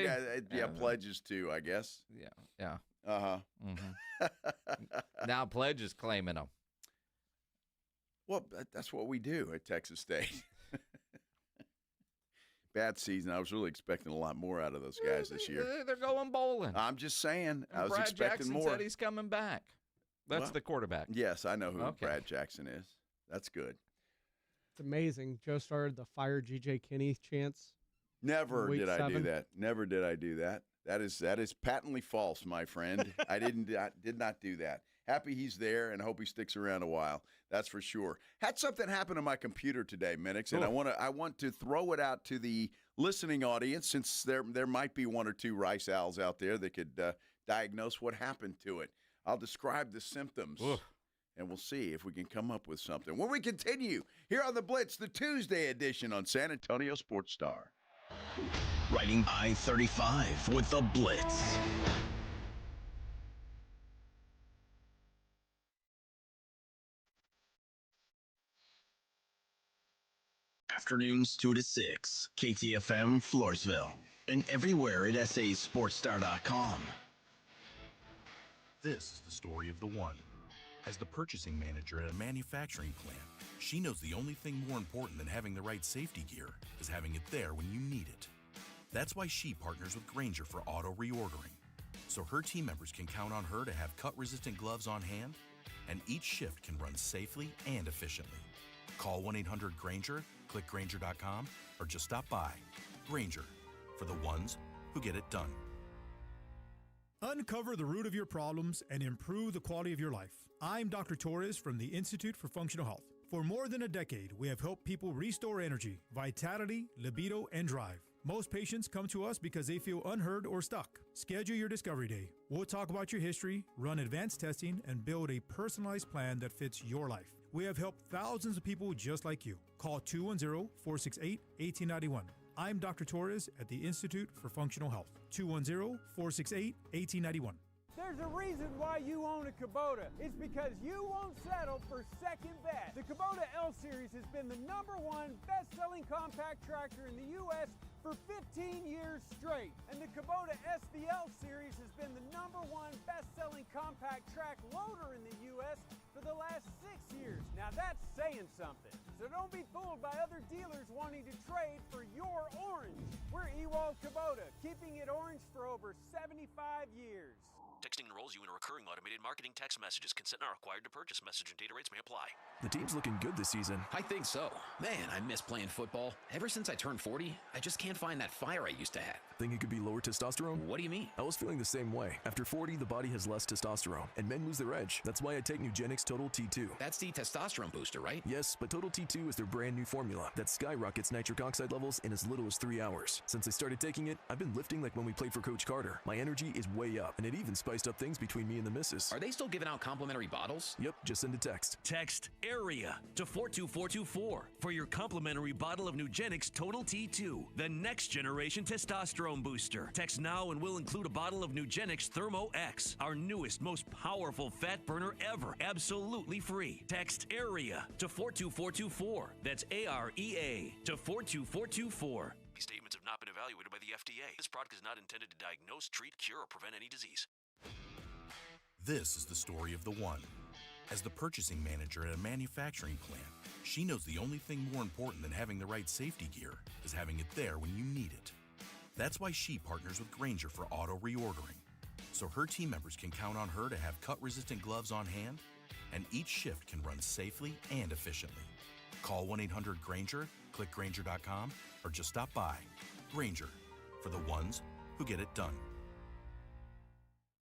So, pledges too, I guess. Yeah. Uh-huh. Mm-hmm. Now Pledge is claiming them. Well, that's what we do at Texas State. Bad season. I was really expecting a lot more out of those guys this year. They're going bowling. I'm just saying. I was Brad expecting Jackson more. said he's coming back. That's the quarterback. Yes, I know who Brad Jackson is. That's good. It's amazing. Joe started the Fire G.J. Kinney chants. Never Week did I 7. do that. Never did I do that. That is patently false, my friend. I did not do that. Happy he's there and hope he sticks around a while. That's for sure. Had something happen to my computer today, Minix, and I want to throw it out to the listening audience, since there might be one or two Rice Owls out there that could diagnose what happened to it. I'll describe the symptoms, and we'll see if we can come up with something. When we continue here on the Blitz, the Tuesday edition on San Antonio Sports Star. Riding I-35 with the Blitz. Afternoons 2 to 6, KTFM Floresville, and everywhere at sasportstar.com. This is the story of the one. As the purchasing manager at a manufacturing plant, she knows the only thing more important than having the right safety gear is having it there when you need it. That's why she partners with Grainger for auto reordering, so her team members can count on her to have cut-resistant gloves on hand, and each shift can run safely and efficiently. Call 1-800-GRAINGER, click Grainger.com, or just stop by. Grainger, for the ones who get it done. Uncover the root of your problems and improve the quality of your life. I'm Dr. Torres from the Institute for Functional Health. For more than a decade, we have helped people restore energy, vitality, libido, and drive. Most patients come to us because they feel unheard or stuck. Schedule your Discovery Day. We'll talk about your history, run advanced testing, and build a personalized plan that fits your life. We have helped thousands of people just like you. Call 210-468-1891. I'm Dr. Torres at the Institute for Functional Health. 210-468-1891. There's a reason why you own a Kubota. It's because you won't settle for second best. The Kubota L Series has been the #1 best-selling compact tractor in the U.S. for 15 years straight. And the Kubota SVL Series has been the #1 best-selling compact track loader in the U.S. for the last 6 years. Now that's saying something. So don't be fooled by other dealers wanting to trade for your orange. We're Ewald Kubota, keeping it orange for over 75 years. Texting enrolls you in a recurring automated marketing text messages. Consent not required to purchase. Message and data rates may apply. The team's looking good this season. I think so. Man, I miss playing football. Ever since I turned 40, I just can't find that fire I used to have. Think it could be lower testosterone? What do you mean? I was feeling the same way. After 40, the body has less testosterone, and men lose their edge. That's why I take Nugenix Total T2. That's the testosterone booster, right? Yes, but Total T2 is their brand new formula that skyrockets nitric oxide levels in as little as 3 hours. Since I started taking it, I've been lifting like when we played for Coach Carter. My energy is way up, and it even spiced up things between me and the missus. Are they still giving out complimentary bottles? Yep, just send a text. Text AREA to 42424 for your complimentary bottle of Nugenix Total T2, the next generation testosterone booster. Text now and we'll include a bottle of Nugenix Thermo X, our newest, most powerful fat burner ever, absolutely free. Text AREA to 42424. That's AREA to 42424. These statements have not been evaluated by the FDA. This product is not intended to diagnose, treat, cure, or prevent any disease. This is the story of the one. As the purchasing manager at a manufacturing plant, she knows the only thing more important than having the right safety gear is having it there when you need it. That's why she partners with Grainger for auto reordering, so her team members can count on her to have cut-resistant gloves on hand, and each shift can run safely and efficiently. Call 1-800-GRAINGER, click Grainger.com, or just stop by. Grainger, for the ones who get it done.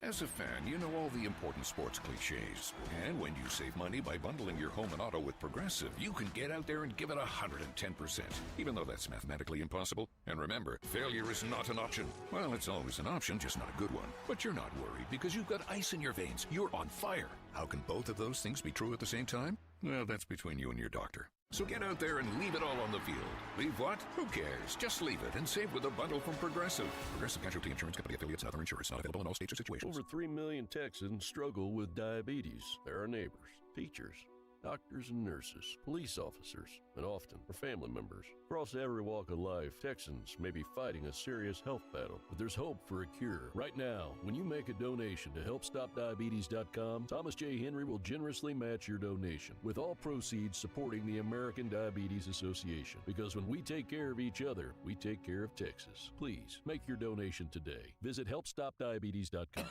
As a fan, you know all the important sports cliches. And when you save money by bundling your home and auto with Progressive, you can get out there and give it 110%, even though that's mathematically impossible. And remember, failure is not an option. Well, it's always an option, just not a good one. But you're not worried because you've got ice in your veins. You're on fire. How can both of those things be true at the same time? Well, that's between you and your doctor. So get out there and leave it all on the field. Leave what? Who cares? Just leave it and save with a bundle from Progressive. Progressive Casualty Insurance Company affiliates and other insurers. Not available in all states or situations. Over 3 million Texans struggle with diabetes. They're our neighbors, teachers, doctors and nurses, police officers, and often our family members. Across every walk of life, Texans may be fighting a serious health battle, but there's hope for a cure. Right now, when you make a donation to HelpStopDiabetes.com, Thomas J. Henry will generously match your donation, with all proceeds supporting the American Diabetes Association. Because when we take care of each other, we take care of Texas. Please, make your donation today. Visit HelpStopDiabetes.com.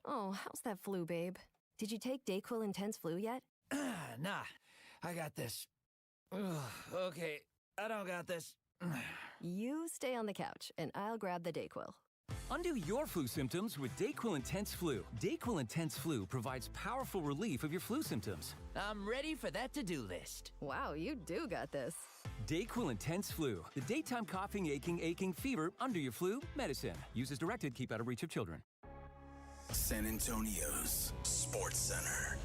Oh, how's that flu, babe? Did you take DayQuil Intense Flu yet? Nah, I got this. Ugh, okay, I don't got this. You stay on the couch, and I'll grab the DayQuil. Undo your flu symptoms with DayQuil Intense Flu. DayQuil Intense Flu provides powerful relief of your flu symptoms. I'm ready for that to-do list. Wow, you do got this. DayQuil Intense Flu. The daytime coughing, aching, fever, under your flu, medicine. Use as directed, keep out of reach of children. San Antonio's Sports Center.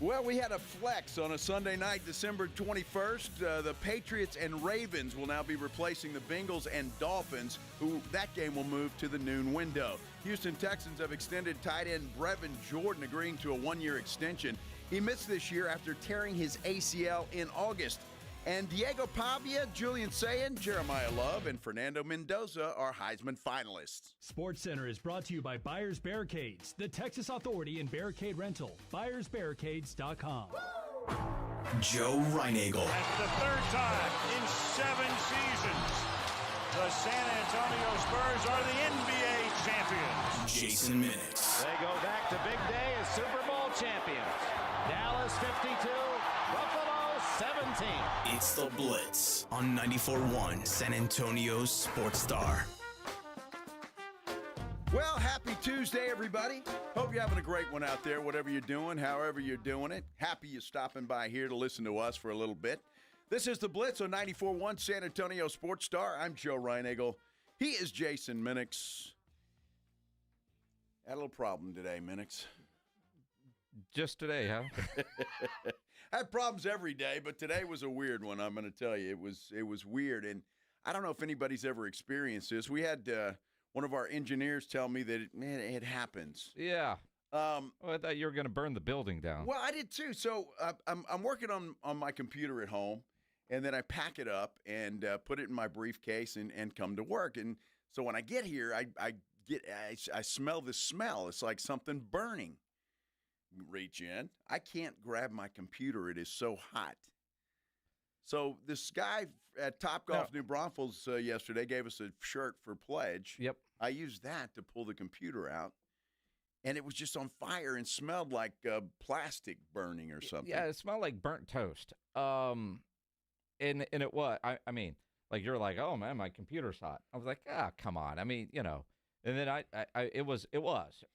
Well, we had a flex on a Sunday night, December 21st. The Patriots and Ravens will now be replacing the Bengals and Dolphins, who that game will move to the noon window. Houston Texans have extended tight end Brevin Jordan, agreeing to a one-year extension. He missed this year after tearing his ACL in August. And Diego Pavia, Julian Sayin, Jeremiah Love, and Fernando Mendoza are Heisman finalists. SportsCenter is brought to you by Buyers Barricades, the Texas authority in barricade rental. BuyersBarricades.com. Joe Reinagel. That's the third time in 7 seasons the San Antonio Spurs are the NBA champions. Jason Minix. They go back to big day as Super Bowl champions. Dallas 52, Buffalo 17. It's the Blitz on 94.1 San Antonio's Sports Star. Well, happy Tuesday, everybody. Hope you're having a great one out there, whatever you're doing, however you're doing it. Happy you're stopping by here to listen to us for a little bit. This is the Blitz on 94.1 San Antonio Sports Star. I'm Joe Reinagel. He is Jason Minix. Had a little problem today, Minix. Just today, huh? I have problems every day, but today was a weird one. I'm going to tell you, it was weird, and I don't know if anybody's ever experienced this. We had one of our engineers tell me that it happens. Yeah. Well, I thought you were going to burn the building down. Well, I did too. So I'm working on my computer at home, and then I pack it up and put it in my briefcase and come to work. And so when I get here, I smell this smell. It's like something burning. Reach in. I can't grab my computer. It is so hot. So this guy at Topgolf New Braunfels yesterday gave us a shirt for pledge. Yep. I used that to pull the computer out, and it was just on fire and smelled like plastic burning or something. Yeah, it smelled like burnt toast. And it was. I mean, like you're like, oh man, my computer's hot. I was like, come on. I mean, you know. And then it was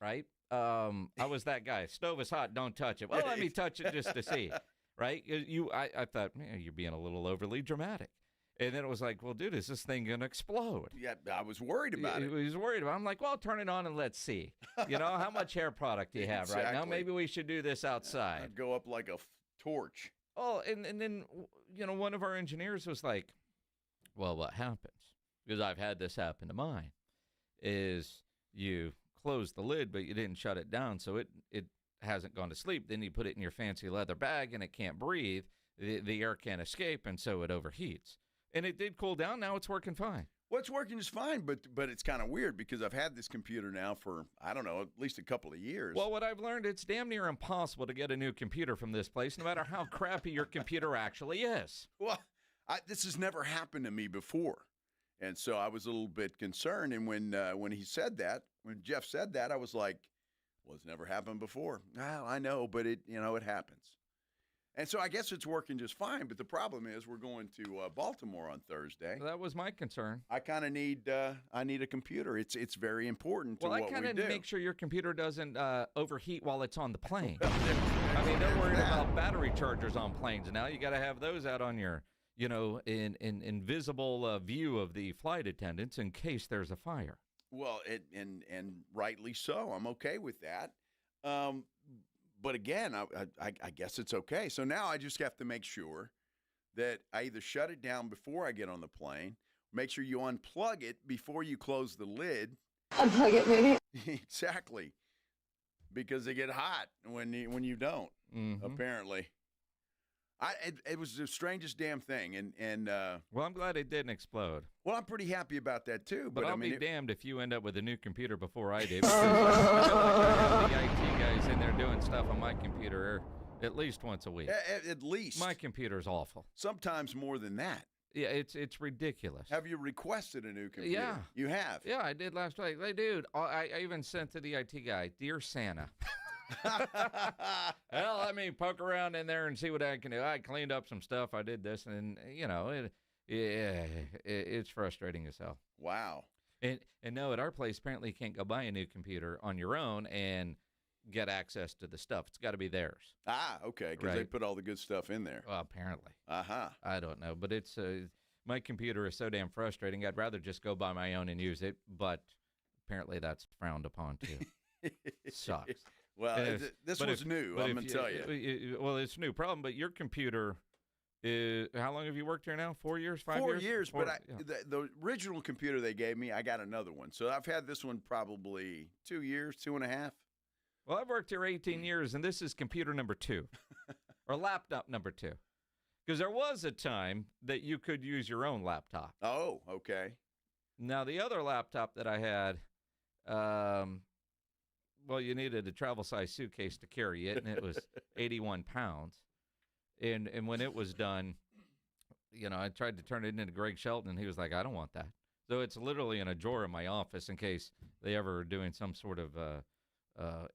right. I was that guy. Stove is hot. Don't touch it. Well, let me touch it just to see. Right? I thought, man, you're being a little overly dramatic. And then it was like, well, dude, is this thing going to explode? Yeah, I was worried about it. He was worried about it. I'm like, well, turn it on and let's see. You know, how much hair product do you have right now? Maybe we should do this outside. I'd go up like a torch. Oh, and then, you know, one of our engineers was like, well, what happens? Because I've had this happen to mine, is you close the lid, but you didn't shut it down, so it hasn't gone to sleep. Then you put it in your fancy leather bag, and it can't breathe. The air can't escape, and so it overheats. And it did cool down. Now it's working fine. Well, it's working just fine, but it's kind of weird because I've had this computer now for, I don't know, at least a couple of years. Well, what I've learned, it's damn near impossible to get a new computer from this place, no matter how crappy your computer actually is. Well, this has never happened to me before. And so I was a little bit concerned. And when he said that, when Jeff said that, I was like, well, it's never happened before. Well, I know, but it happens. And so I guess it's working just fine. But the problem is we're going to Baltimore on Thursday. That was my concern. I kind of need I need a computer. It's very important to well, what we do. I kind of make sure your computer doesn't overheat while it's on the plane. I mean, they're worried about battery chargers on planes now. You got to have those out on your, in invisible view of the flight attendants in case there's a fire. Well, and rightly so. I'm okay with that. But again, I guess it's okay. So now I just have to make sure that I either shut it down before I get on the plane, make sure you unplug it before you close the lid. Unplug it, maybe. Exactly. Because they get hot when you don't, apparently. It was the strangest damn thing. And well, I'm glad it didn't explode. Well, I'm pretty happy about that, too. But I'll be damned if you end up with a new computer before I did. Because I feel like the IT guys in there doing stuff on my computer at least once a week. At least. My computer's awful. Sometimes more than that. Yeah, it's ridiculous. Have you requested a new computer? Yeah. You have? Yeah, I did last week. Hey, dude, I even sent to the IT guy, Dear Santa. Well, let me poke around in there and see what I can do. I cleaned up some stuff. I did this, and it's frustrating as hell. Wow. And no, at our place, apparently you can't go buy a new computer on your own and get access to the stuff. It's got to be theirs. Ah, okay, because they put all the good stuff in there. Well, apparently. Uh-huh. I don't know, but it's my computer is so damn frustrating. I'd rather just go buy my own and use it, but apparently that's frowned upon too. Sucks. Well, this was new, I'm going to tell you. Well, it's a new problem, but your computer is, how long have you worked here now? 4 years, 5 years? 4 years, but the original computer they gave me, I got another one. So I've had this one probably 2 years, 2.5. Well, I've worked here 18 years, and this is computer number 2, or laptop number 2. Because there was a time that you could use your own laptop. Oh, okay. Now, the other laptop that I had, well, you needed a travel-size suitcase to carry it, and it was 81 pounds. And when it was done, I tried to turn it into Greg Shelton, and he was like, I don't want that. So it's literally in a drawer in my office in case they ever are doing some sort of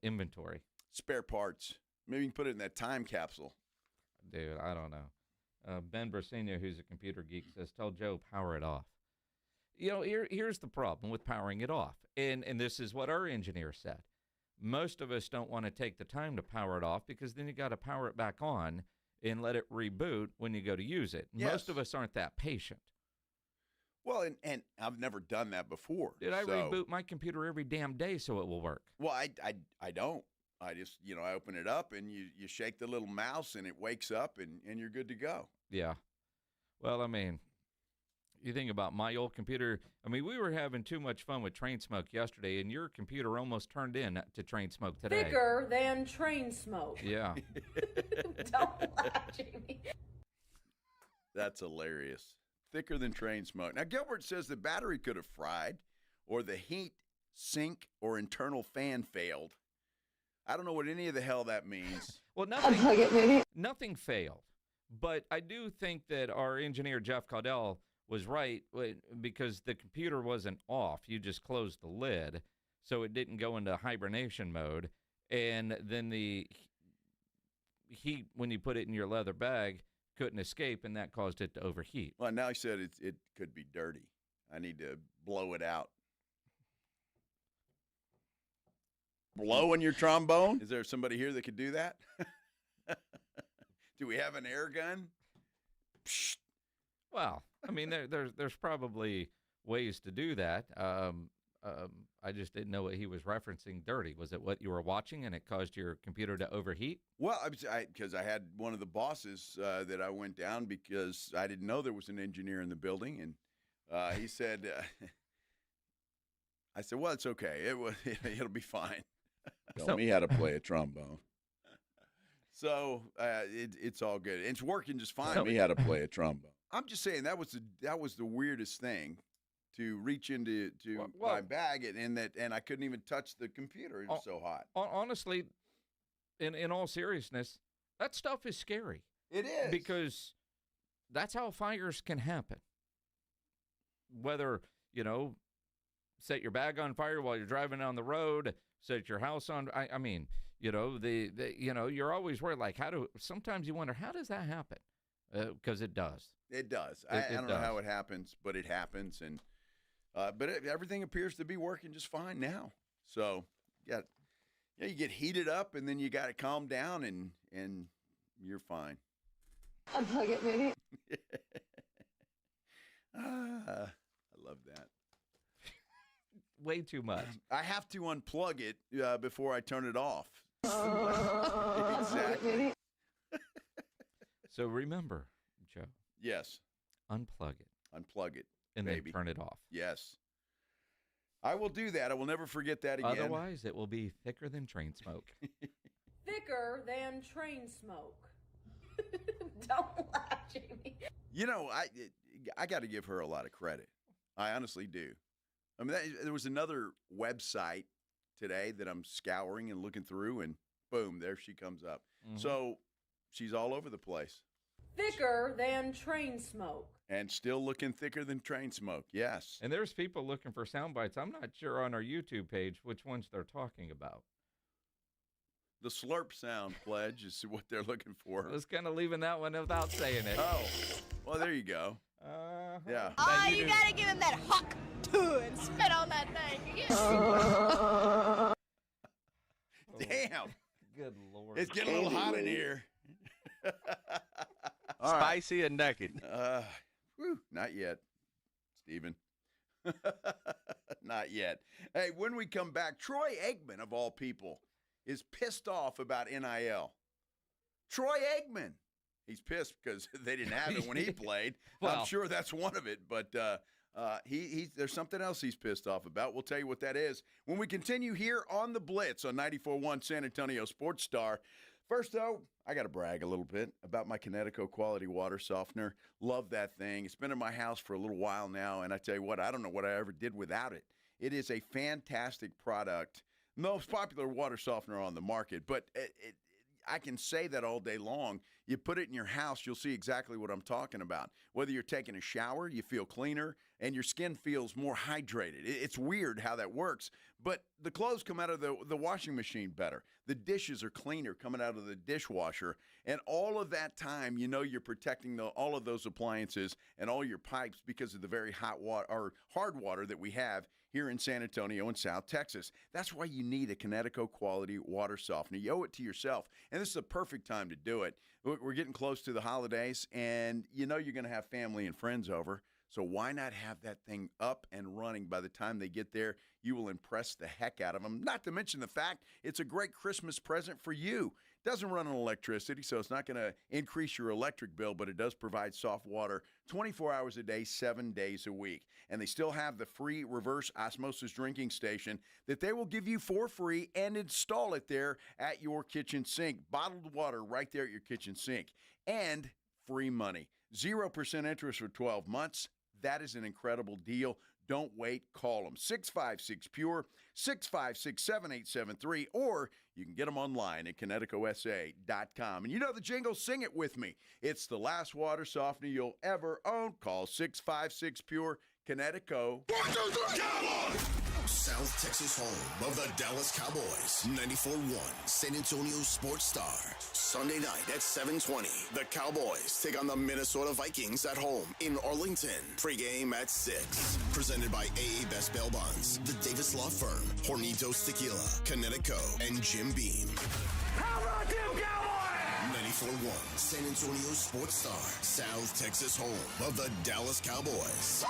inventory. Spare parts. Maybe you can put it in that time capsule. Dude, I don't know. Ben Bersino, who's a computer geek, says, tell Joe, power it off. Here's the problem with powering it off. And this is what our engineer said. Most of us don't want to take the time to power it off because then you got to power it back on and let it reboot when you go to use it. Yes. Most of us aren't that patient. Well, and I've never done that before. Did I reboot my computer every damn day so it will work? Well, I don't. I just, I open it up and you shake the little mouse and it wakes up and you're good to go. Yeah. Well, I mean, you think about my old computer. I mean, we were having too much fun with Train Smoke yesterday, and your computer almost turned in to Train Smoke today. Bigger than Train Smoke. Yeah. Don't laugh, Jamie. That's hilarious. Thicker than Train Smoke. Now, Gilbert says the battery could have fried, or the heat sink or internal fan failed. I don't know what any of the hell that means. Well, nothing failed. But I do think that our engineer, Jeff Caudell, was right because the computer wasn't off. You just closed the lid, so it didn't go into hibernation mode. And then the heat, when you put it in your leather bag, couldn't escape, and that caused it to overheat. Well, now he said it could be dirty. I need to blow it out. Blow in your trombone? Is there somebody here that could do that? Do we have an air gun? Psst. Well, I mean, there's probably ways to do that. I just didn't know what he was referencing dirty. Was it what you were watching and it caused your computer to overheat? Well, because I had one of the bosses that I went down because I didn't know there was an engineer in the building. And he said, I said, well, it's okay. It'll be fine. Tell me how to play a trombone. So it's all good. It's working just fine. Tell me how to play a trombone. I'm just saying that was the weirdest thing, to reach into my bag and I couldn't even touch the computer. It was so hot. Honestly, in all seriousness, that stuff is scary. It is, because that's how fires can happen. Whether set your bag on fire while you're driving down the road, set your house on. I mean, you're always worried, like, sometimes you wonder, how does that happen? Because it does. It does. I don't know how it happens, but it happens. And everything appears to be working just fine now. So, you get heated up, and then you got to calm down, and you're fine. Unplug it, maybe. I love that. Way too much. I have to unplug it before I turn it off. Exactly. So remember, Joe. Yes. Unplug it. Unplug it. And baby. then turn it off. Yes. I will do that. I will never forget that again. Otherwise, it will be thicker than train smoke. Thicker than train smoke. Don't laugh, Jamie. I got to give her a lot of credit. I honestly do. I mean, there was another website today that I'm scouring and looking through, and boom, there she comes up. Mm-hmm. So she's all over the place. Thicker than train smoke. And still looking thicker than train smoke, yes. And there's people looking for sound bites. I'm not sure on our YouTube page which ones they're talking about. The slurp sound, Pledge, is what they're looking for. I was kind of leaving that one without saying it. Oh, well, there you go. Yeah. Oh, you got to give him that hawk too and spit on that thing. Damn. Good Lord. It's getting a little hot in here. Spicy and naked. Not yet, Steven. Not yet. Hey, when we come back, Troy Aikman, of all people, is pissed off about NIL. Troy Aikman. He's pissed because they didn't have it when he played. Well, I'm sure that's one of it, but there's something else he's pissed off about. We'll tell you what that is when we continue here on the Blitz on 94.1 San Antonio Sports Star. First, though, I got to brag a little bit about my Kinetico Quality Water Softener. Love that thing. It's been in my house for a little while now, and I tell you what, I don't know what I ever did without it. It is a fantastic product. Most popular water softener on the market, but I can say that all day long. You put it in your house, you'll see exactly what I'm talking about. Whether you're taking a shower, you feel cleaner, and your skin feels more hydrated. It's weird how that works, but the clothes come out of the washing machine better. The dishes are cleaner coming out of the dishwasher, and all of that time, you're protecting all of those appliances and all your pipes because of the very hot water or hard water that we have here in San Antonio and South Texas. That's why you need a Kinetico Quality Water Softener. You owe it to yourself, and this is a perfect time to do it. We're getting close to the holidays, and you're going to have family and friends over, so why not have that thing up and running by the time they get there? You will impress the heck out of them, not to mention the fact it's a great Christmas present for you. It doesn't run on electricity, so it's not going to increase your electric bill, but it does provide soft water 24 hours a day, 7 days a week. And they still have the free reverse osmosis drinking station that they will give you for free and install it there at your kitchen sink. Bottled water right there at your kitchen sink. And free money. 0% interest for 12 months. That is an incredible deal. Don't wait. Call them. 656-PURE, 656-7873, or you can get them online at KineticoSA.com. And you know the jingle, sing it with me. It's the last water softener you'll ever own. Call 656-PURE, Kinetico. 1, 2, 3, Cowboys! South Texas home of the Dallas Cowboys. 94.1 San Antonio Sports Star. Sunday night at 7:20. The Cowboys take on the Minnesota Vikings at home in Arlington. Pre-game at 6. Presented by AA Best Bail Bonds, the Davis Law Firm, Hornitos Tequila, Kinetico, and Jim Beam. How about them Cowboys? 94.1 San Antonio Sports Star. South Texas home of the Dallas Cowboys.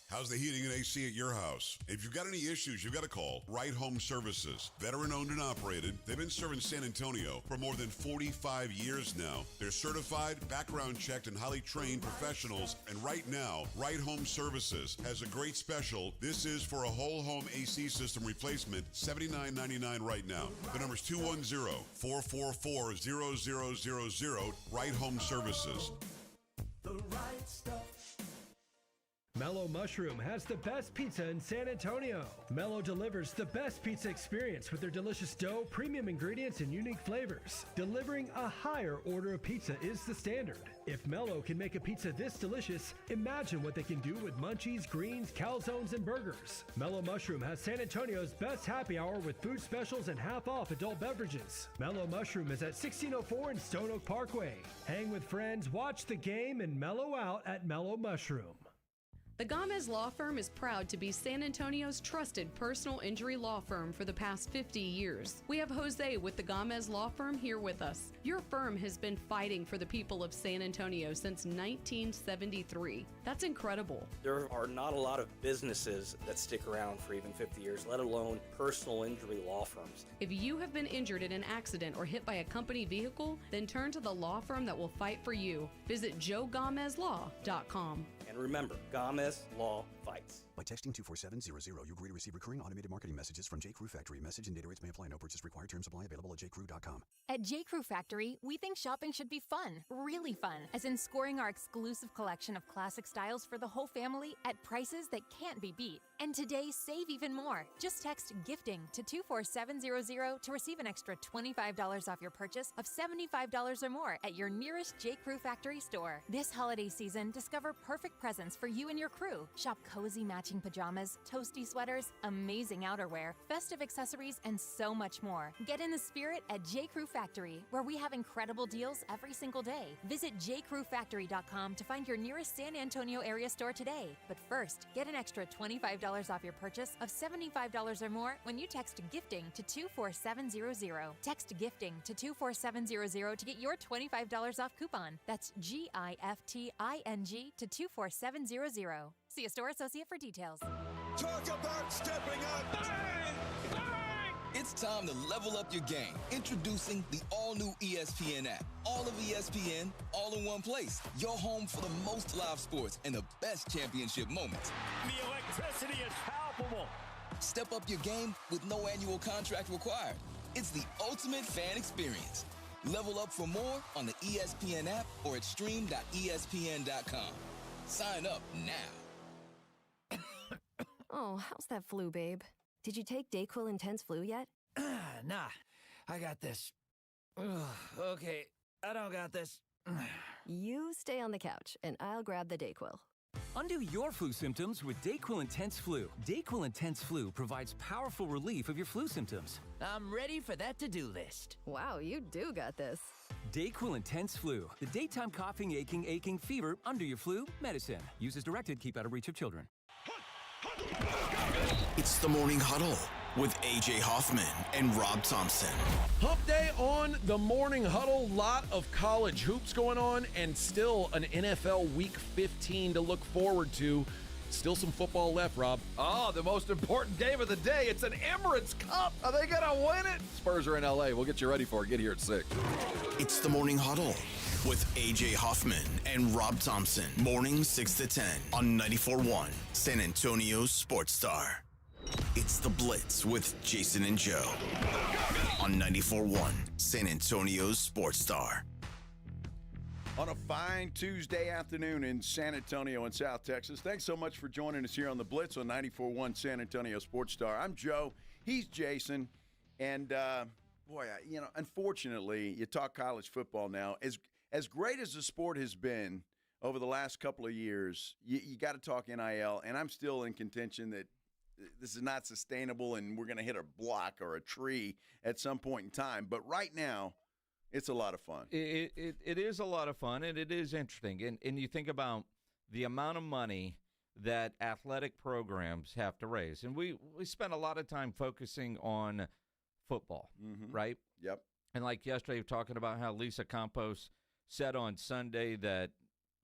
How's the heating and AC at your house? If you've got any issues, you've got to call Right Home Services. Veteran-owned and operated, they've been serving San Antonio for more than 45 years now. They're certified, background-checked, and highly trained professionals. And right now, Right Home Services has a great special. This is for a whole home AC system replacement, $79.99 right now. The number's 210-444-0000, Right Home Services. The right stuff. Mellow Mushroom has the best pizza in San Antonio. Mellow delivers the best pizza experience with their delicious dough, premium ingredients, and unique flavors. Delivering a higher order of pizza is the standard. If Mellow can make a pizza this delicious, imagine what they can do with munchies, greens, calzones, and burgers. Mellow Mushroom has San Antonio's best happy hour with food specials and half-off adult beverages. Mellow Mushroom is at 1604 in Stone Oak Parkway. Hang with friends, watch the game, and mellow out at Mellow Mushroom. The Gomez Law Firm is proud to be San Antonio's trusted personal injury law firm for the past 50 years. We have Jose with the Gomez Law Firm here with us. Your firm has been fighting for the people of San Antonio since 1973. That's incredible. There are not a lot of businesses that stick around for even 50 years, let alone personal injury law firms. If you have been injured in an accident or hit by a company vehicle, then turn to the law firm that will fight for you. Visit joegomezlaw.com. And remember, Gomez Law fights. By texting 24700, you agree to receive recurring automated marketing messages from J. Crew Factory. Message and data rates may apply. No purchase required. Terms apply. Available at jcrew.com. At J. Crew Factory, we think shopping should be fun, really fun, as in scoring our exclusive collection of classic styles for the whole family at prices that can't be beat. And today, save even more. Just text GIFTING to 24700 to receive an extra $25 off your purchase of $75 or more at your nearest J. Crew Factory store. This holiday season, discover perfect presents for you and your crew. Shop cozy matching pajamas, toasty sweaters, amazing outerwear, festive accessories, and so much more. Get in the spirit at J. Crew Factory, where we have incredible deals every single day. Visit jcrewfactory.com to find your nearest San Antonio area store today. But first, get an extra $25 off your purchase of $75 or more when you text GIFTING to 24700. Text GIFTING to 24700 to get your $25 off coupon. That's GIFTING to 24700. See a store associate for details. Talk about stepping up! Bang! Bang! It's time to level up your game. Introducing the all-new ESPN app. All of ESPN, all in one place. Your home for the most live sports and the best championship moments. The electricity is palpable. Step up your game with no annual contract required. It's the ultimate fan experience. Level up for more on the ESPN app or at stream.espn.com. Sign up now. Oh, how's that flu, babe? Did you take DayQuil Intense Flu yet? Nah, I got this. Okay, I don't got this. You stay on the couch, and I'll grab the DayQuil. Undo your flu symptoms with DayQuil Intense Flu. DayQuil Intense Flu provides powerful relief of your flu symptoms. I'm ready for that to-do list. Wow, you do got this. DayQuil Intense Flu. The daytime coughing, aching, fever, under your flu medicine. Use as directed. Keep out of reach of children. It's the Morning Huddle with A.J. Hoffman and Rob Thompson. Hump day on the Morning Huddle. Lot of college hoops going on and still an NFL Week 15 to look forward to. Still some football left, Rob. Oh, the most important game of the day. It's an Emirates Cup. Are they going to win it? Spurs are in L.A. We'll get you ready for it. Get here at 6. It's the Morning Huddle with A.J. Hoffman and Rob Thompson. Morning 6 to 10 on 94.1 San Antonio's Sports Star. It's the Blitz with Jason and Joe on 94.1 San Antonio's Sports Star. On a fine Tuesday afternoon in San Antonio in South Texas. Thanks so much for joining us here on the Blitz on 94.1 San Antonio Sports Star. I'm Joe. He's Jason. And, unfortunately, you talk college football now. As great as the sport has been over the last couple of years, you got to talk NIL. And I'm still in contention that this is not sustainable and we're going to hit a block or a tree at some point in time. But right now, it's a lot of fun. It is a lot of fun, and it is interesting. And you think about the amount of money that athletic programs have to raise. And we spent a lot of time focusing on football, right? Yep. And like yesterday, we were talking about how Lisa Campos said on Sunday that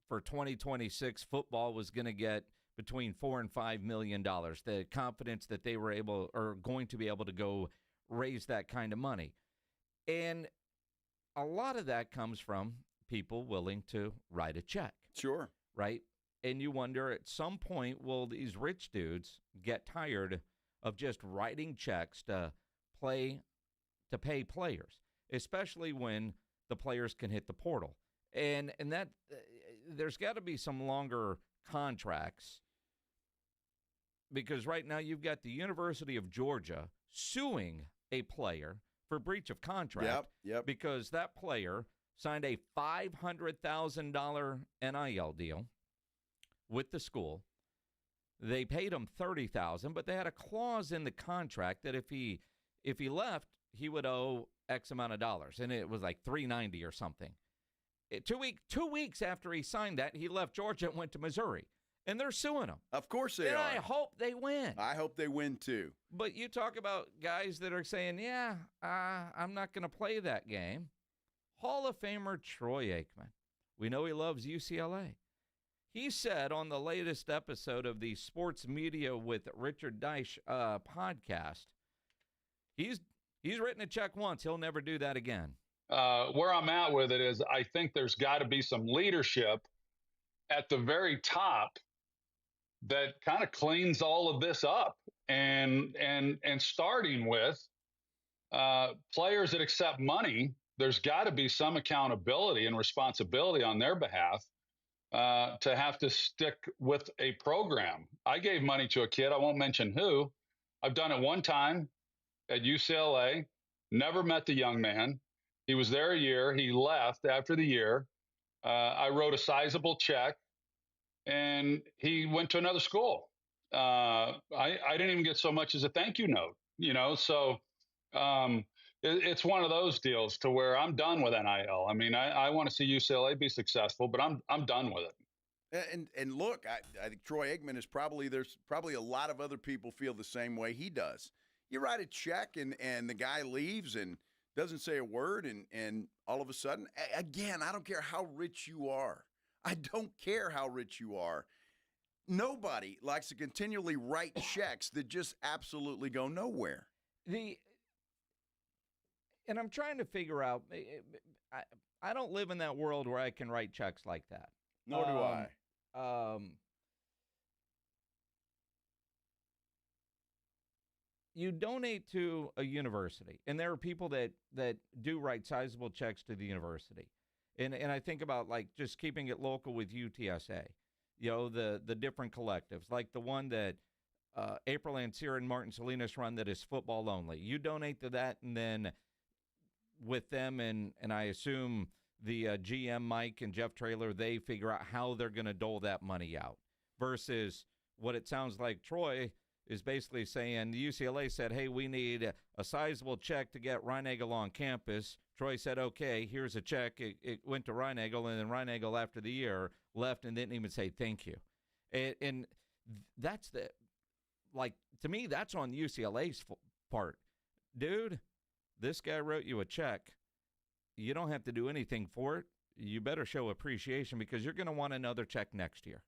for 2026, football was going to get between $4 and $5 million. The confidence that they were going to be able to go raise that kind of money. And a lot of that comes from people willing to write a check. Sure. Right? And you wonder, at some point, will these rich dudes get tired of just writing checks to pay players, especially when the players can hit the portal. And that there's got to be some longer contracts because right now you've got the University of Georgia suing a player for breach of contract because that player signed a $500,000 NIL deal with the school. They paid him $30,000, but they had a clause in the contract that if he left, he would owe X amount of dollars, and it was like $390 or something. 2 weeks after he signed that, he left Georgia and went to Missouri, and they're suing him. Of course they are. I hope they win. I hope they win too. But you talk about guys that are saying, I'm not going to play that game. Hall of Famer Troy Aikman. We know he loves UCLA. He said on the latest episode of the Sports Media with Richard Deitch podcast, he's written a check once. He'll never do that again. Where I'm at with it is I think there's got to be some leadership at the very top that kind of cleans all of this up, and starting with players that accept money. There's got to be some accountability and responsibility on their behalf to have to stick with a program. I gave money to a kid. I won't mention who. I've done it one time at UCLA, never met the young man. He was there a year. He left after the year. I wrote a sizable check, and he went to another school. I didn't even get so much as a thank you note, so it's one of those deals to where I'm done with NIL. I mean, I want to see UCLA be successful, but I'm done with it. And look, I think Troy Aikman there's probably a lot of other people feel the same way he does. You write a check and the guy leaves and doesn't say a word, and all of a sudden, again, I don't care how rich you are. I don't care how rich you are. Nobody likes to continually write checks that just absolutely go nowhere. And I'm trying to figure out, I don't live in that world where I can write checks like that. Nor do I. You donate to a university, and there are people that do write sizable checks to the university. And I think about, like, just keeping it local with UTSA, the different collectives, like the one that April Lancier and Martin Salinas run that is football only. You donate to that, and then with them, and I assume the GM, Mike and Jeff Traylor, they figure out how they're going to dole that money out versus what it sounds like Troy is basically saying. The UCLA said, hey, we need a sizable check to get Reinagel on campus. Troy said, okay, here's a check. It went to Reinagel, and then Reinagel after the year left and didn't even say thank you. And that's to me, that's on UCLA's part. Dude, this guy wrote you a check. You don't have to do anything for it. You better show appreciation because you're going to want another check next year.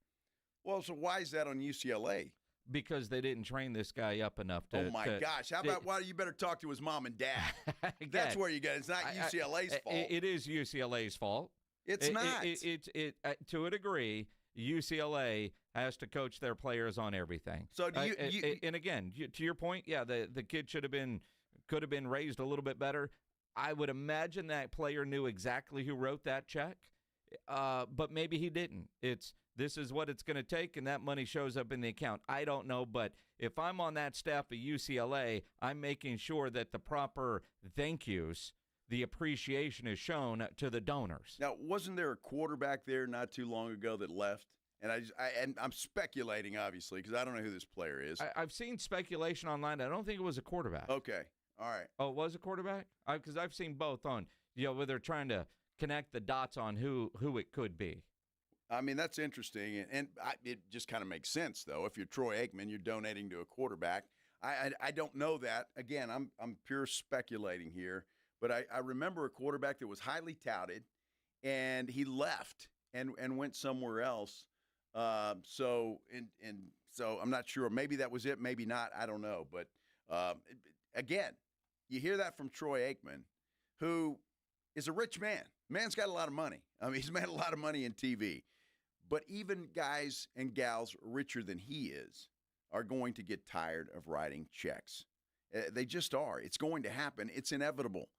Well, so why is that on UCLA? Because they didn't train this guy up enough to. Oh my gosh! How about why you better talk to his mom and dad? That's where you get. It's not UCLA's fault. It is UCLA's fault. It's not. To a degree, UCLA has to coach their players on everything. So do and again, to your point, the kid could have been raised a little bit better. I would imagine that player knew exactly who wrote that check, but maybe he didn't. This is what it's going to take, and that money shows up in the account. I don't know, but if I'm on that staff at UCLA, I'm making sure that the proper thank yous, the appreciation is shown to the donors. Now, wasn't there a quarterback there not too long ago that left? And I'm speculating, obviously, because I don't know who this player is. I've seen speculation online. I don't think it was a quarterback. Okay, all right. Oh, it was a quarterback? Because I've seen both on, where they're trying to connect the dots on who it could be. I mean, that's interesting, and it just kind of makes sense, though. If you're Troy Aikman, you're donating to a quarterback. I don't know that. Again, I'm pure speculating here, but I remember a quarterback that was highly touted, and he left and went somewhere else. So I'm not sure. Maybe that was it. Maybe not. I don't know. But again, you hear that from Troy Aikman, who is a rich man. Man's got a lot of money. I mean, he's made a lot of money in TV. But even guys and gals richer than he is are going to get tired of writing checks. They just are. It's going to happen. It's inevitable.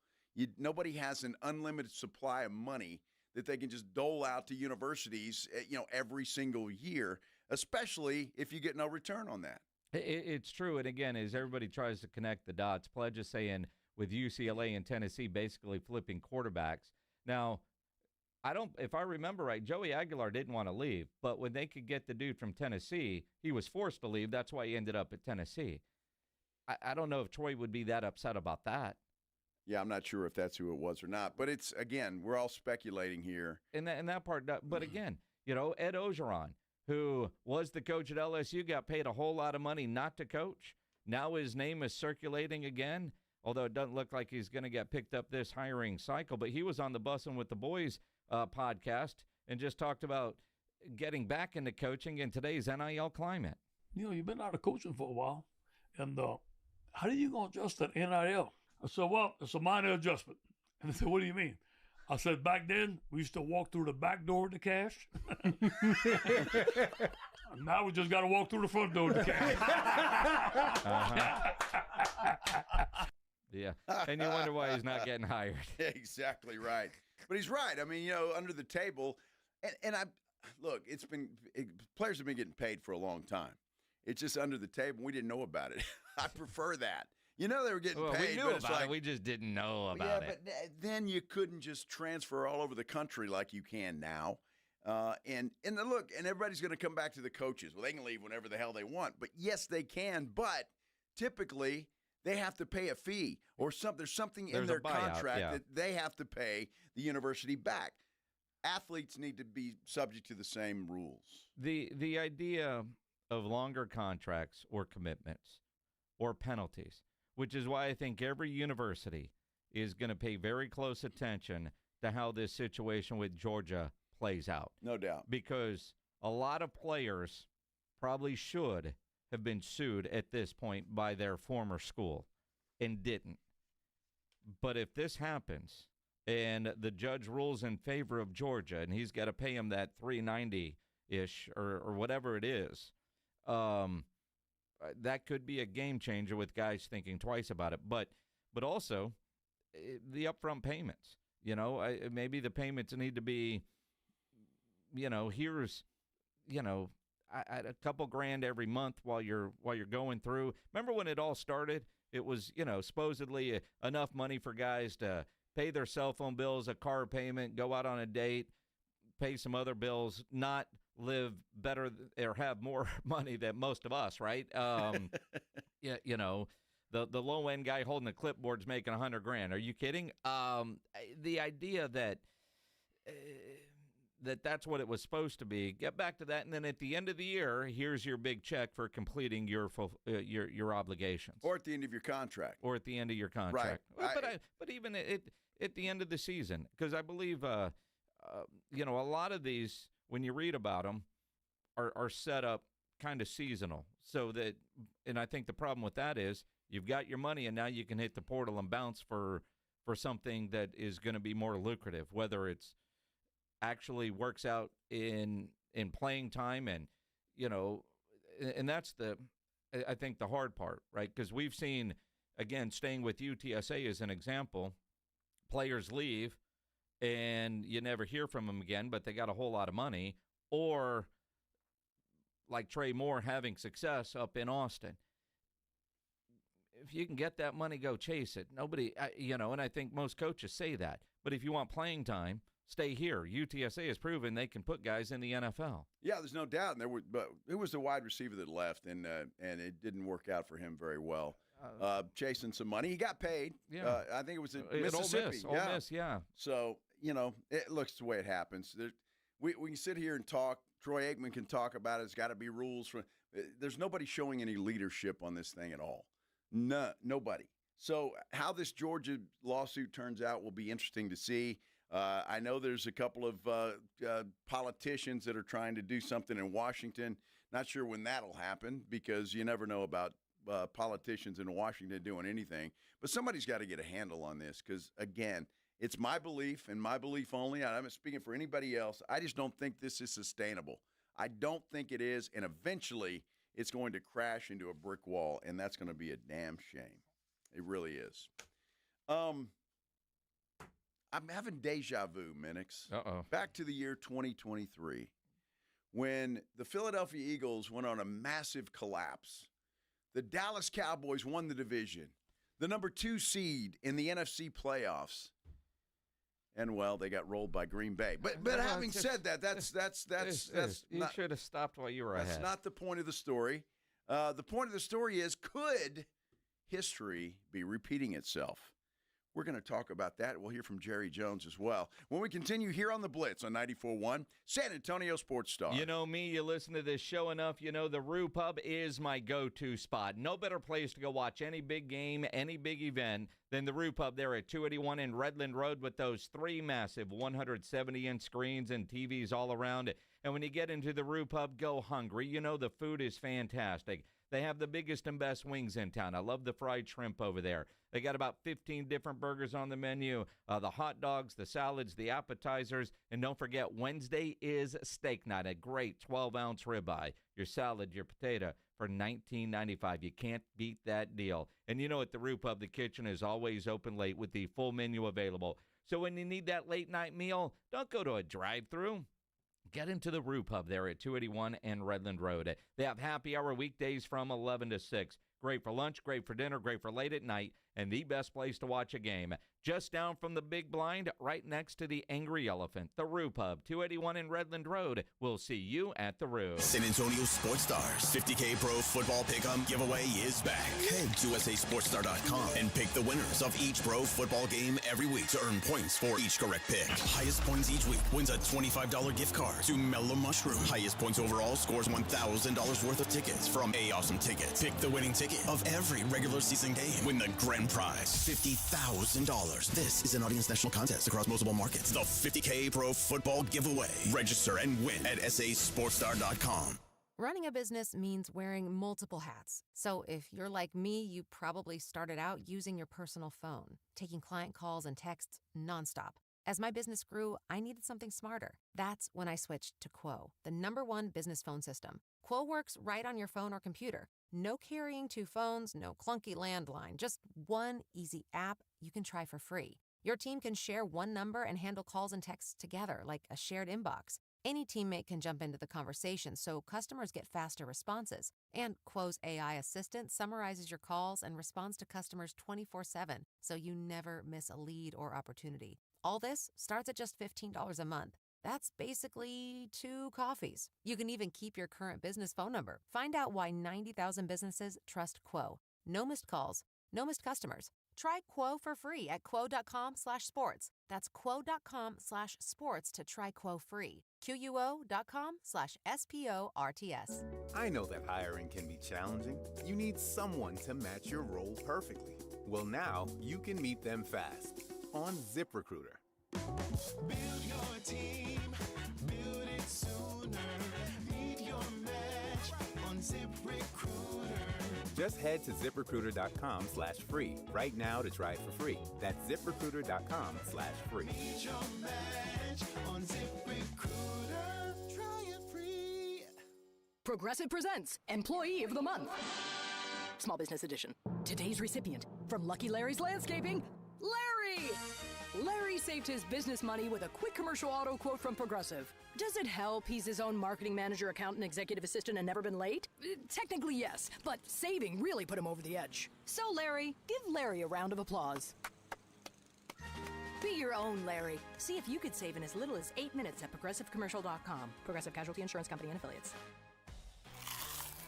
Nobody has an unlimited supply of money that they can just dole out to universities, every single year, especially if you get no return on that. It's true. And again, as everybody tries to connect the dots, Pledge is saying with UCLA and Tennessee basically flipping quarterbacks. Now, if I remember right, Joey Aguilar didn't want to leave, but when they could get the dude from Tennessee, he was forced to leave. That's why he ended up at Tennessee. I don't know if Troy would be that upset about that. Yeah, I'm not sure if that's who it was or not. But it's, again, we're all speculating here. And that part, but again, Ed Ogeron, who was the coach at LSU, got paid a whole lot of money not to coach. Now his name is circulating again, although it doesn't look like he's going to get picked up this hiring cycle. But he was on the Bussin' with the Boys podcast and just talked about getting back into coaching in today's NIL climate. You've been out of coaching for a while, and how are you going to adjust that NIL? I said, well, it's a minor adjustment. And they said, what do you mean? I said, back then, we used to walk through the back door to cash. Now we just got to walk through the front door to cash. Yeah, and you wonder why he's not getting hired. Exactly right. But he's right. I mean, under the table, and look, players have been getting paid for a long time. It's just under the table. We didn't know about it. I prefer that. They were getting paid. We knew about it. We just didn't know about it. Yeah, but then you couldn't just transfer all over the country like you can now. And look, and everybody's going to come back to the coaches. Well, they can leave whenever the hell they want. But yes, they can. But typically, they have to pay a fee or something. There's something in their contract that they have to pay the university back. Athletes need to be subject to the same rules. The idea of longer contracts or commitments or penalties, which is why I think every university is going to pay very close attention to how this situation with Georgia plays out. No doubt. Because a lot of players probably should have been sued at this point by their former school and didn't. But if this happens and the judge rules in favor of Georgia and he's got to pay him that $390-ish or whatever it is, that could be a game changer with guys thinking twice about it. But also the upfront payments. Maybe the payments need to be, here's, a couple grand every month while you're going through. Remember when it all started? It was, supposedly enough money for guys to pay their cell phone bills, a car payment, go out on a date, pay some other bills, not live better or have more money than most of us, right? The low end guy holding the clipboard's making $100,000. Are you kidding? The idea that that's what it was supposed to be. Get back to that, and then at the end of the year, here's your big check for completing your obligations, or at the end of your contract, Right. But even at the end of the season, because I believe a lot of these, when you read about them, are set up kind of seasonal. So that, and I think the problem with that is you've got your money and now you can hit the portal and bounce for something that is going to be more lucrative, whether it's actually works out in playing time and that's I think the hard part, right? Because we've seen, again, staying with UTSA as an example, players leave and you never hear from them again, but they got a whole lot of money, or like Trey Moore having success up in Austin. If you can get that money, go chase it. Nobody, and I think most coaches say that. But if you want playing time, stay here. UTSA has proven they can put guys in the NFL. Yeah, there's no doubt. And but it was the wide receiver that left, and it didn't work out for him very well. Chasing some money, he got paid. Yeah, I think it was at Mississippi. Ole Miss, yeah. So it looks the way it happens. We can sit here and talk. Troy Aikman can talk about it. It's got to be rules. There's nobody showing any leadership on this thing at all. Nobody. So how this Georgia lawsuit turns out will be interesting to see. I know there's a couple of politicians that are trying to do something in Washington. Not sure when that'll happen, because you never know about politicians in Washington doing anything. But somebody's got to get a handle on this, because, again, it's my belief and my belief only. I'm not speaking for anybody else. I just don't think this is sustainable. I don't think it is, and eventually it's going to crash into a brick wall, and that's going to be a damn shame. It really is. I'm having deja vu, Minix. Uh-oh. Back to the year 2023, when the Philadelphia Eagles went on a massive collapse The Dallas Cowboys won the division, the number 2 seed in the NFC playoffs. And, well, they got rolled by Green Bay. But having said that, that's you not, should have stopped while you were ahead. that's not the point of the story. The point of the story is, could history be repeating itself? We're going to talk about that. We'll hear from Jerry Jones as well when we continue here on The Blitz on 94.1 San Antonio Sports Star. You know me, you listen to this show enough, you know the Roo Pub is my go-to spot. No better place to go watch any big game, any big event than the Roo Pub there at 281 in Redland Road with those 3 massive 170-inch screens and TVs all around. And when you get into the Roo Pub, go hungry. You know the food is fantastic. They have the biggest and best wings in town. I love the fried shrimp over there. They got about 15 different burgers on the menu, the hot dogs, the salads, the appetizers. And don't forget, Wednesday is steak night, a great 12-ounce ribeye, your salad, your potato for $19.95. You can't beat that deal. And you know at the Roo Pub, the kitchen is always open late with the full menu available. So when you need that late-night meal, don't go to a drive-thru. Get into the Roo Pub there at 281 and Redland Road. They have happy hour weekdays from 11 to 6. Great for lunch, great for dinner, great for late at night, and the best place to watch a game. Just down from the big blind, right next to the Angry Elephant, the Roo Pub, 281 in Redland Road. We'll see you at the Roo. San Antonio Sports Stars 50K Pro Football Pick'em giveaway is back. Head to USASportsStar.com and pick the winners of each pro football game every week to earn points for each correct pick. Highest points each week wins a $25 gift card to Mellow Mushroom. Highest points overall scores $1,000 worth of tickets from A Awesome Tickets. Pick the winning ticket of every regular season game. Win the grand prize, $50,000. This is an Audience National contest across multiple markets. The 50K Pro Football Giveaway. Register and win at SASportsStar.com. Running a business means wearing multiple hats. So if you're like me, you probably started out using your personal phone, taking client calls and texts nonstop. As my business grew, I needed something smarter. That's when I switched to Quo, the #1 business phone system. Quo works right on your phone or computer. No carrying 2 phones, no clunky landline, just one easy app you can try for free. Your team can share one number and handle calls and texts together like a shared inbox. Any teammate can jump into the conversation so customers get faster responses. And Quo's AI assistant summarizes your calls and responds to customers 24/7 so you never miss a lead or opportunity. All this starts at just $15 a month. That's basically 2 coffees. You can even keep your current business phone number. Find out why 90,000 businesses trust Quo. No missed calls, no missed customers. Try Quo for free at quo.com/sports. That's quo.com/sports to try Quo free. QUO.com/SPORTS. I know that hiring can be challenging. You need someone to match your role perfectly. Well, now you can meet them fast on ZipRecruiter. Build your team, build it sooner. Meet your match on ZipRecruiter. Just head to ZipRecruiter.com/free right now to try it for free. That's ZipRecruiter.com/free. Meet your match on ZipRecruiter. Try it free. Progressive presents Employee of the Month. Small Business Edition. Today's recipient from Lucky Larry's Landscaping, Larry! Larry saved his business money with a quick commercial auto quote from Progressive. Does it help he's his own marketing manager, accountant, executive assistant, and never been late? Technically, yes, but saving really put him over the edge. So, Larry, give Larry a round of applause. Be your own Larry. See if you could save in as little as 8 minutes at ProgressiveCommercial.com. Progressive Casualty Insurance Company and Affiliates.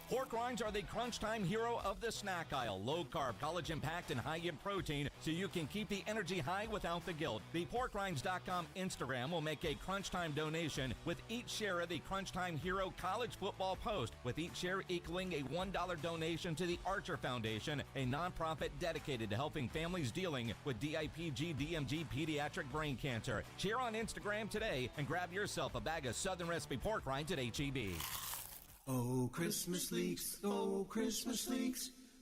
Pork rinds are the crunch time hero of the snack aisle. Low carb, collagen packed, and high in protein, so you can keep the energy high without the guilt. The PorkRinds.com Instagram will make a crunch time donation with each share of the Crunch Time Hero College Football Post, with each share equaling a $1 donation to the Archer Foundation, a nonprofit dedicated to helping families dealing with DIPG, DMG, pediatric brain cancer. Share on Instagram today and grab yourself a bag of Southern Recipe pork rinds at HEB. Oh, Christmas leaks,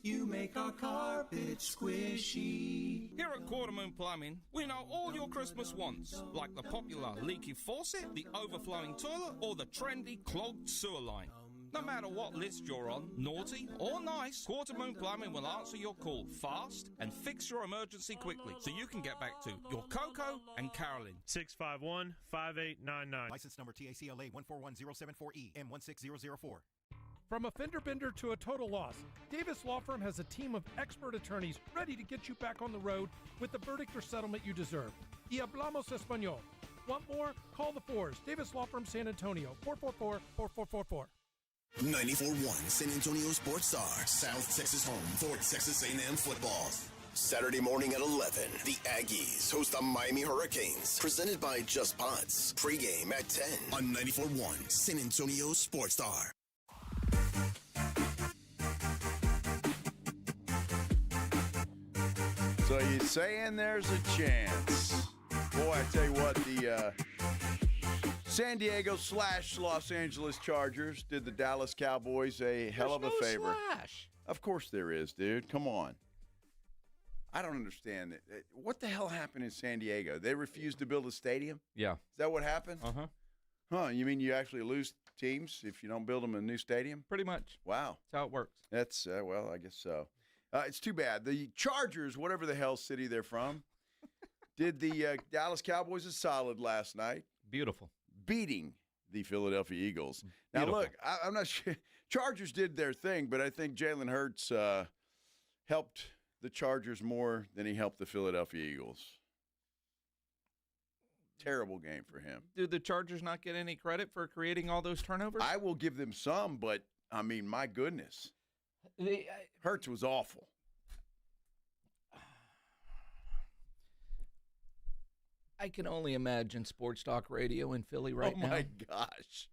you make our carpet squishy. Here at Quartermoon Plumbing, we know all your Christmas wants, like the popular leaky faucet, the overflowing toilet, or the trendy clogged sewer line. No matter what list you're on, naughty or nice, Quartermoon Plumbing will answer your call fast and fix your emergency quickly so you can get back to your Coco and Carolyn. 651-5899. License number TACLA 141074E M16004. From a fender bender to a total loss, Davis Law Firm has a team of expert attorneys ready to get you back on the road with the verdict or settlement you deserve. Y hablamos español. Want more? Call the Fours. Davis Law Firm San Antonio, 444-4444. 94.1 San Antonio Sports Star, South Texas home for Texas A&M football. Saturday morning at 11, the Aggies host the Miami Hurricanes, presented by Just Pots. Pre-game at 10 on 94.1 San Antonio Sports Star. So you're saying there's a chance. Boy, I tell you what, the San Diego / Los Angeles Chargers did the Dallas Cowboys a hell of a favor. Slash. Of course there is, dude. Come on. I don't understand it. What the hell happened in San Diego? They refused to build a stadium? Yeah. Is that what happened? Uh-huh. Huh, you mean you actually lose teams if you don't build them a new stadium? Pretty much. Wow. That's how it works. That's, well, I guess so. It's too bad. The Chargers, whatever the hell city they're from, did the Dallas Cowboys a solid last night. Beautiful. Beating the Philadelphia Eagles. Now, Beautiful. look, I'm not sure. Chargers did their thing, but I think Jalen Hurts helped the Chargers more than he helped the Philadelphia Eagles. Terrible game for him. Do the Chargers not get any credit for creating all those turnovers? I will give them some, but, I mean, my goodness. Hurts was awful. I can only imagine sports talk radio in Philly right now. Oh, my gosh.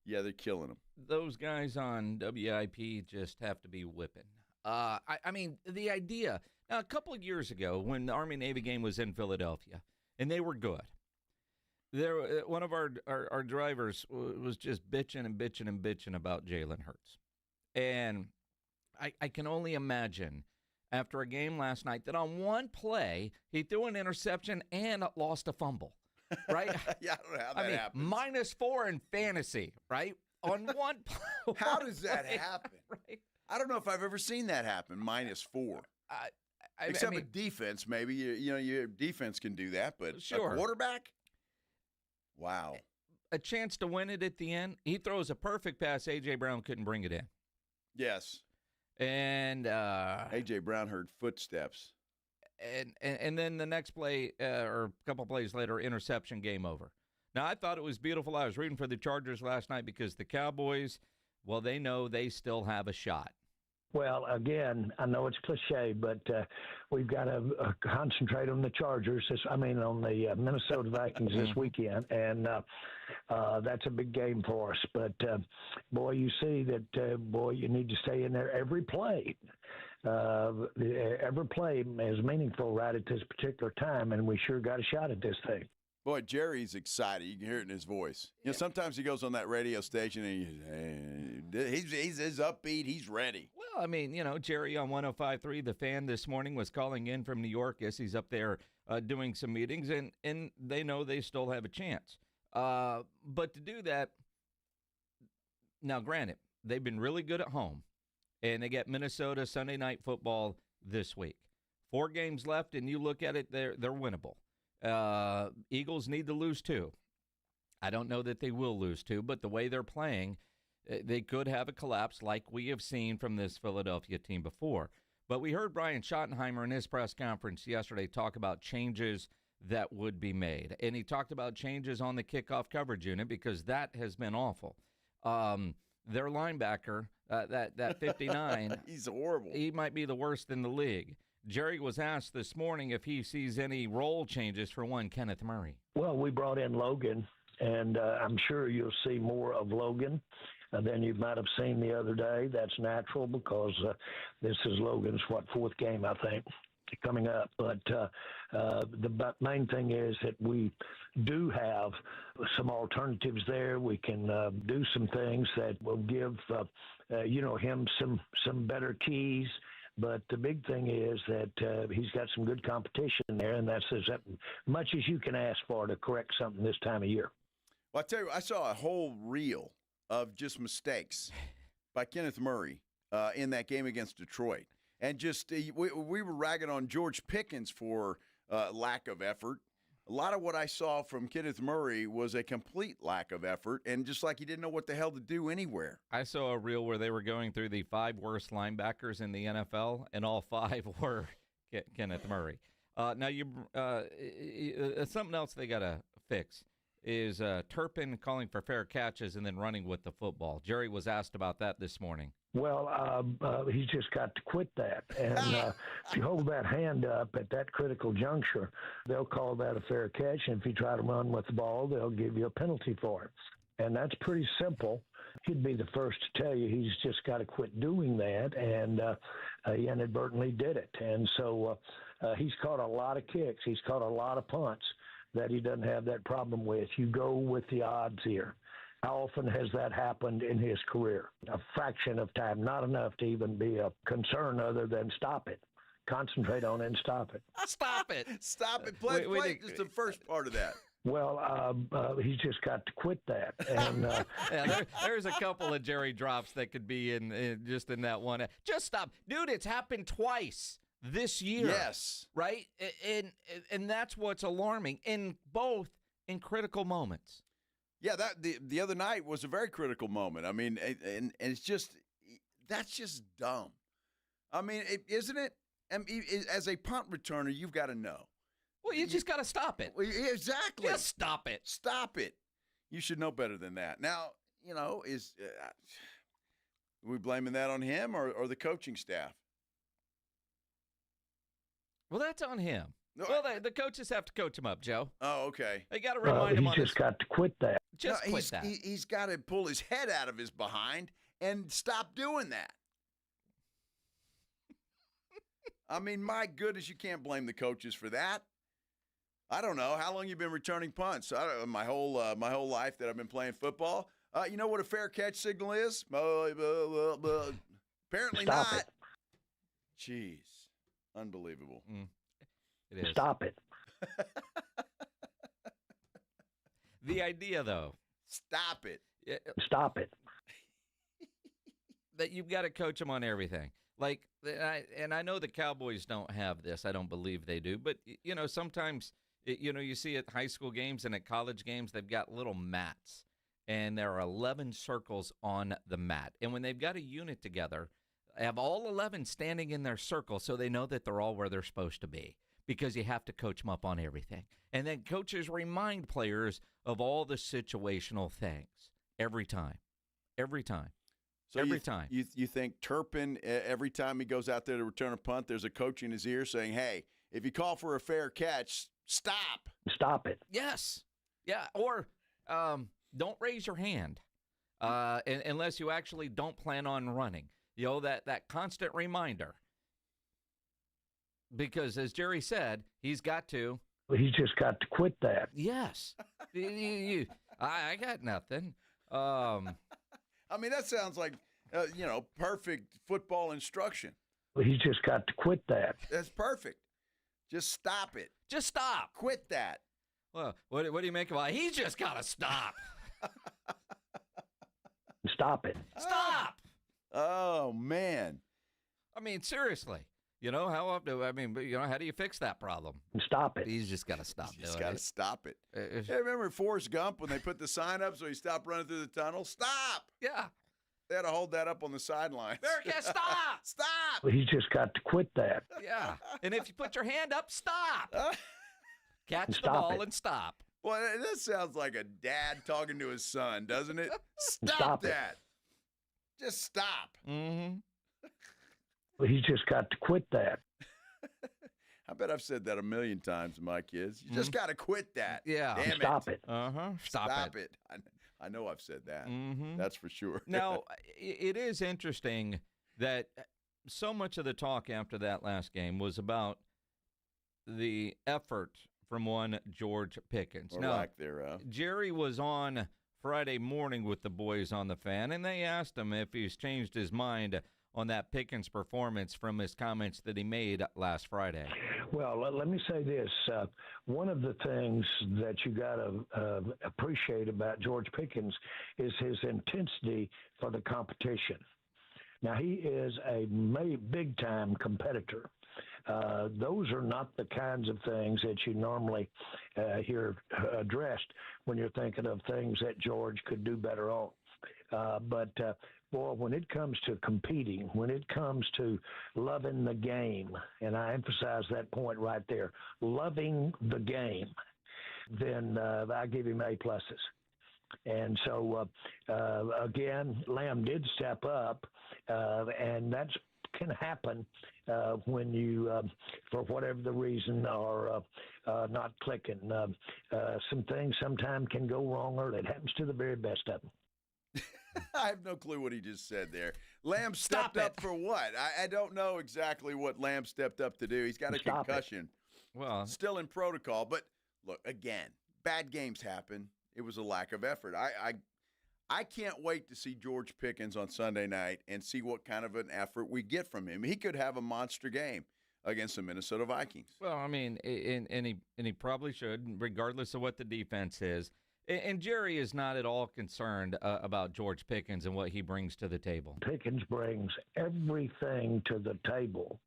Yeah, they're killing them. Those guys on WIP just have to be whipping. I mean, the idea. Now, a couple of years ago, when the Army-Navy game was in Philadelphia, and they were good, one of our drivers was just bitching about Jalen Hurts. And I can only imagine after a game last night that on one play, he threw an interception and lost a fumble, right? Yeah, I don't know how that happens. -4 in fantasy, right? On one play. How does that happen? Right? I don't know if I've ever seen that happen, -4. Except with defense, maybe. Your defense can do that, but Sure. a quarterback? Wow. A chance to win it at the end. He throws a perfect pass. A.J. Brown couldn't bring it in. Yes. And A.J. Brown heard footsteps. And then the next play, or a couple plays later, interception, game over. Now, I thought it was beautiful. I was rooting for the Chargers last night because the Cowboys, well, they know they still have a shot. Well, again, I know it's cliche, but we've got to concentrate on the Chargers. On the Minnesota Vikings this weekend, and that's a big game for us. But, boy, you see that, you need to stay in there every play. Every play is meaningful right at this particular time, and we sure got a shot at this thing. Boy, Jerry's excited. You can hear it in his voice. You know, sometimes he goes on that radio station and he's upbeat. He's ready. Well, I mean, Jerry on 105.3, The Fan this morning was calling in from New York as he's up there doing some meetings, and they know they still have a chance. But to do that, now granted, they've been really good at home, and they get Minnesota Sunday Night Football this week. 4 games left, and you look at it, they're winnable. Eagles need to lose 2. I don't know that they will lose 2, but the way they're playing, they could have a collapse like we have seen from this Philadelphia team before. But we heard Brian Schottenheimer in his press conference yesterday talk about changes that would be made. And he talked about changes on the kickoff coverage unit because that has been awful. Their linebacker, that 59. He's horrible. He might be the worst in the league. Jerry was asked this morning if he sees any role changes for one Kenneth Murray. Well, we brought in Logan, and I'm sure you'll see more of Logan than you might have seen the other day. That's natural because this is Logan's, 4th game, I think, coming up. But the main thing is that we do have some alternatives there. We can do some things that will give him some better keys. But the big thing is that he's got some good competition there, and that's as much as you can ask for to correct something this time of year. Well, I tell you, I saw a whole reel of just mistakes by Kenneth Murray in that game against Detroit. And just we were ragging on George Pickens for lack of effort. a lot of what I saw from Kenneth Murray was a complete lack of effort, and just like he didn't know what the hell to do anywhere. I saw a reel where they were going through the 5 worst linebackers in the NFL, and all 5 were Kenneth Murray. Now, something else they got to fix is Turpin calling for fair catches and then running with the football. Jerry was asked about that this morning. Well, he's just got to quit that. And if you hold that hand up at that critical juncture, they'll call that a fair catch. And if you try to run with the ball, they'll give you a penalty for it. And that's pretty simple. He'd be the first to tell you he's just got to quit doing that. And he inadvertently did it. And so he's caught a lot of kicks. He's caught a lot of punts that he doesn't have that problem with. You go with the odds here. How often has that happened in his career? A fraction of time, not enough to even be a concern other than stop it. Concentrate on it and stop it. Stop it. Stop it. Play just the first part of that. Well, he's just got to quit that. And there's a couple of Jerry drops that could be in just in that one. Just stop. Dude, it's happened twice this year. Yes. Right? And that's what's alarming, both in critical moments. Yeah, the other night was a very critical moment. I mean, and it's just that's just dumb. I mean, isn't it? I mean, as a punt returner, you've got to know. Well, you just got to stop it. Well, exactly. Just stop it. Stop it. You should know better than that. Now, are we blaming that on him or the coaching staff? Well, that's on him. Well, the coaches have to coach him up, Joe. Oh, okay. They got to remind him on He's just got to quit that. Just quit that. He's got to pull his head out of his behind and stop doing that. I mean, my goodness, you can't blame the coaches for that. I don't know how long you've been returning punts. My whole life that I've been playing football. You know what a fair catch signal is? Apparently Stop not. it. Jeez, unbelievable. It is. Stop it. The idea, though. Stop it. Stop it. That you've got to coach them on everything. Like, and I know the Cowboys don't have this. I don't believe they do. But, sometimes, you see at high school games and at college games, they've got little mats. And there are 11 circles on the mat. And when they've got a unit together, they have all 11 standing in their circle so they know that they're all where they're supposed to be. Because you have to coach them up on everything. And then coaches remind players of all the situational things every time. Every time. So every time. You think Turpin, every time he goes out there to return a punt, there's a coach in his ear saying, hey, if you call for a fair catch, stop. Stop it. Yes. Yeah. Or don't raise your hand unless you actually don't plan on running. That constant reminder. Because, as Jerry said, he's got to. He's just got to quit that. Yes. I got nothing. I mean, that sounds like, perfect football instruction. He's just got to quit that. That's perfect. Just stop it. Just stop. Quit that. Well, what do you make of it? He's just got to stop. Stop it. Stop. Oh, man. I mean, seriously. How often? I mean, how do you fix that problem? Stop it. He's just got to stop doing it. He's got to stop it. Hey, remember Forrest Gump when they put the sign up so he stopped running through the tunnel? Stop. Yeah. They had to hold that up on the sidelines. Bearcat, stop. Stop. He's just got to quit that. Yeah. And if you put your hand up, stop. Catch Stop the ball it. and stop. Well, that sounds like a dad talking to his son, doesn't it? Stop it. that. Just stop. Mm-hmm. He's just got to quit that. I bet I've said that a million times to my kids. You just got to quit that. Yeah. Damn Stop it. Uh-huh. Stop it. I know I've said that. Mm-hmm. That's for sure. Now, it is interesting that so much of the talk after that last game was about the effort from one George Pickens. Or now, lack thereof. Jerry was on Friday morning with the boys on the Fan, and they asked him if he's changed his mind on that Pickens performance from his comments that he made last Friday. Well, let me say this. One of the things that you got to appreciate about George Pickens is his intensity for the competition. Now, he is a big-time competitor. Those are not the kinds of things that you normally hear addressed when you're thinking of things that George could do better on. But boy, when it comes to competing, when it comes to loving the game, and I emphasize that point right there, loving the game, then I give him A pluses. And so, again, Lamb did step up, and that can happen when you, for whatever the reason, are not clicking. Some things sometimes can go wrong early. It happens to the very best of them. I have no clue what he just said there. Lamb stepped up for what? I don't know exactly what Lamb stepped up to do. He's got a concussion. Well, still in protocol. But look, again, bad games happen. It was a lack of effort. I can't wait to see George Pickens on Sunday night and see what kind of an effort we get from him. He could have a monster game against the Minnesota Vikings. Well, I mean, and he probably should, regardless of what the defense is. And Jerry is not at all concerned about George Pickens and what he brings to the table. Pickens brings everything to the table.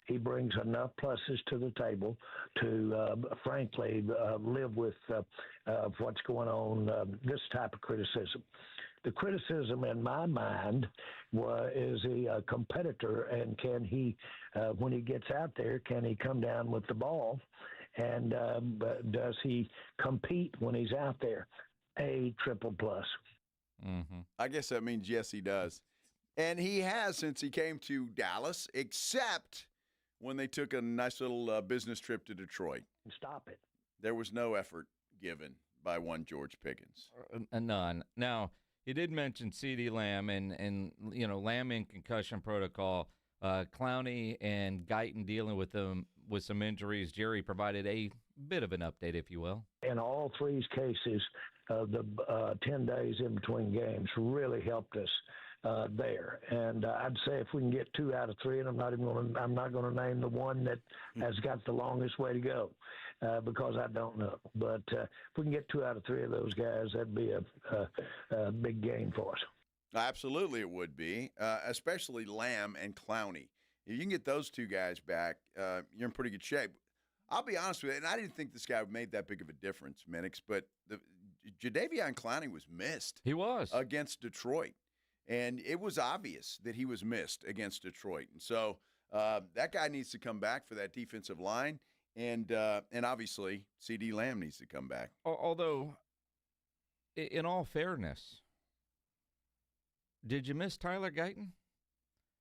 He brings enough pluses to the table to, frankly, live with what's going on, this type of criticism. The criticism in my mind is he a competitor, and can he, when he gets out there, can he come down with the ball? And does he compete when he's out there? A triple plus. Mm-hmm. I guess that means yes, he does. And he has since he came to Dallas, except when they took a nice little business trip to Detroit. Stop it. There was no effort given by one George Pickens. None. Now, he did mention CeeDee Lamb and Lamb in concussion protocol. Clowney and Guyton dealing with some injuries. Jerry provided a bit of an update, if you will. In all three cases, the 10 days in between games really helped us there. And I'd say if we can get 2 out of 3, and I'm not going to name the one that has got the longest way to go because I don't know. But if we can get 2 out of 3 of those guys, that'd be a big gain for us. Absolutely, it would be, especially Lamb and Clowney. If you can get those two guys back, you're in pretty good shape. I'll be honest with you, and I didn't think this guy made that big of a difference, Minix, but Jadeveon Clowney was missed. He was. Against Detroit, and it was obvious that he was missed against Detroit. And so that guy needs to come back for that defensive line, and obviously CeeDee Lamb needs to come back. Although, in all fairness, did you miss Tyler Guyton?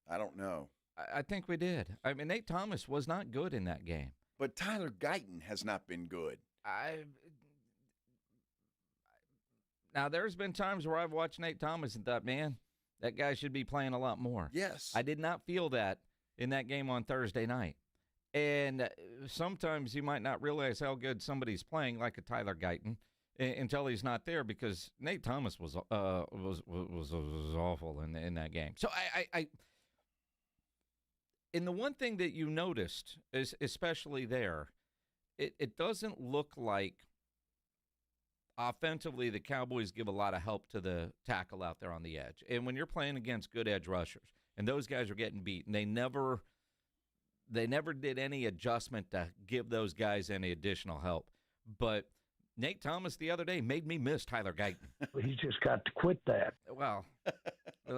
I don't know. I think we did. I mean, Nate Thomas was not good in that game. But Tyler Guyton has not been good. Now, there's been times where I've watched Nate Thomas and thought, man, that guy should be playing a lot more. Yes. I did not feel that in that game on Thursday night. And sometimes you might not realize how good somebody's playing, like a Tyler Guyton, until he's not there, because Nate Thomas was awful in that game. So and the one thing that you noticed is, especially there, it doesn't look like offensively the Cowboys give a lot of help to the tackle out there on the edge. And when you're playing against good edge rushers, and those guys are getting beat, and they never did any adjustment to give those guys any additional help. But Nate Thomas the other day made me miss Tyler Guyton. He's just got to quit that. Well,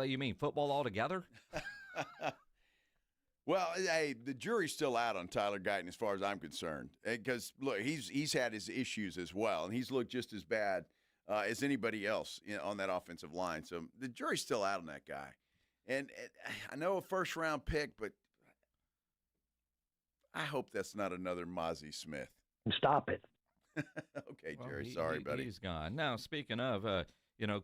you mean football altogether? Well, hey, the jury's still out on Tyler Guyton as far as I'm concerned. Because, look, he's had his issues as well, and he's looked just as bad as anybody else on that offensive line. So the jury's still out on that guy. And I know a first-round pick, but I hope that's not another Mozzie Smith. Stop it. Okay, Jerry, sorry, buddy. He's gone. Now, speaking of,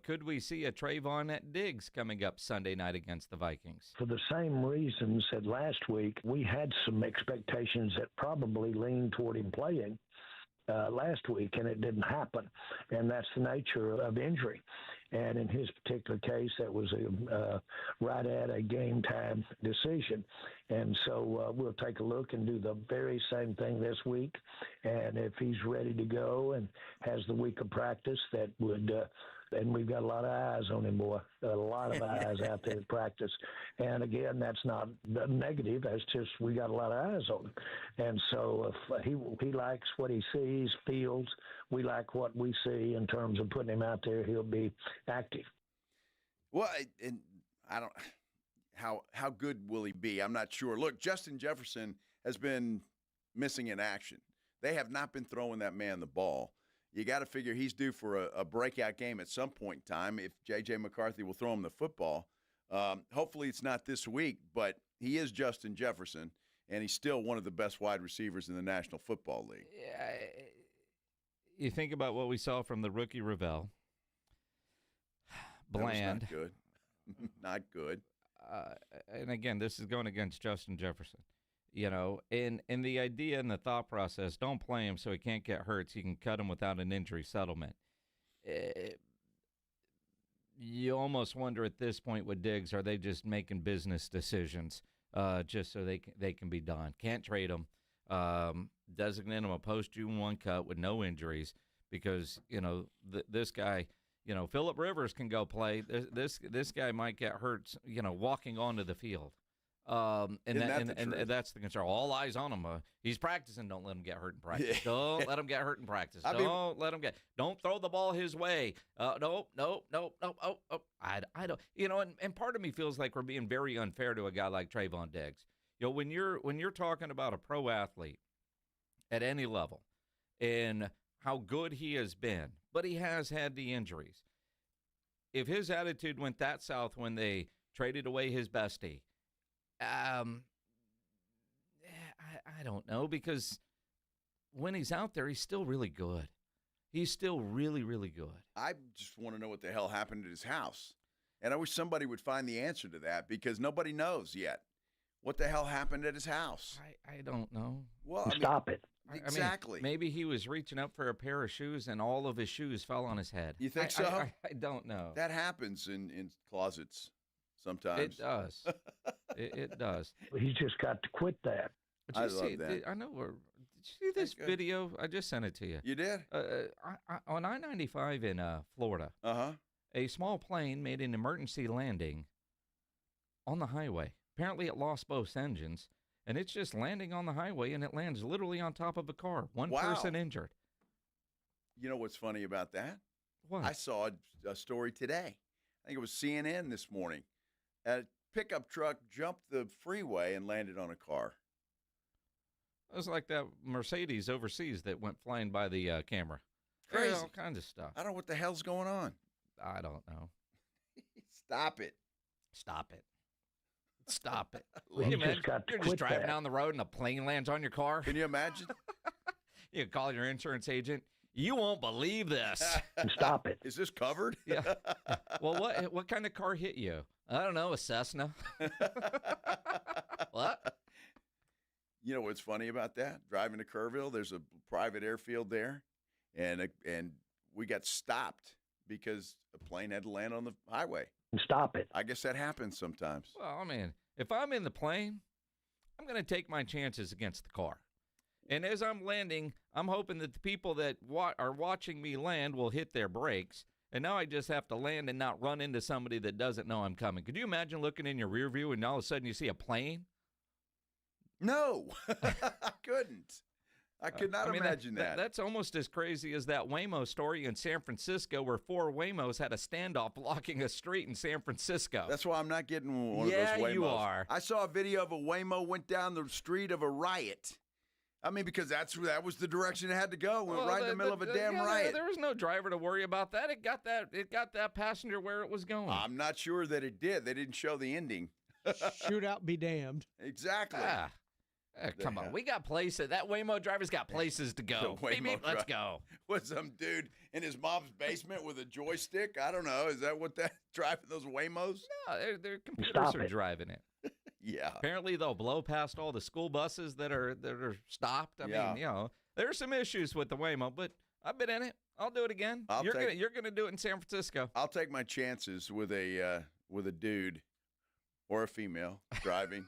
could we see a Trayvon Diggs coming up Sunday night against the Vikings? For the same reasons that last week, we had some expectations that probably leaned toward him playing last week, and it didn't happen. And that's the nature of injury. And in his particular case, that was right at a game time decision. And so we'll take a look and do the very same thing this week. And if he's ready to go and has the week of practice that would And we've got a lot of eyes on him, boy. A lot of eyes out there at practice. And again, that's not negative. That's just we got a lot of eyes on him. And so if he likes what he sees, feels, we like what we see in terms of putting him out there, he'll be active. Well, and I don't. How good will he be? I'm not sure. Look, Justin Jefferson has been missing in action. They have not been throwing that man the ball. You got to figure he's due for a breakout game at some point in time if J.J. McCarthy will throw him the football. Hopefully it's not this week, but he is Justin Jefferson, and he's still one of the best wide receivers in the National Football League. Yeah, you think about what we saw from the rookie Ravel. Bland. That was not good. Not good. And again, this is going against Justin Jefferson. You know, and the idea and the thought process, don't play him so he can't get hurt, so you can cut him without an injury settlement. You almost wonder at this point with Diggs, are they just making business decisions just so they can be done? Can't trade him. Designate him a post-June 1 cut with no injuries because, you know, this guy, you know, Phillip Rivers can go play. This guy might get hurt, you know, walking onto the field. And that's the concern. All eyes on him. He's practicing. Don't let him get hurt in practice. Don't let him get hurt in practice. Don't throw the ball his way. Nope. Oh, I don't. You know, and part of me feels like we're being very unfair to a guy like Trayvon Diggs. You know, when you're talking about a pro athlete at any level and how good he has been, but he has had the injuries. If his attitude went that south when they traded away his bestie, I don't know, because when he's out there, he's still really good. He's still really, really good. I just want to know what the hell happened at his house. And I wish somebody would find the answer to that because nobody knows yet what the hell happened at his house. I don't know. Well, Stop it. Exactly. I mean, maybe he was reaching up for a pair of shoes and all of his shoes fell on his head. You think so? I don't know. That happens in closets sometimes. It does. It does. He's just got to quit that. Did you see, I know. Did you see this video? I just sent it to you. You did? On I-95 in Florida, a small plane made an emergency landing on the highway. Apparently, it lost both engines, and it's just landing on the highway, and it lands literally on top of a car. One person injured. You know what's funny about that? What? I saw a story today. I think it was CNN this morning. A pickup truck jumped the freeway and landed on a car. It was like that Mercedes overseas that went flying by the camera. Crazy. All kinds of stuff. I don't know what the hell's going on. I don't know. Stop it. Stop it. Stop it. Well, You're just driving down the road and a plane lands on your car. Can you imagine? You call your insurance agent. You won't believe this. Stop it. Is this covered? Yeah. Well, what kind of car hit you? I don't know, a Cessna. What? You know what's funny about that? Driving to Kerrville, there's a private airfield there, and we got stopped because a plane had to land on the highway. Stop it. I guess that happens sometimes. Well, I mean, if I'm in the plane, I'm going to take my chances against the car. And as I'm landing, I'm hoping that the people that are watching me land will hit their brakes. And now I just have to land and not run into somebody that doesn't know I'm coming. Could you imagine looking in your rear view and all of a sudden you see a plane? No, I couldn't. I could not imagine that. That's almost as crazy as that Waymo story in San Francisco where 4 Waymos had a standoff blocking a street in San Francisco. That's why I'm not getting one of those Waymos. Yeah, you are. I saw a video of a Waymo went down the street of a riot. I mean, because that was the direction it had to go. Went right in the middle of a damn riot. There was no driver to worry about that. It got that passenger where it was going. I'm not sure that it did. They didn't show the ending. Shootout be damned. Exactly. Come on, we got places. That Waymo driver's got places to go. Maybe let's go. Was some dude in his mom's basement with a joystick? I don't know. Is that what that driving those Waymos? No, their computers are driving it. Yeah. Apparently, they'll blow past all the school buses that are stopped. I mean, you know, there's some issues with the Waymo, but I've been in it. I'll do it again. You're gonna do it in San Francisco. I'll take my chances with a dude or a female driving.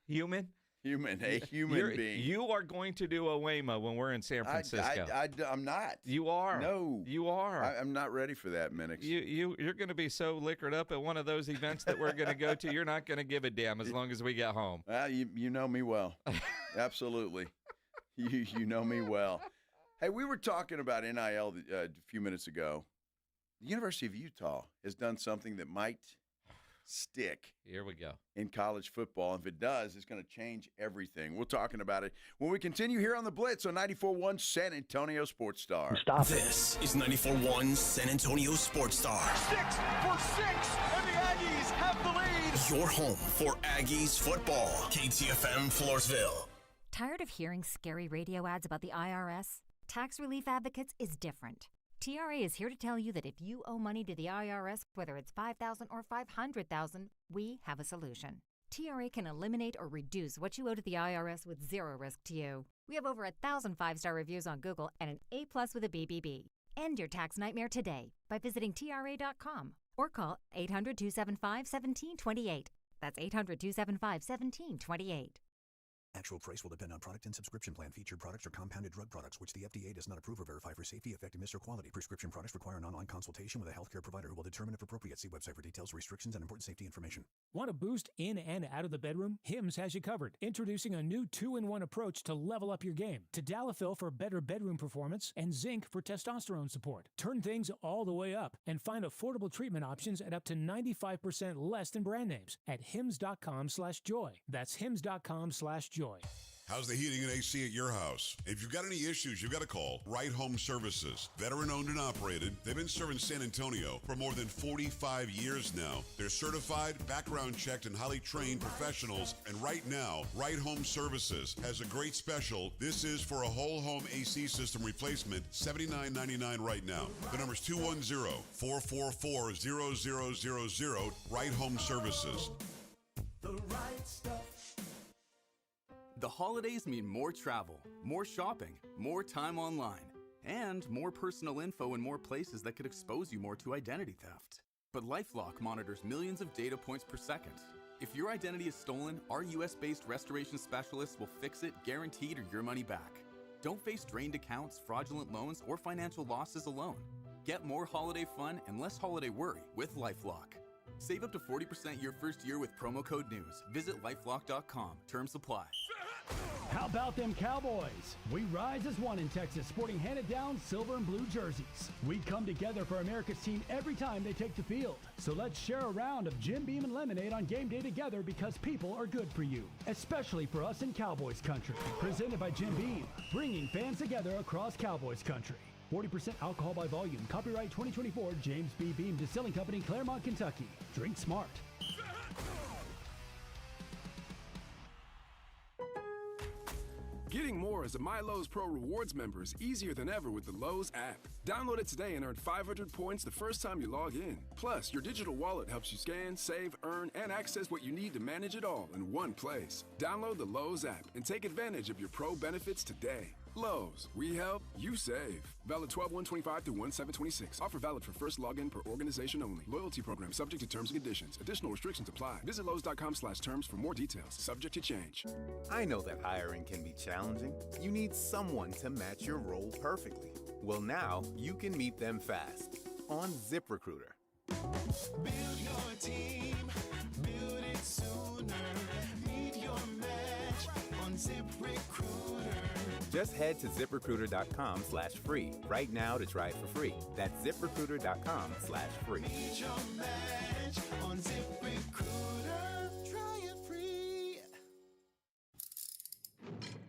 Human? human being. You are going to do a Waymo when we're in San Francisco. I'm not. You are. No. You are. I'm not ready for that, Minix. You're going to be so liquored up at one of those events that we're going to go to, you're not going to give a damn as long as we get home. Well, you know me well. Absolutely. You know me well. Hey, we were talking about NIL a few minutes ago. The University of Utah has done something that might stick. Here we go. In college football. If it does, it's going to change everything. We're talking about it when we continue here on the Blitz on 94.1 San Antonio Sports Star. This is 94.1 San Antonio Sports Star. 6 for 6, and the Aggies have the lead. Your home for Aggies football. KTFM Floresville. Tired of hearing scary radio ads about the IRS? Tax Relief Advocates is different. TRA is here to tell you that if you owe money to the IRS, whether it's $5,000 or $500,000, we have a solution. TRA can eliminate or reduce what you owe to the IRS with zero risk to you. We have over 1,000 5-star reviews on Google and an A+ with a BBB. End your tax nightmare today by visiting TRA.com or call 800-275-1728. That's 800-275-1728. Actual price will depend on product and subscription plan. Featured products are compounded drug products, which the FDA does not approve or verify for safety, effectiveness, or quality. Prescription products require an online consultation with a healthcare provider who will determine if appropriate. See website for details, restrictions, and important safety information. Want a boost in and out of the bedroom? Hims has you covered. Introducing a new 2-in-1 approach to level up your game. Tadalafil for better bedroom performance and zinc for testosterone support. Turn things all the way up and find affordable treatment options at up to 95% less than brand names at hims.com/joy. That's hims.com/joy. How's the heating and AC at your house? If you've got any issues, you've got to call Right Home Services. Veteran-owned and operated, they've been serving San Antonio for more than 45 years now. They're certified, background-checked, and highly trained professionals. And right now, Right Home Services has a great special. This is for a whole home AC system replacement, $79.99 right now. The number's 210-444-0000, Right Home Services. The right stuff. The holidays mean more travel, more shopping, more time online, and more personal info in more places that could expose you more to identity theft. But LifeLock monitors millions of data points per second. If your identity is stolen, our US-based restoration specialists will fix it, guaranteed, or your money back. Don't face drained accounts, fraudulent loans, or financial losses alone. Get more holiday fun and less holiday worry with LifeLock. Save up to 40% your first year with promo code NEWS. Visit lifelock.com. Terms apply. How about them Cowboys? We rise as one in Texas, sporting handed-down silver and blue jerseys. We come together for America's team every time they take the field. So let's share a round of Jim Beam and lemonade on game day together because people are good for you, especially for us in Cowboys country. Presented by Jim Beam, bringing fans together across Cowboys country. 40% alcohol by volume. Copyright 2024 James B. Beam Distilling Company, Claremont, Kentucky. Drink smart. Getting more as a MyLowe's Pro Rewards member is easier than ever with the Lowe's app. Download it today and earn 500 points the first time you log in. Plus, your digital wallet helps you scan, save, earn, and access what you need to manage it all in one place. Download the Lowe's app and take advantage of your Pro benefits today. Lowe's, we help, you save. Valid 12/1/25 through 1/7/26. Offer valid for first login per organization only. Loyalty program subject to terms and conditions. Additional restrictions apply. Visit Lowe's.com/terms for more details. Subject to change. I know that hiring can be challenging. You need someone to match your role perfectly. Well, now you can meet them fast on ZipRecruiter. Build your team, build it sooner. Meet your match on ZipRecruiter. Just head to ZipRecruiter.com/free right now to try it for free. That's ZipRecruiter.com/free. Meet your match on ZipRecruiter. Try it free.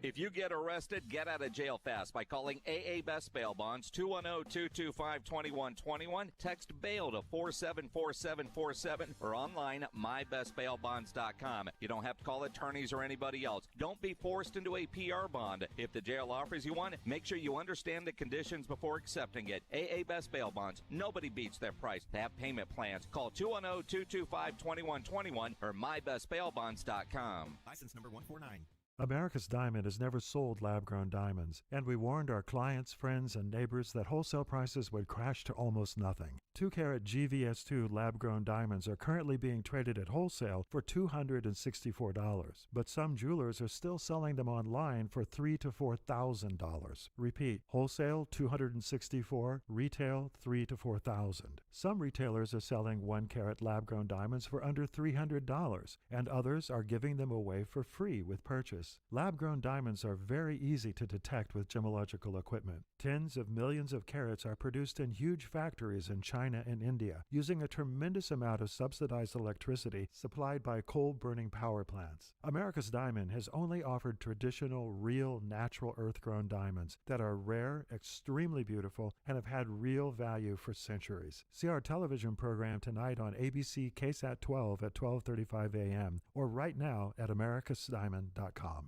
If you get arrested, get out of jail fast by calling AA Best Bail Bonds, 210-225-2121. Text BAIL to 474747 or online at mybestbailbonds.com. You don't have to call attorneys or anybody else. Don't be forced into a PR bond. If the jail offers you one, make sure you understand the conditions before accepting it. AA Best Bail Bonds. Nobody beats their price. They have payment plans. Call 210-225-2121 or mybestbailbonds.com. License number 149. America's Diamond has never sold lab-grown diamonds, and we warned our clients, friends, and neighbors that wholesale prices would crash to almost nothing. 2-carat GVS2 lab-grown diamonds are currently being traded at wholesale for $264, but some jewelers are still selling them online for $3,000 to $4,000. Repeat, wholesale $264, retail $3,000 to $4,000. Some retailers are selling 1-carat lab-grown diamonds for under $300, and others are giving them away for free with purchase. Lab-grown diamonds are very easy to detect with gemological equipment. Tens of millions of carats are produced in huge factories in China and India, using a tremendous amount of subsidized electricity supplied by coal-burning power plants. America's Diamond has only offered traditional, real, natural earth-grown diamonds that are rare, extremely beautiful, and have had real value for centuries. See our television program tonight on ABC KSAT 12 at 12:35 a.m. or right now at americasdiamond.com.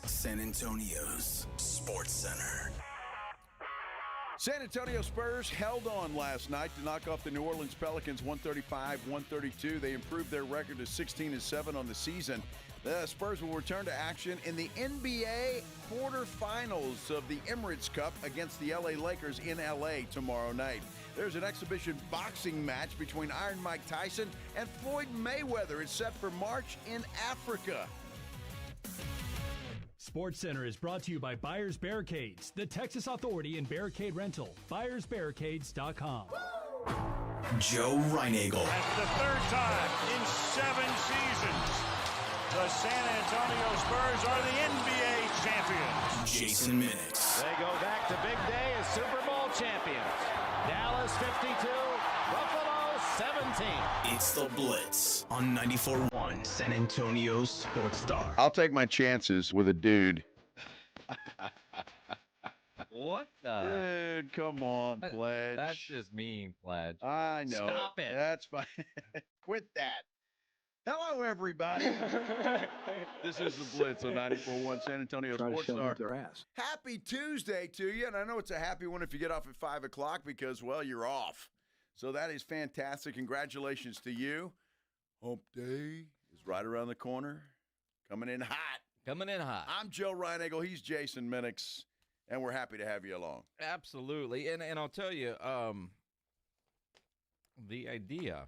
San Antonio's Sports Center. San Antonio Spurs held on last night to knock off the New Orleans Pelicans 135-132. They improved their record to 16-7 on the season. The Spurs will return to action in the NBA quarterfinals of the Emirates Cup against the LA Lakers in LA tomorrow night. There's an exhibition boxing match between Iron Mike Tyson and Floyd Mayweather. It's set for March in Africa. SportsCenter is brought to you by Buyers Barricades, the Texas authority in barricade rental. BuyersBarricades.com. Joe Reinagle. That's the third time in 7 seasons the San Antonio Spurs are the NBA champions. Jason Minix. They go back to big day as Super Bowl champions. Dallas 52, Buffalo 17. It's the Blitz on 94.1 San Antonio's Sports Star. I'll take my chances with a dude. What the? Dude, come on, Pledge. That's just mean, Pledge. I know. Stop it. That's fine. Quit that. Hello, everybody. This is the Blitz on 94.1 San Antonio Sports Star. Happy Tuesday to you, and I know it's a happy one if you get off at 5 o'clock because, well, you're off. So that is fantastic. Congratulations to you. Hump Day is right around the corner. Coming in hot. Coming in hot. I'm Joe Reinagle. He's Jason Minix, and we're happy to have you along. Absolutely. And I'll tell you, the idea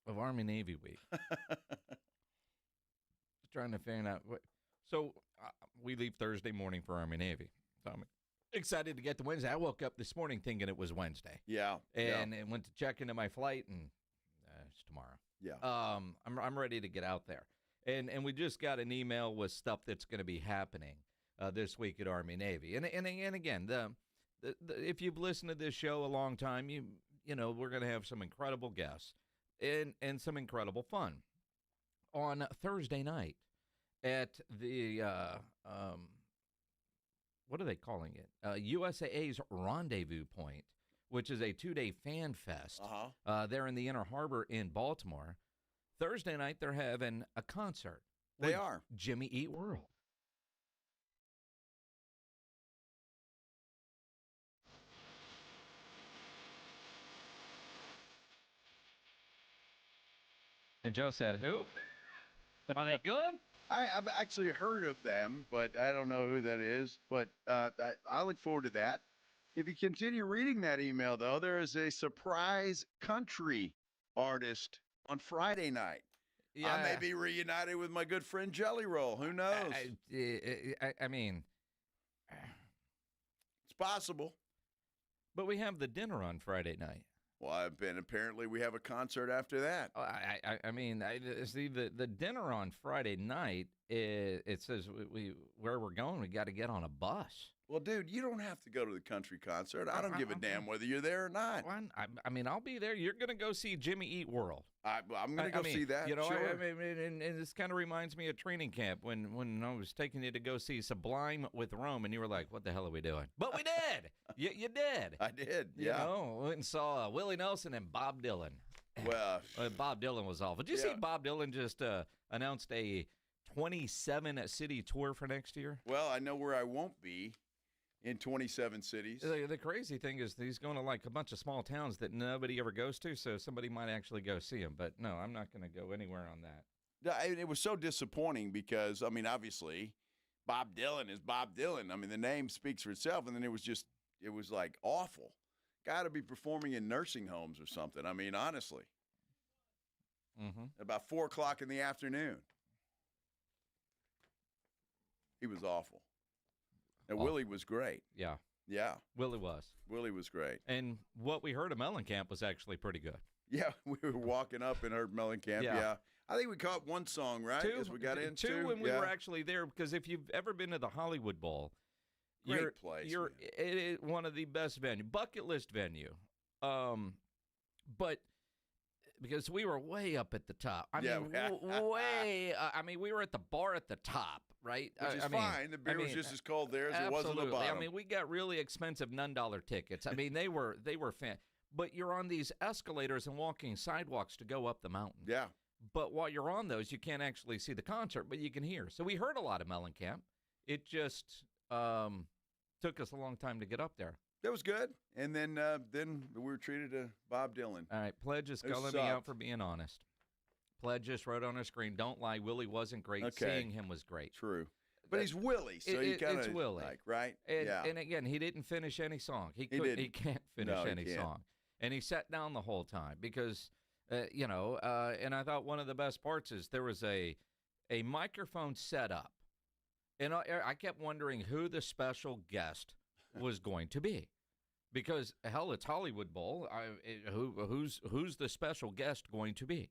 of Army-Navy Week. Trying to figure out. So we leave Thursday morning for Army-Navy. So I'm excited to get to Wednesday. I woke up this morning thinking it was Wednesday. Yeah. And went to check into my flight, and it's tomorrow. Yeah. I'm ready to get out there. And we just got an email with stuff that's going to be happening this week at Army-Navy. And again, the if you've listened to this show a long time, you know we're going to have some incredible guests and some incredible fun. On Thursday night at the, what are they calling it? USAA's Rendezvous Point, which is a 2-day fan fest. There in the Inner Harbor in Baltimore. Thursday night, they're having a concert. They are. Jimmy Eat World. And Joe said, who? Are they good? I've actually heard of them, but I don't know who that is. But I look forward to that. If you continue reading that email, though, there is a surprise country artist on Friday night. Yeah. I may be reunited with my good friend Jelly Roll. Who knows? I mean, it's possible. But we have the dinner on Friday night. Well, apparently we have a concert after that. I mean, see, the dinner on Friday night, it says where we're going, we got to get on a bus. Well, dude, you don't have to go to the country concert. I don't give a damn whether you're there or not. I mean, I'll be there. You're going to go see Jimmy Eat World. I'm going to go see that. You know, sure. and this kind of reminds me of training camp when I was taking you to go see Sublime with Rome, and you were like, "What the hell are we doing?" But we did. You did. I did. You Yeah. know, went and saw Willie Nelson and Bob Dylan. Well, Bob Dylan was awful. Did you see Bob Dylan just announced a 27-city tour for next year? Well, I know where I won't be. in 27 cities. The crazy thing is he's going to like a bunch of small towns that nobody ever goes to, so somebody might actually go see him. But no, I'm not going to go anywhere on that. It was so disappointing because, I mean, obviously, Bob Dylan is Bob Dylan. I mean, the name speaks for itself, and then it was like awful. Got to be performing in nursing homes or something. I mean, honestly. About 4 o'clock in the afternoon. He was awful. And Willie was great. Yeah. Yeah. Willie was. Willie was great. And what we heard of Mellencamp was actually pretty good. Yeah, we were walking up and heard Mellencamp. Yeah. I think we caught one song, right? As we got into two when we were actually there, because if you've ever been to the Hollywood Bowl, great place. It is one of the best bucket list venue. But because we were way up at the top. I mean, way. I mean, we were at the bar at the top, right? Which is fine. The beer was just as cold there as it was on the bottom. I mean, we got really expensive $9 tickets. I mean, they were fan. But you're on these escalators and walking sidewalks to go up the mountain. Yeah. But while you're on those, you can't actually see the concert, but you can hear. So we heard a lot of Mellencamp. It just took us a long time to get up there. That was good. And then we were treated to Bob Dylan. All right, Pledge is calling me out for being honest. Pledge just wrote on her screen, don't lie, Willie wasn't great. Okay. Seeing him was great. True. But he's Willie, so you kind of, it's Willie. like, right? And again, he didn't finish any song. He can't finish any song. And he sat down the whole time because, and I thought one of the best parts is there was a microphone set up. And I kept wondering who the special guest was going to be. Because, hell, it's Hollywood Bowl. Who's the special guest going to be?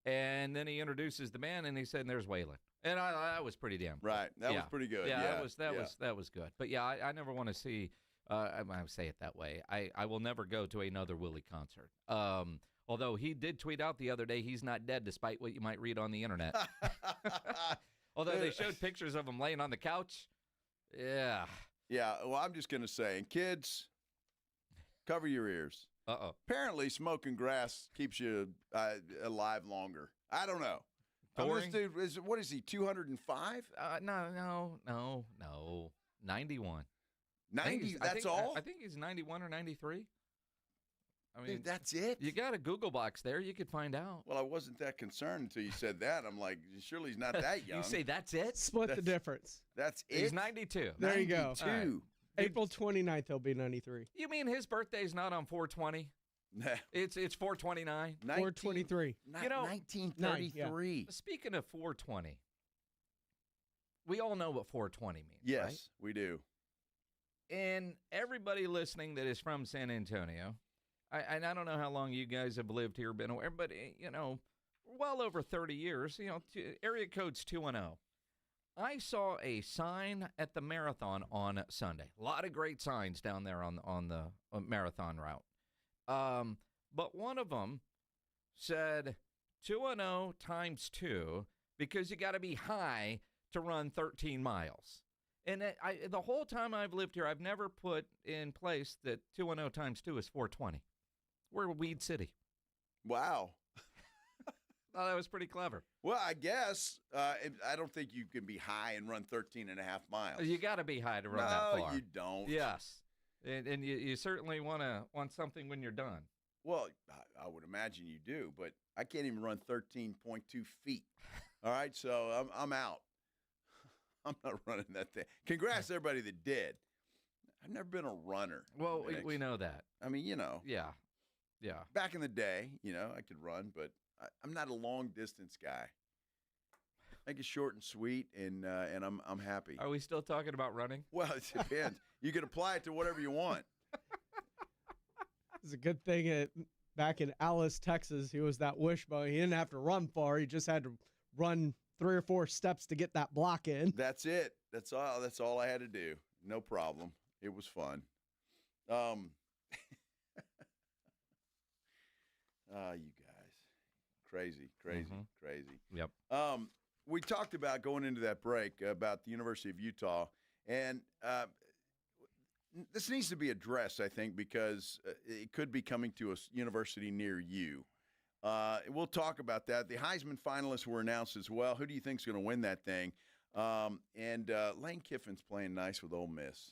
And then he introduces the band, and he said, "There's Waylon." And that was pretty damn good. Right. That was pretty good. Yeah, that was good. But, yeah, I never want to see I say it that way. I will never go to another Willie concert. Although he did tweet out the other day he's not dead, despite what you might read on the internet. Although they showed pictures of him laying on the couch. Yeah. Yeah, well, I'm just going to say, kids, cover your ears. Uh-oh. Apparently, smoking grass keeps you alive longer. I don't know. Touring? This dude, what is he, 205? No. 91. 90, that's all? I think he's 91 or 93. I mean, dude, that's it? You got a Google box there. You could find out. Well, I wasn't that concerned until you said that. I'm like, surely he's not that young. You say that's it? Split the difference. That's it? He's 92. There you go. 92. Right. April 29th, he'll be 93. You mean his birthday's not on 420? It's 429. 423. You know, 1933. Yeah. Speaking of 420, we all know what 420 means. Yes, right? we do. And everybody listening that is from San Antonio, I don't know how long you guys have lived here, been aware, but well over 30 years. Area code's 210. I saw a sign at the marathon on Sunday. A lot of great signs down there on the marathon route. But one of them said 210 times 2 because you got to be high to run 13 miles. And the whole time I've lived here, I've never put in place that 210 times 2 is 420. We're Weed City. Wow. Oh, that was pretty clever. Well, I guess I don't think you can be high and run 13 and a half miles. You got to be high to run that far. No, you don't. Yes. And you certainly want something when you're done. Well, I would imagine you do, but I can't even run 13.2 feet. All right, so I'm out. I'm not running that thing. Congrats to everybody that did. I've never been a runner. Well, we know that. I mean, Yeah. Back in the day, I could run, but I'm not a long distance guy. Make it short and sweet, and I'm happy. Are we still talking about running? Well, it depends. You can apply it to whatever you want. It's a good thing back in Alice, Texas, he was that wishbone. He didn't have to run far. He just had to run 3 or 4 steps to get that block in. That's it. That's all I had to do. No problem. It was fun. You guys. Crazy. Yep. We talked about going into that break about the University of Utah, and this needs to be addressed, I think, because it could be coming to a university near you. We'll talk about that. The Heisman finalists were announced as well. Who do you think is going to win that thing? And Lane Kiffin's playing nice with Ole Miss.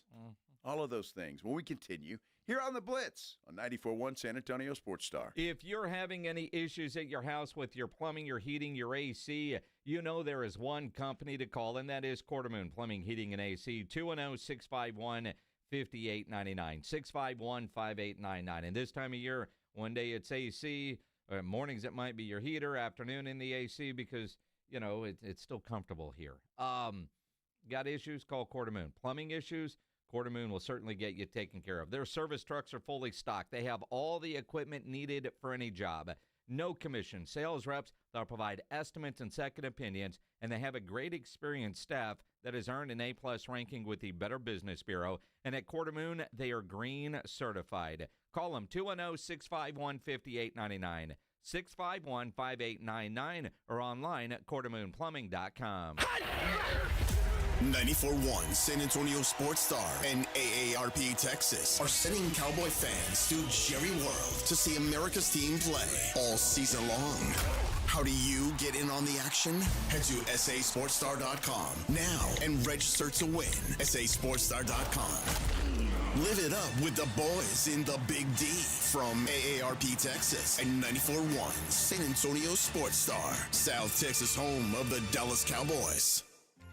all of those things when we continue here on the Blitz on 94.1 San Antonio Sports Star. If you're having any issues at your house with your plumbing, your heating, your AC, you know there is one company to call, and that is Quartermoon Plumbing, Heating, and AC, 210-651-5899, 651-5899. And this time of year, one day it's AC, mornings it might be your heater, afternoon in the AC because, you know, it's still comfortable here. Got issues? Call Quartermoon. Plumbing issues? Quartermoon will certainly get you taken care of. Their service trucks are fully stocked. They have all the equipment needed for any job. No commission. Sales reps, they'll provide estimates and second opinions, and they have a great experienced staff that has earned an A-plus ranking with the Better Business Bureau. And at Quartermoon, they are green certified. Call them 210-651-5899, 651-5899, or online at quartermoonplumbing.com. 94.1 San Antonio Sports Star and AARP Texas are sending Cowboy fans to Jerry World to see America's team play all season long. How do you get in on the action? Head to SASportsStar.com now and register to win. SASportsStar.com. Live it up with the boys in the Big D from AARP Texas and 94.1 San Antonio Sports Star, South Texas home of the Dallas Cowboys.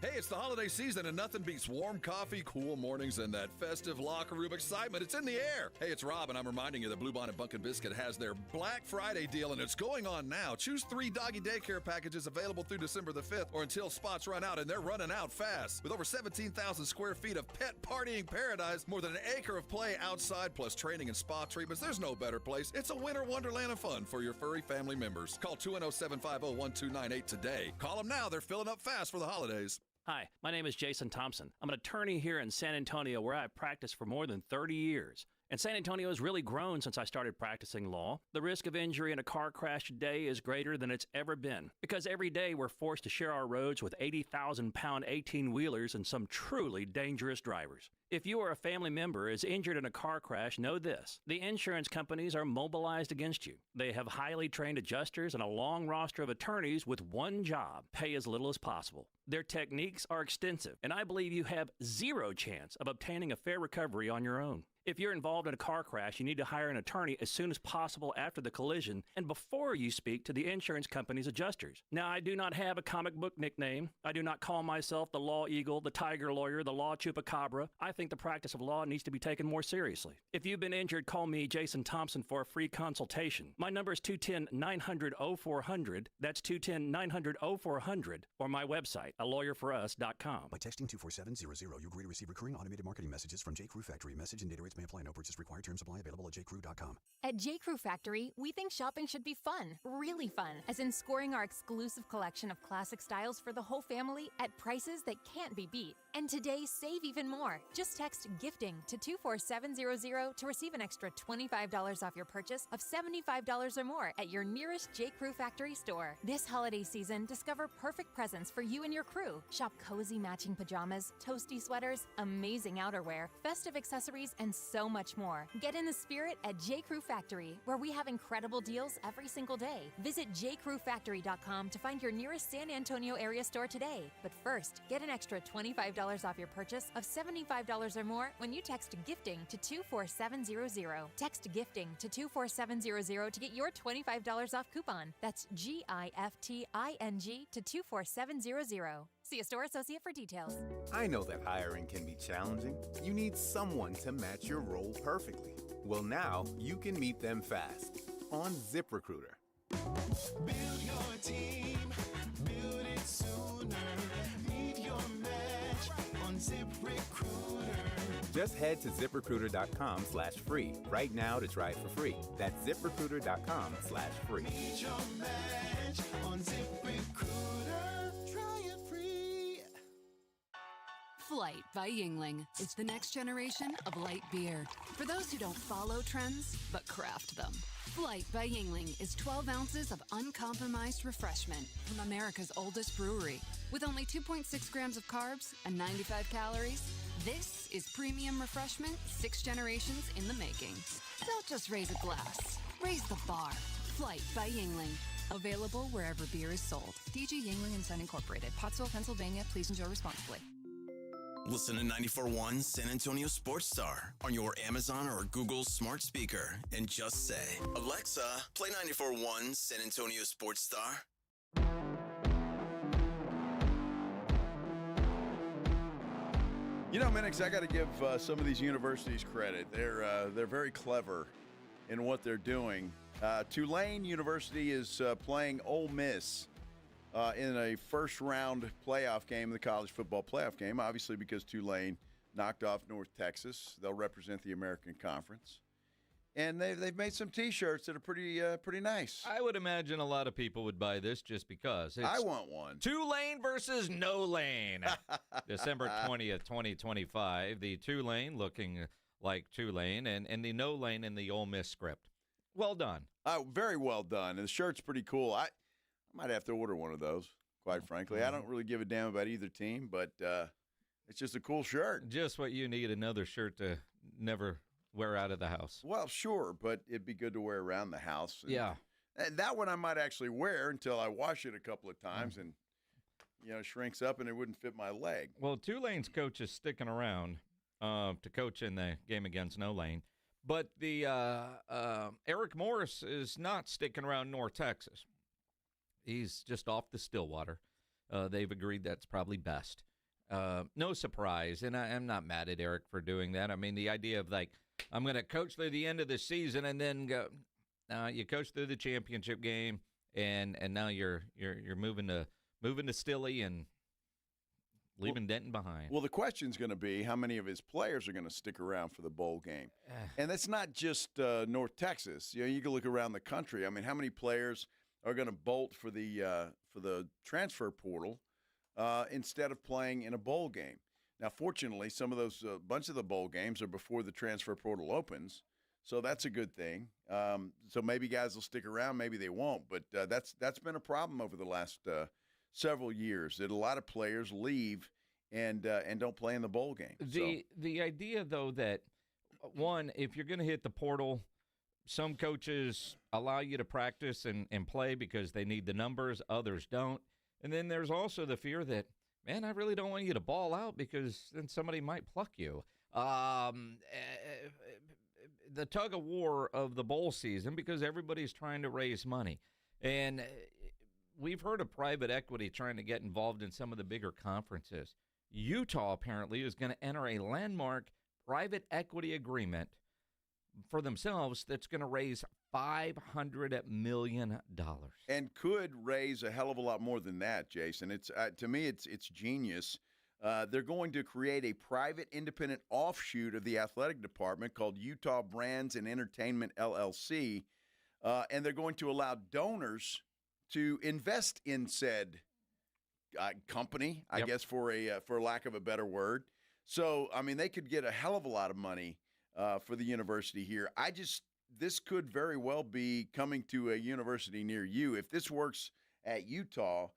Hey, it's the holiday season, and nothing beats warm coffee, cool mornings, and that festive locker room excitement. It's in the air. Hey, it's Rob, and I'm reminding you that Bluebonnet Bunkin' Biscuit has their Black Friday deal, and it's going on now. Choose 3 doggy daycare packages available through December the 5th or until spots run out, and they're running out fast. With over 17,000 square feet of pet partying paradise, more than an acre of play outside, plus training and spa treatments, there's no better place. It's a winter wonderland of fun for your furry family members. Call 210-750-1298 today. Call them now. They're filling up fast for the holidays. Hi, my name is Jason Thompson. I'm an attorney here in San Antonio where I've practiced for more than 30 years. And San Antonio has really grown since I started practicing law. The risk of injury in a car crash today is greater than it's ever been because every day we're forced to share our roads with 80,000-pound 18-wheelers and some truly dangerous drivers. If you or a family member is injured in a car crash, know this. The insurance companies are mobilized against you. They have highly trained adjusters and a long roster of attorneys with one job: pay as little as possible. Their techniques are extensive, and I believe you have zero chance of obtaining a fair recovery on your own. If you're involved in a car crash, you need to hire an attorney as soon as possible after the collision and before you speak to the insurance company's adjusters. Now, I do not have a comic book nickname. I do not call myself the Law Eagle, the Tiger Lawyer, the Law Chupacabra. I think the practice of law needs to be taken more seriously. If you've been injured, call me, Jason Thompson, for a free consultation. My number is 210-900-0400. That's 210-900-0400, or my website, alawyerforus.com. By texting 24700, you agree to receive recurring automated marketing messages from J. Crew Factory. Message and data rates may apply. No purchase required. Terms apply. Available at jcrew.com. At J. Crew Factory, we think shopping should be fun, really fun, as in scoring our exclusive collection of classic styles for the whole family at prices that can't be beat. And today, save even more. Just text GIFTING to 24700 to receive an extra $25 off your purchase of $75 or more at your nearest J. Crew Factory store. This holiday season, discover perfect presents for you and your crew. Shop cozy matching pajamas, toasty sweaters, amazing outerwear, festive accessories, and so much more. Get in the spirit at J. Crew Factory, where we have incredible deals every single day. Visit jcrewfactory.com to find your nearest San Antonio area store today. But first, get an extra $25 off your purchase of $75 or more when you text GIFTING to 24700. Text GIFTING to 24700 to get your $25 off coupon. That's GIFTING to 24700. See a store associate for details. I know that hiring can be challenging. You need someone to match your role perfectly. Well, now you can meet them fast on ZipRecruiter. Build your team, build it sooner. Meet your match on ZipRecruiter. Just head to ZipRecruiter.com/free right now to try it for free. That's ZipRecruiter.com/free. Meet your match on ZipRecruiter. Try it free. Flight by Yingling is the next generation of light beer. For those who don't follow trends, but craft them. Flight by Yingling is 12 ounces of uncompromised refreshment from America's oldest brewery. With only 2.6 grams of carbs and 95 calories, this is premium refreshment 6 generations in the making. Don't just raise a glass, raise the bar. Flight by Yingling. Available wherever beer is sold. DG Yingling & Son Incorporated, Pottsville, Pennsylvania. Please enjoy responsibly. Listen to 94.1 San Antonio Sports Star on your Amazon or Google smart speaker and just say, Alexa, play 94.1 San Antonio Sports Star. You know, Minix, I got to give some of these universities credit. They're very clever in what they're doing. Tulane University is playing Ole Miss in a first-round playoff game, the college football playoff game, obviously because Tulane knocked off North Texas. They'll represent the American Conference. And they've made some T-shirts that are pretty nice. I would imagine a lot of people would buy this just because. I want one. Tulane versus No Lane. December 20th, 2025. The Tulane looking like Tulane and the No Lane in the Ole Miss script. Well done. Very well done. And the shirt's pretty cool. I might have to order one of those, quite frankly. I don't really give a damn about either team, but it's just a cool shirt. Just what you need, another shirt to never wear out of the house. Well, sure, but it'd be good to wear around the house. Yeah. And that one I might actually wear until I wash it a couple of times and, shrinks up and it wouldn't fit my leg. Well, Tulane's coach is sticking around to coach in the game against No Lane. But the Eric Morris is not sticking around North Texas. He's just off the Stillwater. They've agreed that's probably best. No surprise, and I'm not mad at Eric for doing that. I mean, the idea of, like, I'm going to coach through the end of the season and then go. You coach through the championship game, and now you're moving to Stilly and leaving Denton behind. Well, the question's going to be how many of his players are going to stick around for the bowl game, and that's not just North Texas. You can look around the country. I mean, how many players are going to bolt for the transfer portal instead of playing in a bowl game? Now, fortunately, some of those bunch of the bowl games are before the transfer portal opens, so that's a good thing. So maybe guys will stick around, maybe they won't. But that's been a problem over the last several years that a lot of players leave and don't play in the bowl game. The idea, though, that one, if you're going to hit the portal, some coaches allow you to practice and play because they need the numbers, others don't. And then there's also the fear that, man, I really don't want you to ball out because then somebody might pluck you. The tug of war of the bowl season, because everybody's trying to raise money. And we've heard of private equity trying to get involved in some of the bigger conferences. Utah apparently is going to enter a landmark private equity agreement for themselves that's going to raise $500 million. And could raise a hell of a lot more than that, Jason. It's to me, it's genius. They're going to create a private, independent offshoot of the athletic department called Utah Brands and Entertainment, LLC, and they're going to allow donors to invest in said company, I guess, for lack of a better word. So, I mean, they could get a hell of a lot of money for the university here. This could very well be coming to a university near you. If this works at Utah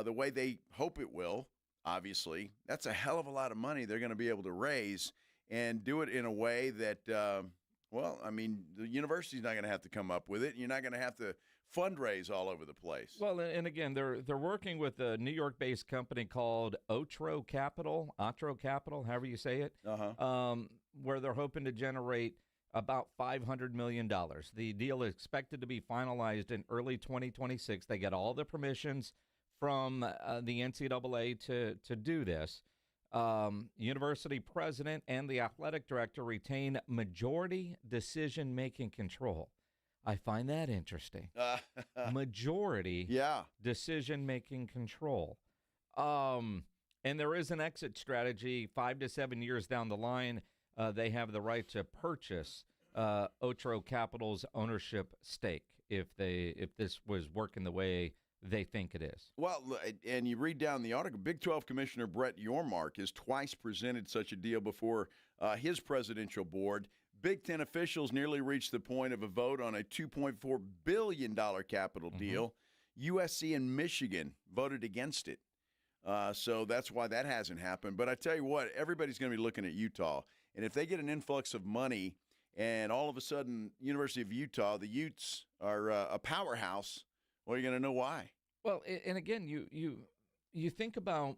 the way they hope it will, obviously, that's a hell of a lot of money they're going to be able to raise and do it in a way that, the university's not going to have to come up with it. You're not going to have to fundraise all over the place. Well, and again, they're working with a New York-based company called Otro Capital, however you say it, where they're hoping to generate about $500 million. The deal is expected to be finalized in early 2026. They get all the permissions from the NCAA to do this. University president and the athletic director retain majority decision-making control. I find that interesting. Majority decision-making control. And there is an exit strategy 5 to 7 years down the line. They have the right to purchase Otro Capital's ownership stake if this was working the way they think it is. Well, and you read down the article, Big 12 Commissioner Brett Yormark has twice presented such a deal before his presidential board. Big Ten officials nearly reached the point of a vote on a $2.4 billion capital deal. USC and Michigan voted against it. So that's why that hasn't happened. But I tell you what, everybody's going to be looking at Utah. And if they get an influx of money and all of a sudden University of Utah, the Utes are a powerhouse, well, you're going to know why. Well, and again, you think about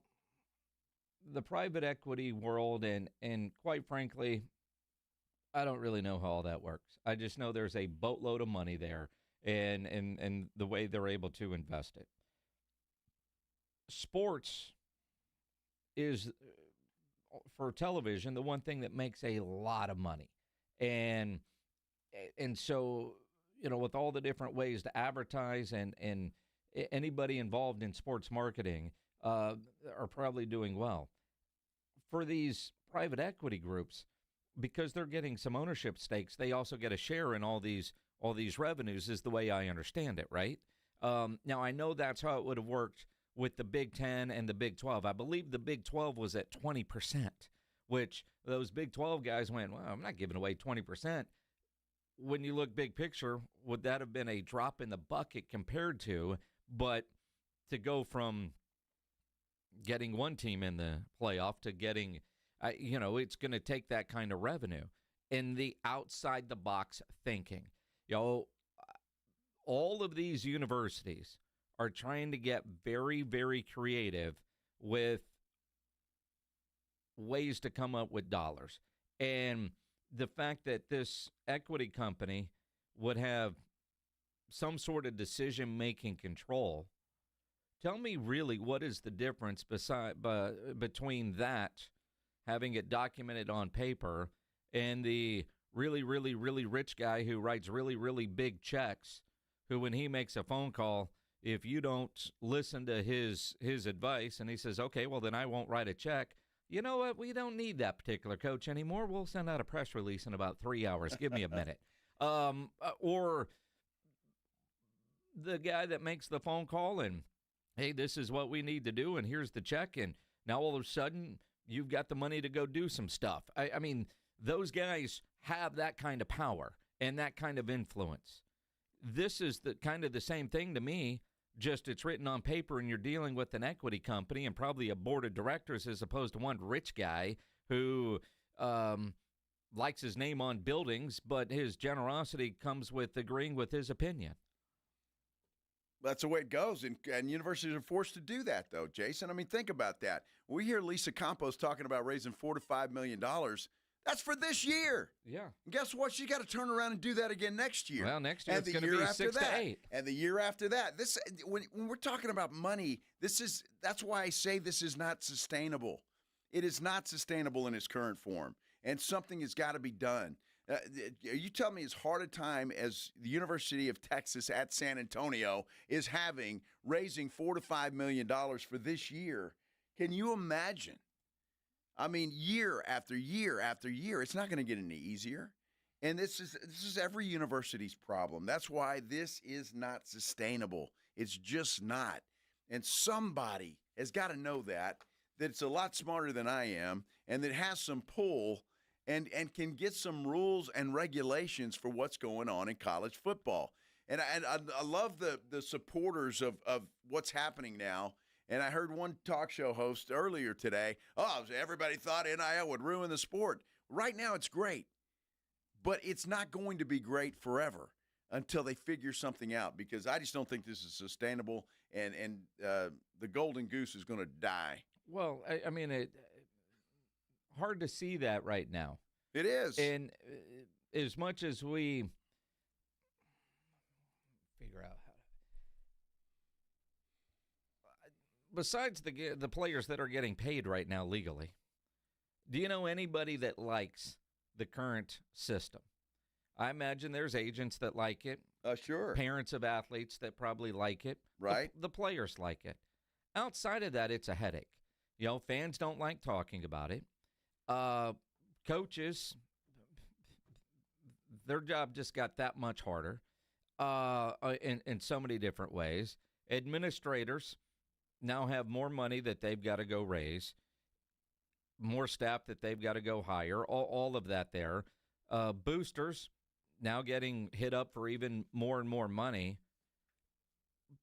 the private equity world, and quite frankly, I don't really know how all that works. I just know there's a boatload of money there, and the way they're able to invest it. Sports is, for television, the one thing that makes a lot of money. And so, with all the different ways to advertise and anybody involved in sports marketing are probably doing well. For these private equity groups, because they're getting some ownership stakes, they also get a share in all these revenues, is the way I understand it, right? Now, I know that's how it would have worked with the Big Ten and the Big 12. I believe the Big 12 was at 20%, which those Big 12 guys went, well, I'm not giving away 20%. When you look big picture, would that have been a drop in the bucket compared to? But to go from getting one team in the playoff to getting, it's going to take that kind of revenue. And the outside-the-box thinking. All of these universities are trying to get very, very creative with ways to come up with dollars. And the fact that this equity company would have some sort of decision-making control, tell me really what is the difference between that, having it documented on paper, and the really, really, really rich guy who writes really, really big checks, who when he makes a phone call, if you don't listen to his advice, and he says, okay, well, then I won't write a check. You know what? We don't need that particular coach anymore. We'll send out a press release in about 3 hours. Give me a minute. Or the guy that makes the phone call and, hey, this is what we need to do, and here's the check, and now all of a sudden you've got the money to go do some stuff. I mean, those guys have that kind of power and that kind of influence. This is the kind of the same thing to me, just it's written on paper and you're dealing with an equity company and probably a board of directors as opposed to one rich guy who likes his name on buildings, but his generosity comes with agreeing with his opinion. That's the way it goes, and universities are forced to do that, though, Jason. I mean, think about that. We hear Lisa Campos talking about raising $4 to $5 million. That's for this year. Yeah. And guess what? She got to turn around and do that again next year. Well, next year it's going to be 6 to 8. And the year after that. This, when we're talking about money, that's why I say this is not sustainable. It is not sustainable in its current form, and something has got to be done. You tell me as hard a time as the University of Texas at San Antonio is having, raising $4 to $5 million for this year. Can you imagine? I mean, year after year after year, it's not going to get any easier. And this is every university's problem. That's why this is not sustainable. It's just not. And somebody has got to know that it's a lot smarter than I am, and that has some pull and can get some rules and regulations for what's going on in college football. And I love the supporters of what's happening now. And I heard one talk show host earlier today, everybody thought NIL would ruin the sport. Right now it's great, but it's not going to be great forever until they figure something out, because I just don't think this is sustainable, and the golden goose is going to die. Well, I mean, hard to see that right now. It is. And as much as we figure out how to, besides the players that are getting paid right now legally, do you know anybody that likes the current system? I imagine there's agents that like it. Sure. Parents of athletes that probably like it. Right. The players like it. Outside of that, it's a headache. Fans don't like talking about it. Coaches, their job just got that much harder in so many different ways. Administrators now have more money that they've got to go raise, more staff that they've got to go hire, all of that there. Boosters now getting hit up for even more and more money.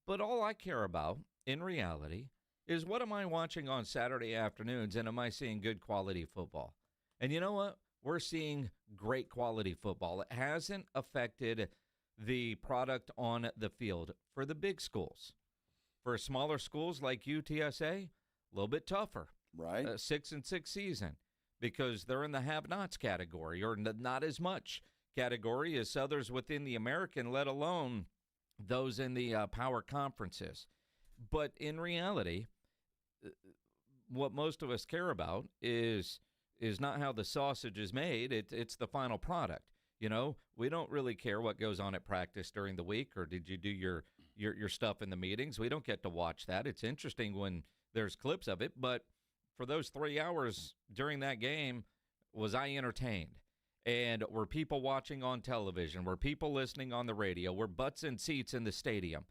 But all I care about, in reality, is what am I watching on Saturday afternoons, and am I seeing good quality football? And you know what? We're seeing great quality football. It hasn't affected the product on the field for the big schools. For smaller schools like UTSA, a little bit tougher. Right. 6-6 season because they're in the have-nots category or not as much category as others within the American, let alone those in the power conferences. But in reality, what most of us care about is not how the sausage is made. It's the final product. You know, we don't really care what goes on at practice during the week or did you do your stuff in the meetings. We don't get to watch that. It's interesting when there's clips of it, but for those 3 hours during that game, was I entertained? And were people watching on television? Were people listening on the radio? Were butts in seats in the stadium?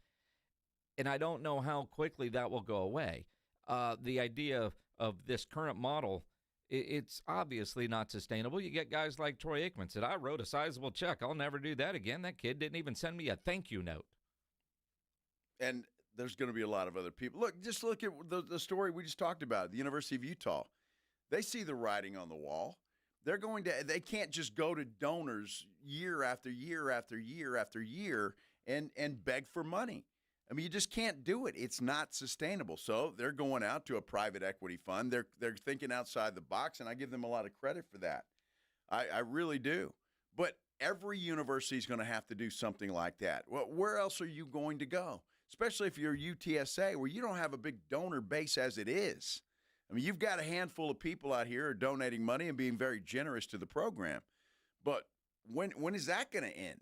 And I don't know how quickly that will go away. The idea of this current model, it's obviously not sustainable. You get guys like Troy Aikman said, I wrote a sizable check. I'll never do that again. That kid didn't even send me a thank you note. And there's going to be a lot of other people. Just look at the story we just talked about, the University of Utah. They see the writing on the wall. They can't just go to donors year after year after year after year and beg for money. I mean, you just can't do it. It's not sustainable. So they're going out to a private equity fund. They're thinking outside the box, and I give them a lot of credit for that. I really do. But every university is going to have to do something like that. Well, where else are you going to go? Especially if you're UTSA, where you don't have a big donor base as it is. I mean, you've got a handful of people out here donating money and being very generous to the program. But when is that going to end?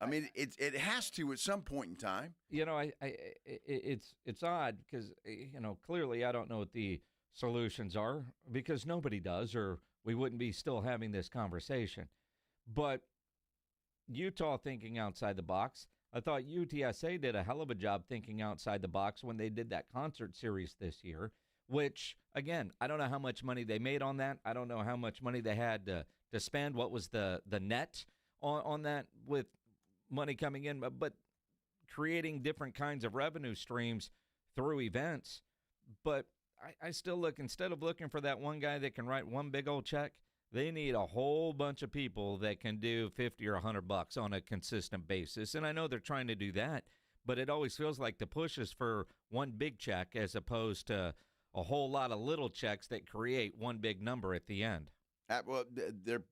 I mean, it has to at some point in time. You know, it's odd because, you know, clearly I don't know what the solutions are because nobody does, or we wouldn't be still having this conversation. But Utah thinking outside the box, I thought UTSA did a hell of a job thinking outside the box when they did that concert series this year, which, again, I don't know how much money they made on that. I don't know how much money they had to spend. What was the net on that with money coming in, but creating different kinds of revenue streams through events. But I still look, instead of looking for that one guy that can write one big old check, they need a whole bunch of people that can do $50 or $100 on a consistent basis. And I know they're trying to do that, but it always feels like the push is for one big check as opposed to a whole lot of little checks that create one big number at the end. Well, they're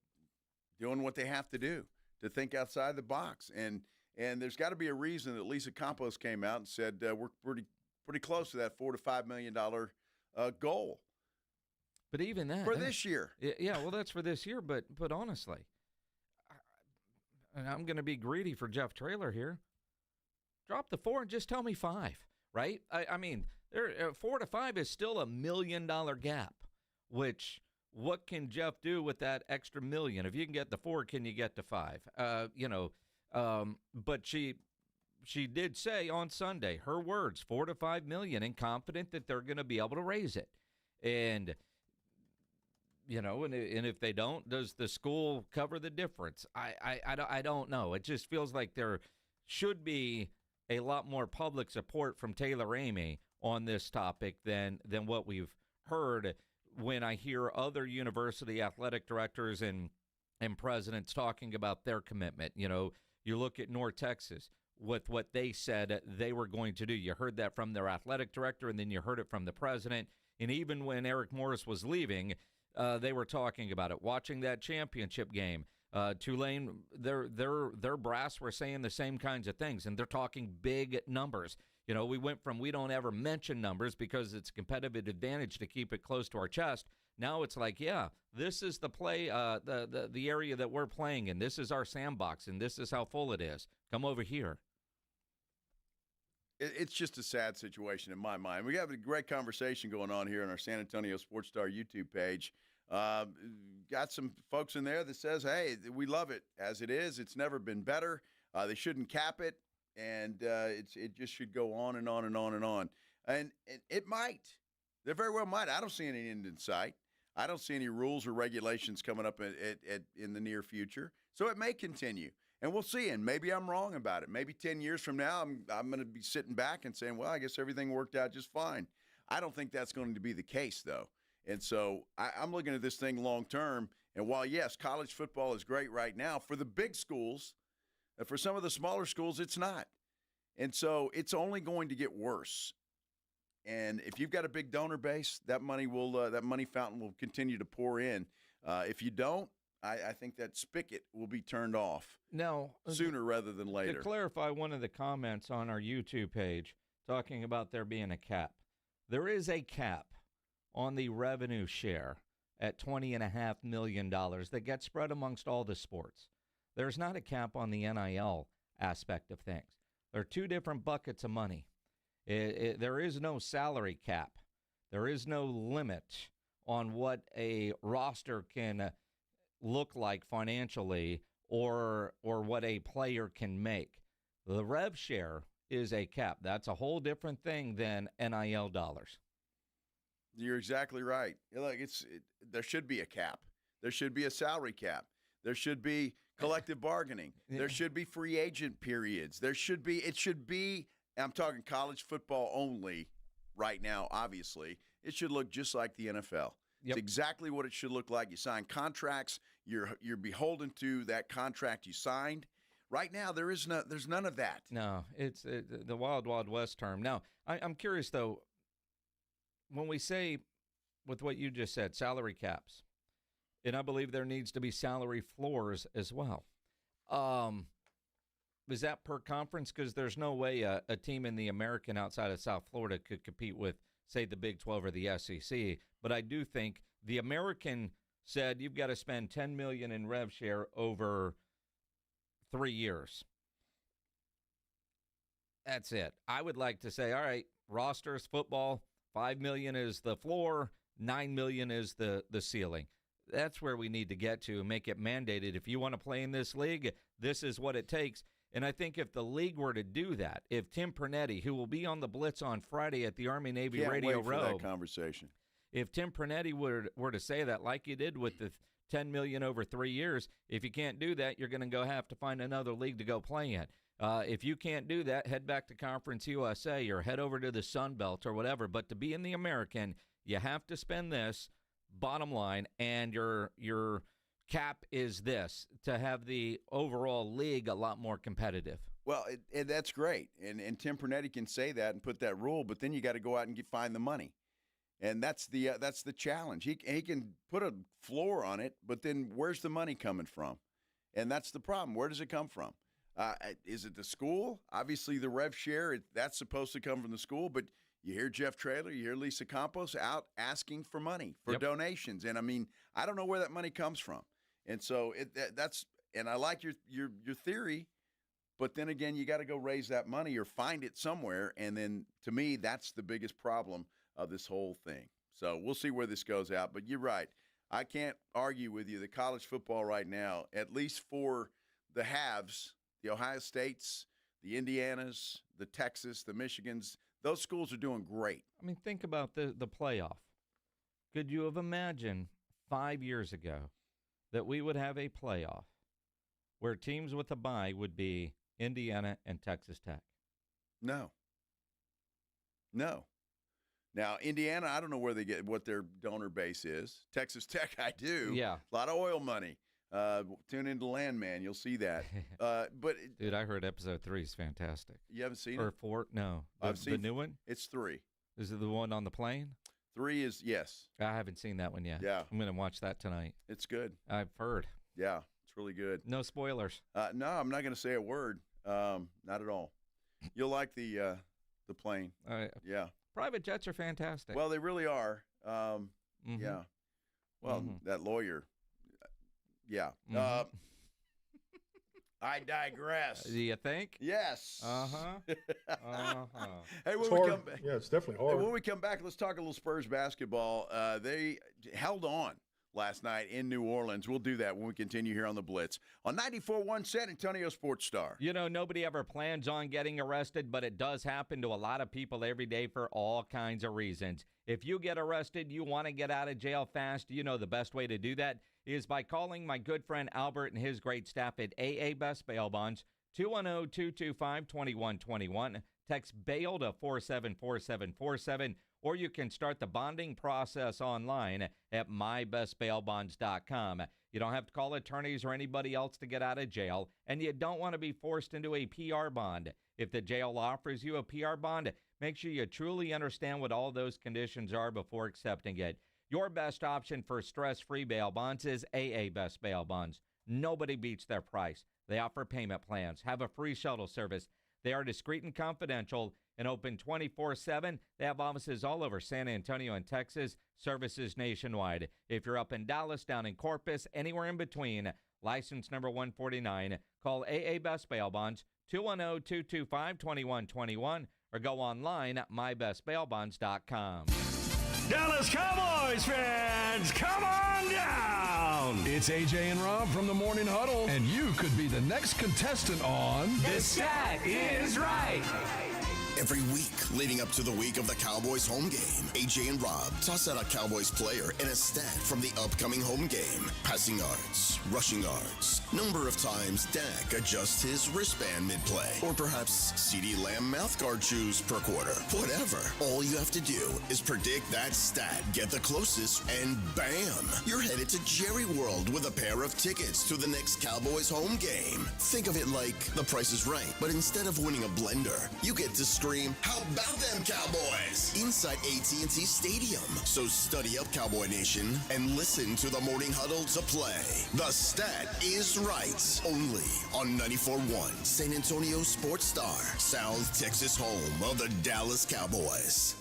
doing what they have to do to think outside the box. And there's got to be a reason that Lisa Campos came out and said we're pretty close to that $4 to $5 million goal. But even that for this year, yeah, well, that's for this year. But honestly, and I'm going to be greedy for Jeff Traylor here. Drop the 4 and just tell me 5, right? I mean, 4 to 5 is still $1 million gap. Which what can Jeff do with that extra $1 million? If you can get the 4, can you get to 5? But she did say on Sunday, her words, $4 to $5 million, and confident that they're going to be able to raise it. And you know, and if they don't, does the school cover the difference? I don't know. It just feels like there should be a lot more public support from Taylor Ramey on this topic than what we've heard when I hear other university athletic directors and presidents talking about their commitment. You know, you look at North Texas with what they said they were going to do. You heard that from their athletic director, and then you heard it from the president. And even when Eric Morris was leaving, they were talking about it. Watching that championship game, Tulane, their brass were saying the same kinds of things, and they're talking big numbers. You know, we went from we don't ever mention numbers because it's a competitive advantage to keep it close to our chest. Now it's like, yeah, this is the play, the area that we're playing in. This is our sandbox, and this is how full it is. Come over here. It's just a sad situation in my mind. We have a great conversation going on here on our San Antonio Sports Star YouTube page. Got some folks in there that says, hey, we love it as it is. It's never been better. They shouldn't cap it, and it just should go on and on and on and on. And it might. They very well might. I don't see any end in sight. I don't see any rules or regulations coming up in the near future. So it may continue. And we'll see, and maybe I'm wrong about it. Maybe 10 years from now, I'm going to be sitting back and saying, well, I guess everything worked out just fine. I don't think that's going to be the case, though. And so I'm looking at this thing long term. And while, yes, college football is great right now, for the big schools, for some of the smaller schools, it's not. And so it's only going to get worse. And if you've got a big donor base, that money fountain will continue to pour in. If you don't, I think that spigot will be turned off sooner rather than later. To clarify one of the comments on our YouTube page talking about there being a cap, there is a cap on the revenue share at $20.5 million that gets spread amongst all the sports. There's not a cap on the NIL aspect of things. There are two different buckets of money. There is no salary cap. There is no limit on what a roster can look like financially or what a player can make. The rev share is a cap. That's a whole different thing than NIL dollars. You're exactly right. Look, there should be a cap. There should be a salary cap. There should be collective bargaining. There should be free agent periods. It should be, I'm talking college football only right now, obviously. It should look just like the NFL. It's exactly what it should look like. You sign contracts. You're beholden to that contract you signed. Right now, there's none of that. No, it's the wild, wild west term. Now, I'm curious, though, when we say, with what you just said, salary caps, and I believe there needs to be salary floors as well. Is that per conference? Because there's no way a team in the American outside of South Florida could compete with, say, the Big 12 or the SEC. But I do think the American said you've got to spend $10 million in rev share over 3 years. That's it. I would like to say, all right, rosters, football, $5 million is the floor, $9 million is the ceiling. That's where we need to get to and make it mandated. If you want to play in this league, this is what it takes. And I think if the league were to do that, if Tim Pernetti, who will be on the Blitz on Friday at the Army-Navy Radio Row, that conversation. If Tim Pernetti were to say that, like you did with the $10 million over 3 years, if you can't do that, you're going to have to find another league to go play in. If you can't do that, head back to Conference USA or head over to the Sun Belt or whatever. But to be in the American, you have to spend this, bottom line, and your cap is this, to have the overall league a lot more competitive. Well, that's great. And Tim Pernetti can say that and put that rule, but then you got to go out and find the money. And that's the challenge. He can put a floor on it, but then where's the money coming from? And that's the problem. Where does it come from? Is it the school? Obviously, the rev share, that's supposed to come from the school, but you hear Jeff Traylor, you hear Lisa Campos out asking for money, for donations. And, I mean, I don't know where that money comes from. And so and I like your theory, but then again, you got to go raise that money or find it somewhere. And then, to me, that's the biggest problem of this whole thing. So we'll see where this goes out. But you're right. I can't argue with you. The college football right now, at least for the halves, the Ohio States, the Indianas, the Texas, the Michigans, those schools are doing great. I mean, think about the playoff. Could you have imagined 5 years ago that we would have a playoff where teams with a bye would be Indiana and Texas Tech? No. Now, Indiana, I don't know where they get what their donor base is. Texas Tech, I do. Yeah. A lot of oil money. Tune into Landman. You'll see that. But dude, I heard episode 3 is fantastic. You haven't seen it? Or 4? No. I've seen the new one? It's 3. Is it the one on the plane? 3 is, yes. I haven't seen that one yet. Yeah. I'm going to watch that tonight. It's good. I've heard. Yeah, it's really good. No spoilers. No, I'm not going to say a word. Not at all. You'll like the plane. Yeah. Private jets are fantastic. Well, they really are. Yeah. Well, that lawyer. Yeah. I digress. Do you think? Yes. Hey, It's when we hard. come back, Yeah, it's definitely hard. When we come back, let's talk a little Spurs basketball. They held on last night in New Orleans. We'll do that when we continue here on the Blitz on 94.1 San Antonio Sports Star. You know, nobody ever plans on getting arrested, but it does happen to a lot of people every day for all kinds of reasons. If you get arrested, you want to get out of jail fast, you know the best way to do that is by calling my good friend Albert and his great staff at AA Best Bail Bonds, 210-225-2121. Text BAIL to 474747, or you can start the bonding process online at mybestbailbonds.com. You don't have to call attorneys or anybody else to get out of jail, and you don't want to be forced into a PR bond. If the jail offers you a PR bond, Make sure you truly understand what all those conditions are before accepting it. Your best option for stress-free bail bonds is AA Best Bail Bonds. Nobody beats their price. They offer payment plans, have a free shuttle service. They are discreet and confidential and open 24/7. They have offices all over San Antonio and Texas, services nationwide. If you're up in Dallas, down in Corpus, anywhere in between, license number 149, call AA Best Bail Bonds, 210-225-2121, or go online at mybestbailbonds.com. Dallas Cowboys fans, come on down! It's AJ and Rob from the Morning Huddle, and you could be the next contestant on The Stat Is Right. Every week leading up to the week of the Cowboys home game, AJ and Rob toss out a Cowboys player and a stat from the upcoming home game. Passing yards, rushing yards, number of times Dak adjusts his wristband mid-play, or perhaps CeeDee Lamb mouthguard chews per quarter. Whatever. All you have to do is predict that stat, get the closest, and bam! You're headed to Jerry World with a pair of tickets to the next Cowboys home game. Think of it like The Price is Right, but instead of winning a blender, you get to scream, "How about them Cowboys?" inside AT&T Stadium. So study up, Cowboy Nation, and listen to the Morning Huddle to play. The Stat Is Right. Only on 94.1 San Antonio Sports Star, South Texas home of the Dallas Cowboys.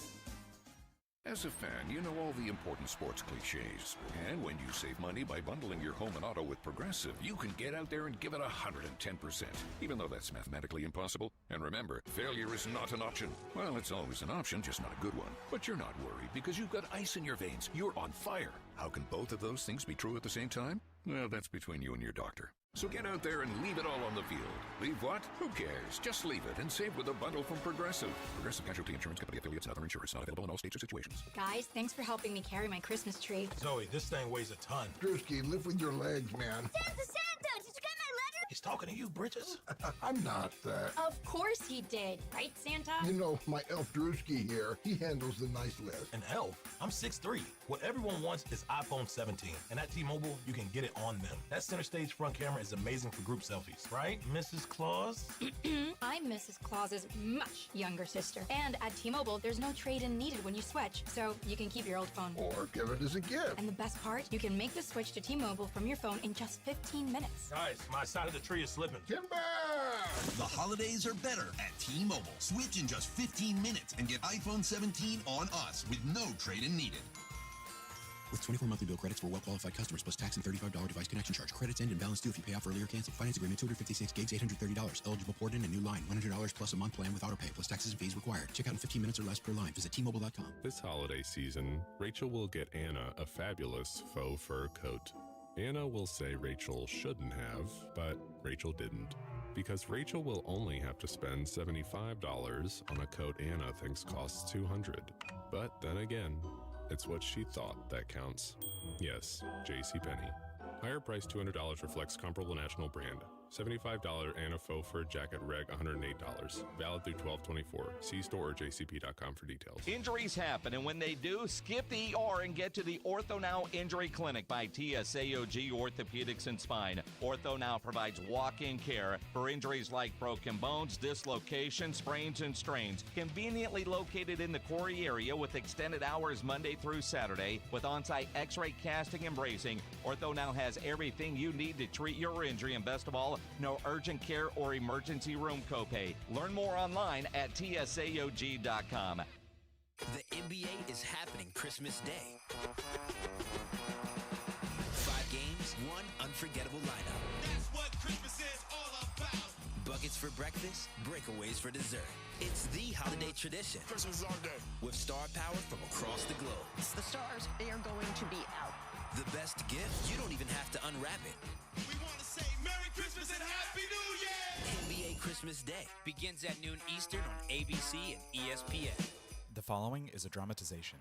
As a fan, you know all the important sports cliches. And when you save money by bundling your home and auto with Progressive, you can get out there and give it 110%, even though that's mathematically impossible. And remember, failure is not an option. Well, it's always an option, just not a good one. But you're not worried because you've got ice in your veins. You're on fire. How can both of those things be true at the same time? Well, that's between you and your doctor. So get out there and leave it all on the field. Leave what? Who cares? Just leave it and save with a bundle from Progressive. Progressive Casualty Insurance Company affiliates and other insurers. Not available in all states or situations. Guys, thanks for helping me carry my Christmas tree. Zoe, this thing weighs a ton. Drewski, lift with your legs, man. Santa! Did you get my letter? He's talking to you, Bridges. I'm not that. Of course he did. Right, Santa? You know, my elf Drewski here, he handles the nice list. An elf? I'm 6'3". What everyone wants is iPhone 17. And at T-Mobile, you can get it on them. That center stage front camera is amazing for group selfies. Right, Mrs. Claus? I'm Mrs. Claus's much younger sister. And at T-Mobile, there's no trade-in needed when you switch, so you can keep your old phone. Or give it as a gift. And the best part, you can make the switch to T-Mobile from your phone in just 15 minutes. Guys, my side of the tree is slipping. Timber! The holidays are better at T-Mobile. Switch in just 15 minutes and get iPhone 17 on us with no trade-in needed. With 24 monthly bill credits for well-qualified customers plus tax and $35 device connection charge. Credits end and balance due if you pay off earlier or cancel. Finance agreement 256 gigs, $830. Eligible port in a new line. $100 plus a month plan with auto pay plus taxes and fees required. Check out in 15 minutes or less per line. Visit T-Mobile.com. This holiday season, Rachel will get Anna a fabulous faux fur coat. Anna will say Rachel shouldn't have, but Rachel didn't. Because Rachel will only have to spend $75 on a coat Anna thinks costs $200. But then again, it's what she thought that counts. Yes, JCPenney. Higher price $200 reflects comparable national brand. $75 Anna faux fur jacket reg $108. Valid through 12/24. See store or jcp.com for details. Injuries happen, and when they do, skip the ER and get to the Ortho Now Injury Clinic by TSAOG Orthopedics and Spine. Ortho Now provides walk-in care for injuries like broken bones, dislocations, sprains, and strains. Conveniently located in the Quarry area with extended hours Monday through Saturday with on-site x-ray casting and bracing, Ortho Now has everything you need to treat your injury, and best of all, no urgent care or emergency room copay. Learn more online at TSAOG.com. The NBA is happening Christmas Day. 5 games, 1 unforgettable lineup. That's what Christmas is all about. Buckets for breakfast, breakaways for dessert. It's the holiday tradition. Christmas is our day. With star power from across the globe. The stars, they are going to be out. The best gift, you don't even have to unwrap it. We want to say Merry Christmas and Happy New Year! NBA Christmas Day begins at noon Eastern on ABC and ESPN. The following is a dramatization.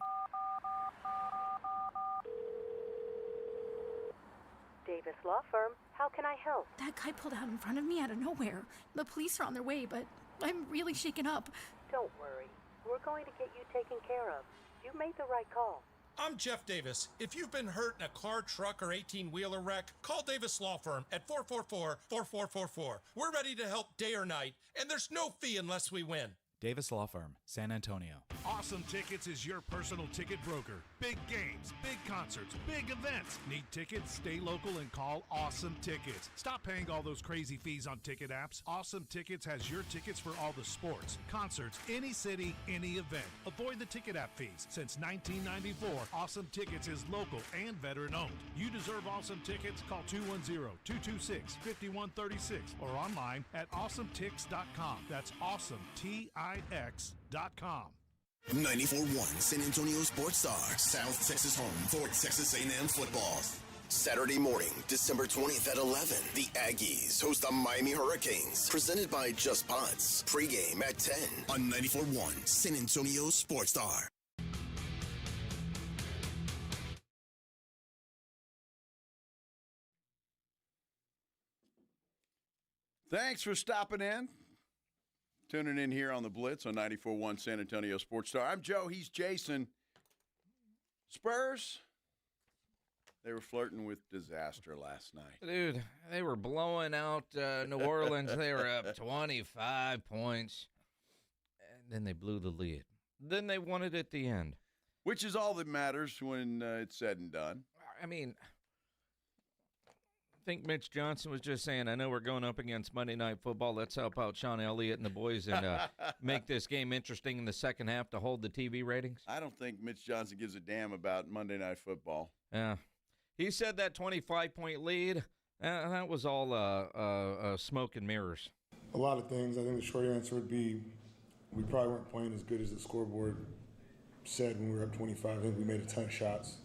Davis Law Firm, how can I help? That guy pulled out in front of me out of nowhere. The police are on their way, but I'm really shaken up. Don't worry. We're going to get you taken care of. You made the right call. I'm Jeff Davis. If you've been hurt in a car, truck, or 18-wheeler wreck, call Davis Law Firm at 444-4444. We're ready to help day or night, and there's no fee unless we win. Davis Law Firm, San Antonio. Awesome Tickets is your personal ticket broker. Big games, big concerts, big events. Need tickets? Stay local and call Awesome Tickets. Stop paying all those crazy fees on ticket apps. Awesome Tickets has your tickets for all the sports, concerts, any city, any event. Avoid the ticket app fees. Since 1994, Awesome Tickets is local and veteran owned. You deserve Awesome Tickets. Call 210-226-5136 or online at awesometix.com. That's awesome, TIX.com. 94.1 San Antonio Sports Star, South Texas home for Texas A&M football. Saturday morning, December 20th at 11, the Aggies host the Miami Hurricanes, presented by Just Pots. Pre-game at 10 on 94.1 San Antonio Sports Star. Thanks for stopping in. Tuning in here on the Blitz on 94.1 San Antonio Sports Star. I'm Joe. He's Jason. Spurs, they were flirting with disaster last night. Dude, they were blowing out New Orleans. They were up 25 points, and then they blew the lead. Then they won it at the end. Which is all that matters when it's said and done. I mean, I think Mitch Johnson was just saying, I know we're going up against Monday Night Football. Let's help out Sean Elliott and the boys and make this game interesting in the second half to hold the TV ratings. I don't think Mitch Johnson gives a damn about Monday Night Football. Yeah. He said that 25-point lead, that was all smoke and mirrors. A lot of things. I think the short answer would be we probably weren't playing as good as the scoreboard said when we were up 25. I think we made a ton of shots.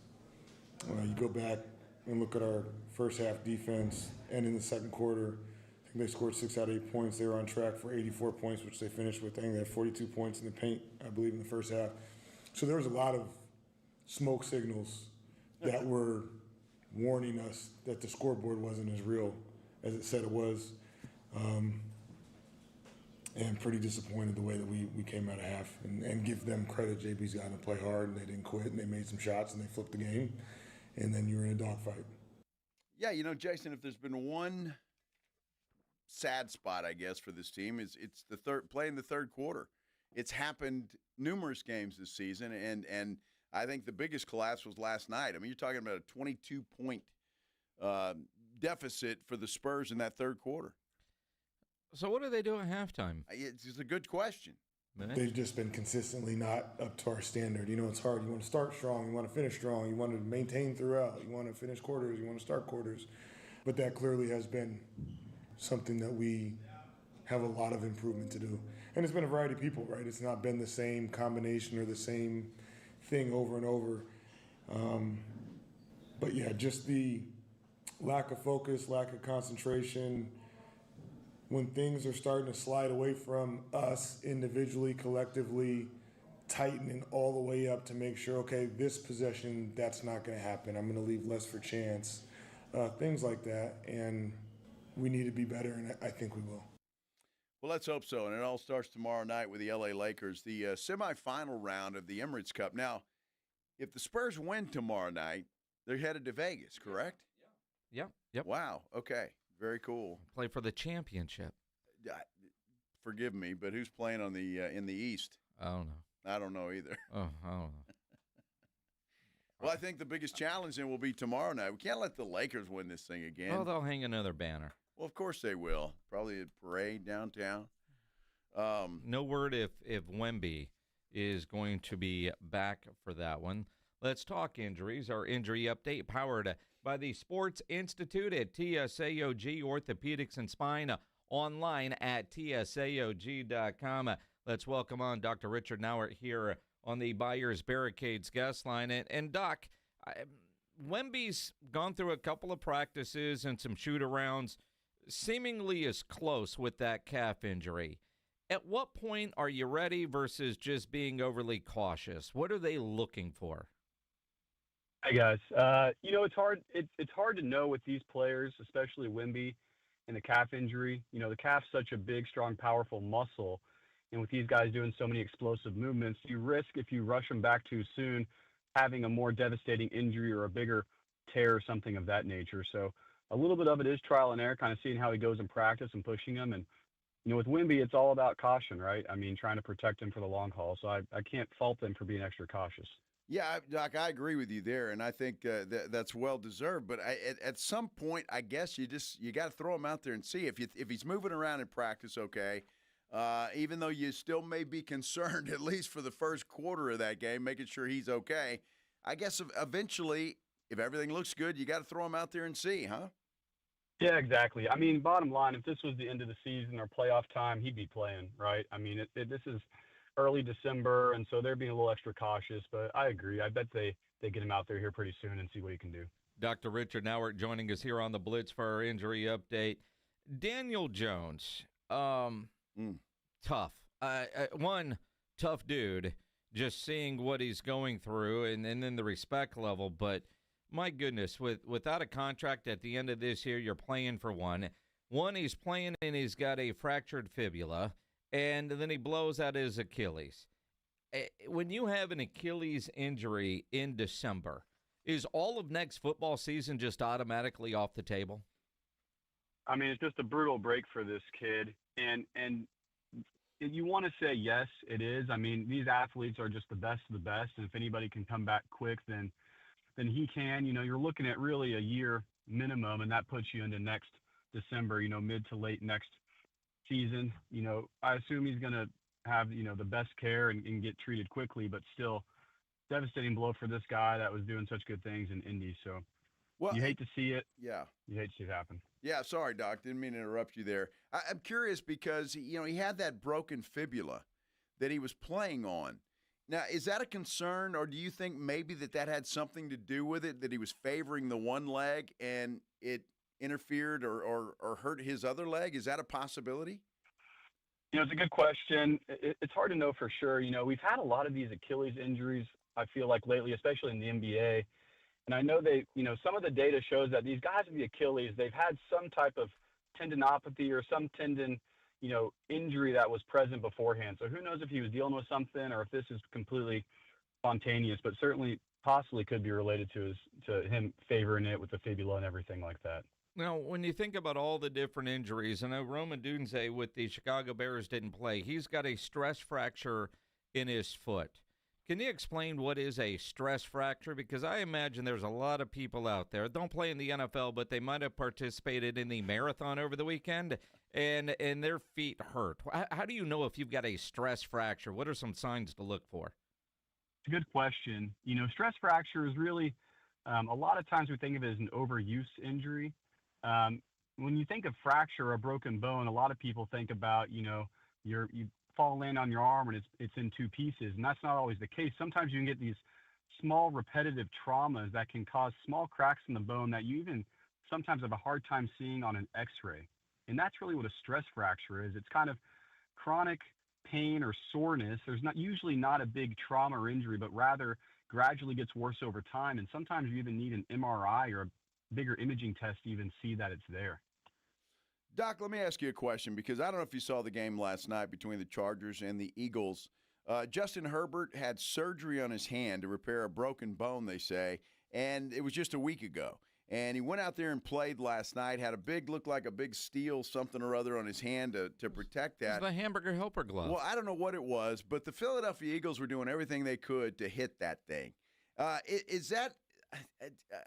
You go back and look at our first half defense and in the second quarter, I think they scored 6 out of 8 points. They were on track for 84 points, which they finished with. I think they had 42 points in the paint, I believe, in the first half. So there was a lot of smoke signals that were warning us that the scoreboard wasn't as real as it said it was. And pretty disappointed the way that we came out of half. And give them credit. JB's gotten to play hard, and they didn't quit, and they made some shots, and they flipped the game. And then you were in a dogfight. Yeah, you know, Jason, if there's been one sad spot, I guess, for this team, it's the playing the third quarter. It's happened numerous games this season, and I think the biggest collapse was last night. I mean, you're talking about a 22-point deficit for the Spurs in that third quarter. So what do they do at halftime? It's a good question. They've just been consistently not up to our standard. You know, it's hard. You want to start strong. You want to finish strong. You want to maintain throughout. You want to finish quarters. You want to start quarters. But that clearly has been something that we have a lot of improvement to do. And it's been a variety of people, right? It's not been the same combination or the same thing over and over. But, yeah, just the lack of focus, lack of concentration. When things are starting to slide away from us individually, collectively, tightening all the way up to make sure, okay, this possession, that's not going to happen. I'm going to leave less for chance. Things like that. And we need to be better, and I think we will. Well, let's hope so. And it all starts tomorrow night with the L.A. Lakers, the semifinal round of the Emirates Cup. Now, if the Spurs win tomorrow night, they're headed to Vegas, correct? Yeah. Yep. Wow. Okay. Very cool. Play for the championship. Forgive me, but who's playing on the in the East? I don't know. I don't know either. Oh, I don't know. Well, I think the biggest challenge then will be tomorrow night. We can't let the Lakers win this thing again. Well, they'll hang another banner. Well, of course they will. Probably a parade downtown. No word if Wemby is going to be back for that one. Let's talk injuries. Our injury update powered by the Sports Institute at TSAOG Orthopedics and Spine, online at TSAOG.com. Let's welcome on Dr. Richard Nauert here on the Buyers Barricades guest line. And Doc, Wemby's gone through a couple of practices and some shoot-arounds, seemingly is close with that calf injury. At what point are you ready versus just being overly cautious? What are they looking for? Hey guys, it's hard. It's hard to know with these players, especially Wemby and the calf injury. You know, the calf's such a big, strong, powerful muscle, and with these guys doing so many explosive movements, you risk, if you rush them back too soon, having a more devastating injury or a bigger tear or something of that nature. So a little bit of it is trial and error, kind of seeing how he goes in practice and pushing him. And with Wemby, it's all about caution, right? I mean, trying to protect him for the long haul. So I can't fault them for being extra cautious. Yeah, Doc, I agree with you there, and I think that's well deserved. But at some point, I guess you got to throw him out there and see if he's moving around in practice. Okay, even though you still may be concerned, at least for the first quarter of that game, making sure he's okay. I guess eventually, if everything looks good, you got to throw him out there and see, huh? Yeah, exactly. I mean, bottom line, if this was the end of the season or playoff time, he'd be playing, right? I mean, this is early December, and so they're being a little extra cautious. But I agree. I bet they get him out there here pretty soon and see what he can do. Dr. Richard Nauert joining us here on the Blitz for our injury update. Daniel Jones, tough. One, tough dude, just seeing what he's going through and then the respect level. But my goodness, without a contract at the end of this year, you're playing for one. One, he's playing and he's got a fractured fibula, and then he blows out his Achilles. When you have an Achilles injury in December, is all of next football season just automatically off the table? I mean, it's just a brutal break for this kid. And you want to say, yes, it is. I mean, these athletes are just the best of the best. And if anybody can come back quick, then he can. You're looking at really a year minimum, and that puts you into next December, mid to late next season. I assume he's going to have, the best care and get treated quickly, but still devastating blow for this guy that was doing such good things in Indy. So you hate to see it. Yeah. You hate to see it happen. Yeah, sorry, Doc. Didn't mean to interrupt you there. I'm curious because, he had that broken fibula that he was playing on. Now, is that a concern, or do you think maybe that had something to do with it, that he was favoring the one leg and it interfered or hurt his other leg? Is that a possibility? It's a good question. It's hard to know for sure. We've had a lot of these Achilles injuries, I feel like lately, especially in the NBA. And I know some of the data shows that these guys with the Achilles, they've had some type of tendinopathy or some tendon injury that was present beforehand. So who knows if he was dealing with something or if this is completely spontaneous, but certainly possibly could be related to him favoring it with the fibula and everything like that. Now, when you think about all the different injuries, I know Roman Dunze with the Chicago Bears didn't play. He's got a stress fracture in his foot. Can you explain what is a stress fracture? Because I imagine there's a lot of people out there don't play in the NFL, but they might have participated in the marathon over the weekend, and their feet hurt. How do you know if you've got a stress fracture? What are some signs to look for? It's a good question. Stress fracture is really a lot of times we think of it as an overuse injury. When you think of fracture or a broken bone, a lot of people think about, you fall in on your arm and it's in two pieces, and that's not always the case. Sometimes you can get these small repetitive traumas that can cause small cracks in the bone that you even sometimes have a hard time seeing on an x-ray. And that's really what a stress fracture is. It's kind of chronic pain or soreness. There's usually not a big trauma or injury, but rather gradually gets worse over time. And sometimes you even need an MRI or a bigger imaging test to even see that it's there. Doc, let me ask you a question, because I don't know if you saw the game last night between the Chargers and the Eagles. Justin Herbert had surgery on his hand to repair a broken bone, they say, and it was just a week ago. And he went out there and played last night, had looked like a big steel something or other on his hand to protect that. It's the hamburger helper glove. Well, I don't know what it was, but the Philadelphia Eagles were doing everything they could to hit that thing. Is that,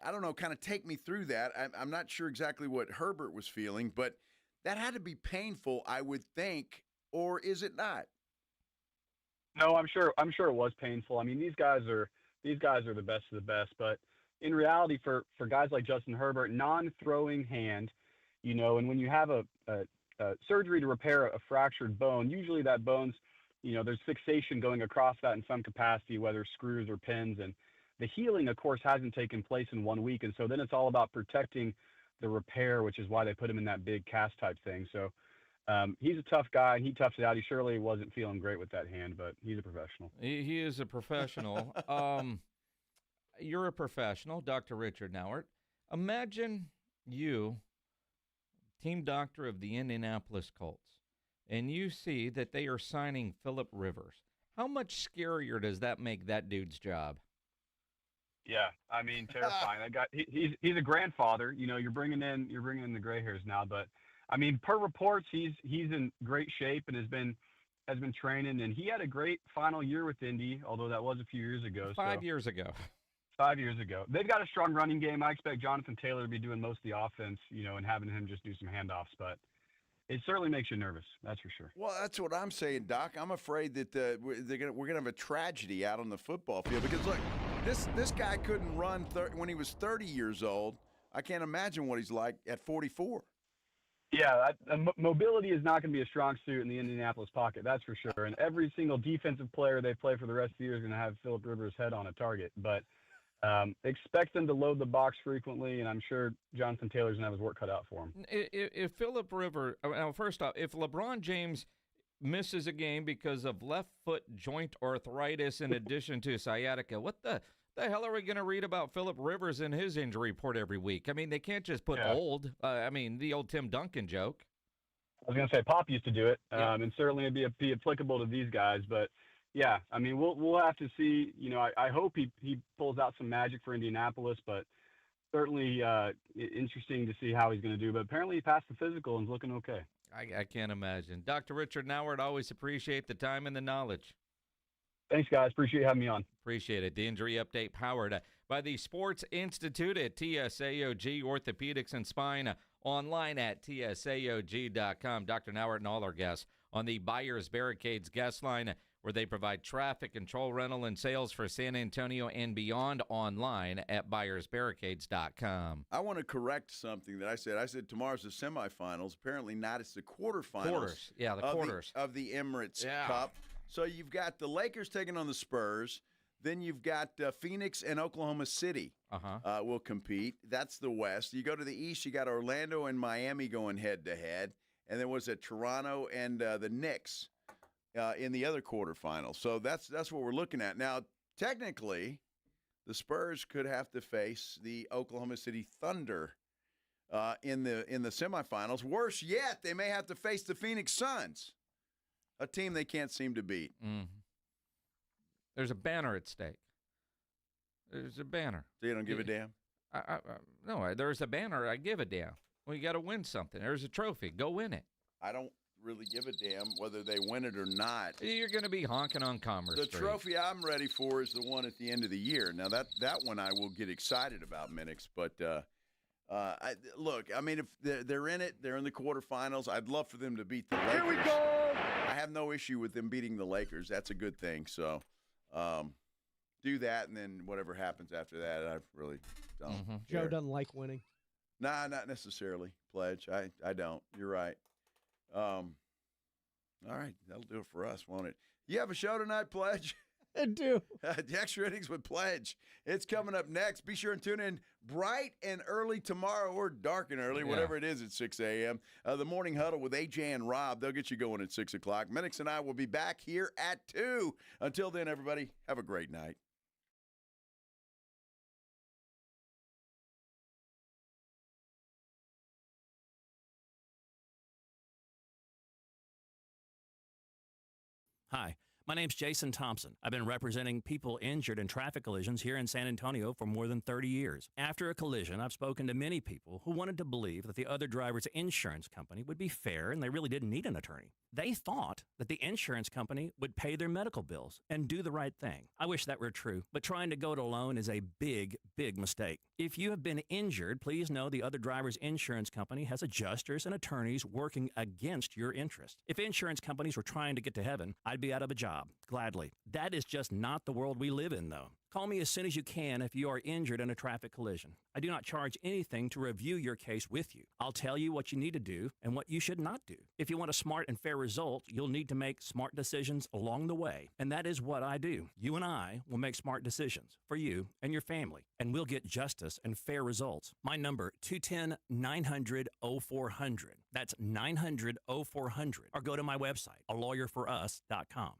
I don't know, kind of take me through that. I'm not sure exactly what Herbert was feeling, but that had to be painful, I would think, or is it not? No, I'm sure it was painful. I mean, these guys are the best of the best, but in reality, for guys like Justin Herbert, non-throwing hand, and when you have a surgery to repair a fractured bone, usually that bone's, there's fixation going across that in some capacity, whether screws or pins, and the healing, of course, hasn't taken place in 1 week, and so then it's all about protecting the repair, which is why they put him in that big cast type thing. So he's a tough guy, and he toughs it out. He surely wasn't feeling great with that hand, but he's a professional. He is a professional. You're a professional, Dr. Richard Nauert. Imagine you, team doctor of the Indianapolis Colts, and you see that they are signing Phillip Rivers. How much scarier does that make that dude's job? Yeah, I mean, terrifying. That guy, he's a grandfather. You're bringing in the gray hairs now, but I mean, per reports, he's in great shape and has been training, and he had a great final year with Indy, although that was a few years ago. 5 years ago. 5 years ago. They've got a strong running game. I expect Jonathan Taylor to be doing most of the offense, and having him just do some handoffs, but it certainly makes you nervous. That's for sure. Well, that's what I'm saying, Doc. I'm afraid that we're gonna have a tragedy out on the football field because look, this guy couldn't run when he was 30 years old. I can't imagine what he's like at 44. Yeah, mobility is not going to be a strong suit in the Indianapolis pocket, that's for sure. And every single defensive player they play for the rest of the year is going to have Philip Rivers' head on a target. But expect them to load the box frequently, and I'm sure Jonathan Taylor's going to have his work cut out for him. If Philip Rivers, first off, if LeBron James misses a game because of left foot joint arthritis in addition to sciatica, what the hell are we going to read about Philip Rivers and his injury report every week? I mean, they can't just put old. The old Tim Duncan joke. I was going to say Pop used to do it, and certainly it'd be applicable to these guys. But, yeah, I mean, we'll have to see. I hope he pulls out some magic for Indianapolis, but certainly interesting to see how he's going to do. But apparently he passed the physical and is looking okay. I can't imagine. Dr. Richard Nauert, always appreciate the time and the knowledge. Thanks, guys. Appreciate you having me on. Appreciate it. The injury update powered by the Sports Institute at TSAOG Orthopedics and Spine, online at TSAOG.com. Dr. Nauert and all our guests on the Buyers Barricades guest line, where they provide traffic control, rental, and sales for San Antonio and beyond, online at buyersbarricades.com. I want to correct something that I said. I said tomorrow's the semifinals. Apparently not. It's the quarterfinals. Quarters. Yeah, the quarters. Of the Emirates Cup. So you've got the Lakers taking on the Spurs. Then you've got Phoenix and Oklahoma City will compete. That's the West. You go to the East, you got Orlando and Miami going head-to-head. And then was it Toronto and the Knicks in the other quarterfinal. So that's what we're looking at. Now, technically, the Spurs could have to face the Oklahoma City Thunder in the semifinals. Worse yet, they may have to face the Phoenix Suns, a team they can't seem to beat. There's a banner at stake. There's a banner. So you don't give a damn? No, there's a banner. I give a damn. Well, you got to win something. There's a trophy. Go win it. I don't really give a damn whether they win it or not. You're going to be honking on Commerce Street. The trophy I'm ready for is the one at the end of the year. Now, that one I will get excited about, Minix. But, look, I mean, if they're in it, they're in the quarterfinals. I'd love for them to beat the Lakers. Here we go! I have no issue with them beating the Lakers. That's a good thing. So do that, and then whatever happens after that, I really don't care. Joe doesn't like winning. Nah, not necessarily, Pledge. I don't. You're right. All right, that'll do it for us, won't it? You have a show tonight, Pledge? I do. The Extra Innings with Pledge. It's coming up next. Be sure and tune in bright and early tomorrow, or dark and early, whatever it is, at 6 a.m. The Morning Huddle with AJ and Rob. They'll get you going at 6 o'clock. Minix and I will be back here at 2. Until then, everybody, have a great night. Hi, my name's Jason Thompson. I've been representing people injured in traffic collisions here in San Antonio for more than 30 years. After a collision, I've spoken to many people who wanted to believe that the other driver's insurance company would be fair and they really didn't need an attorney. They thought that the insurance company would pay their medical bills and do the right thing. I wish that were true, but trying to go it alone is a big, big mistake. If you have been injured, please know the other driver's insurance company has adjusters and attorneys working against your interest. If insurance companies were trying to get to heaven, I'd be out of a job, gladly. That is just not the world we live in, though. Call me as soon as you can if you are injured in a traffic collision. I do not charge anything to review your case with you. I'll tell you what you need to do and what you should not do. If you want a smart and fair result, you'll need to make smart decisions along the way. And that is what I do. You and I will make smart decisions for you and your family, and we'll get justice and fair results. My number, 210-900-0400. That's 900-0400. Or go to my website, alawyerforus.com.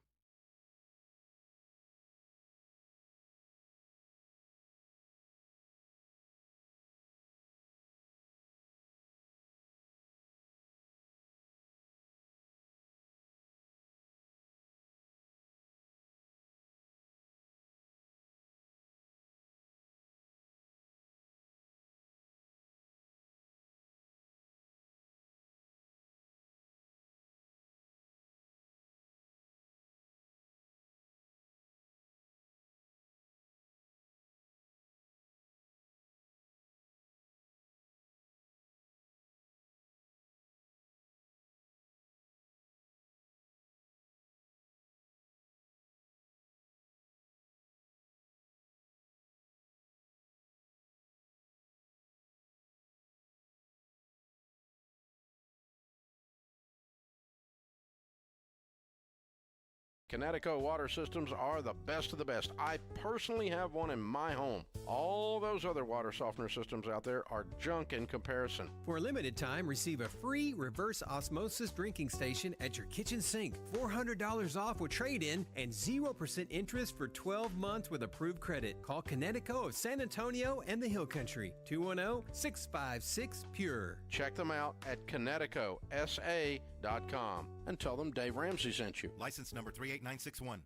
Connecticut water systems are the best of the best. I personally have one in my home. All those other water softener systems out there are junk in comparison. For a limited time, receive a free reverse osmosis drinking station at your kitchen sink, $400 off with trade-in, and 0% interest for 12 months with approved credit. Call Connecticut of San Antonio and the Hill Country, 210-656-PURE. Check them out at ConnecticutSA.com and tell them Dave Ramsey sent you. License number 38961.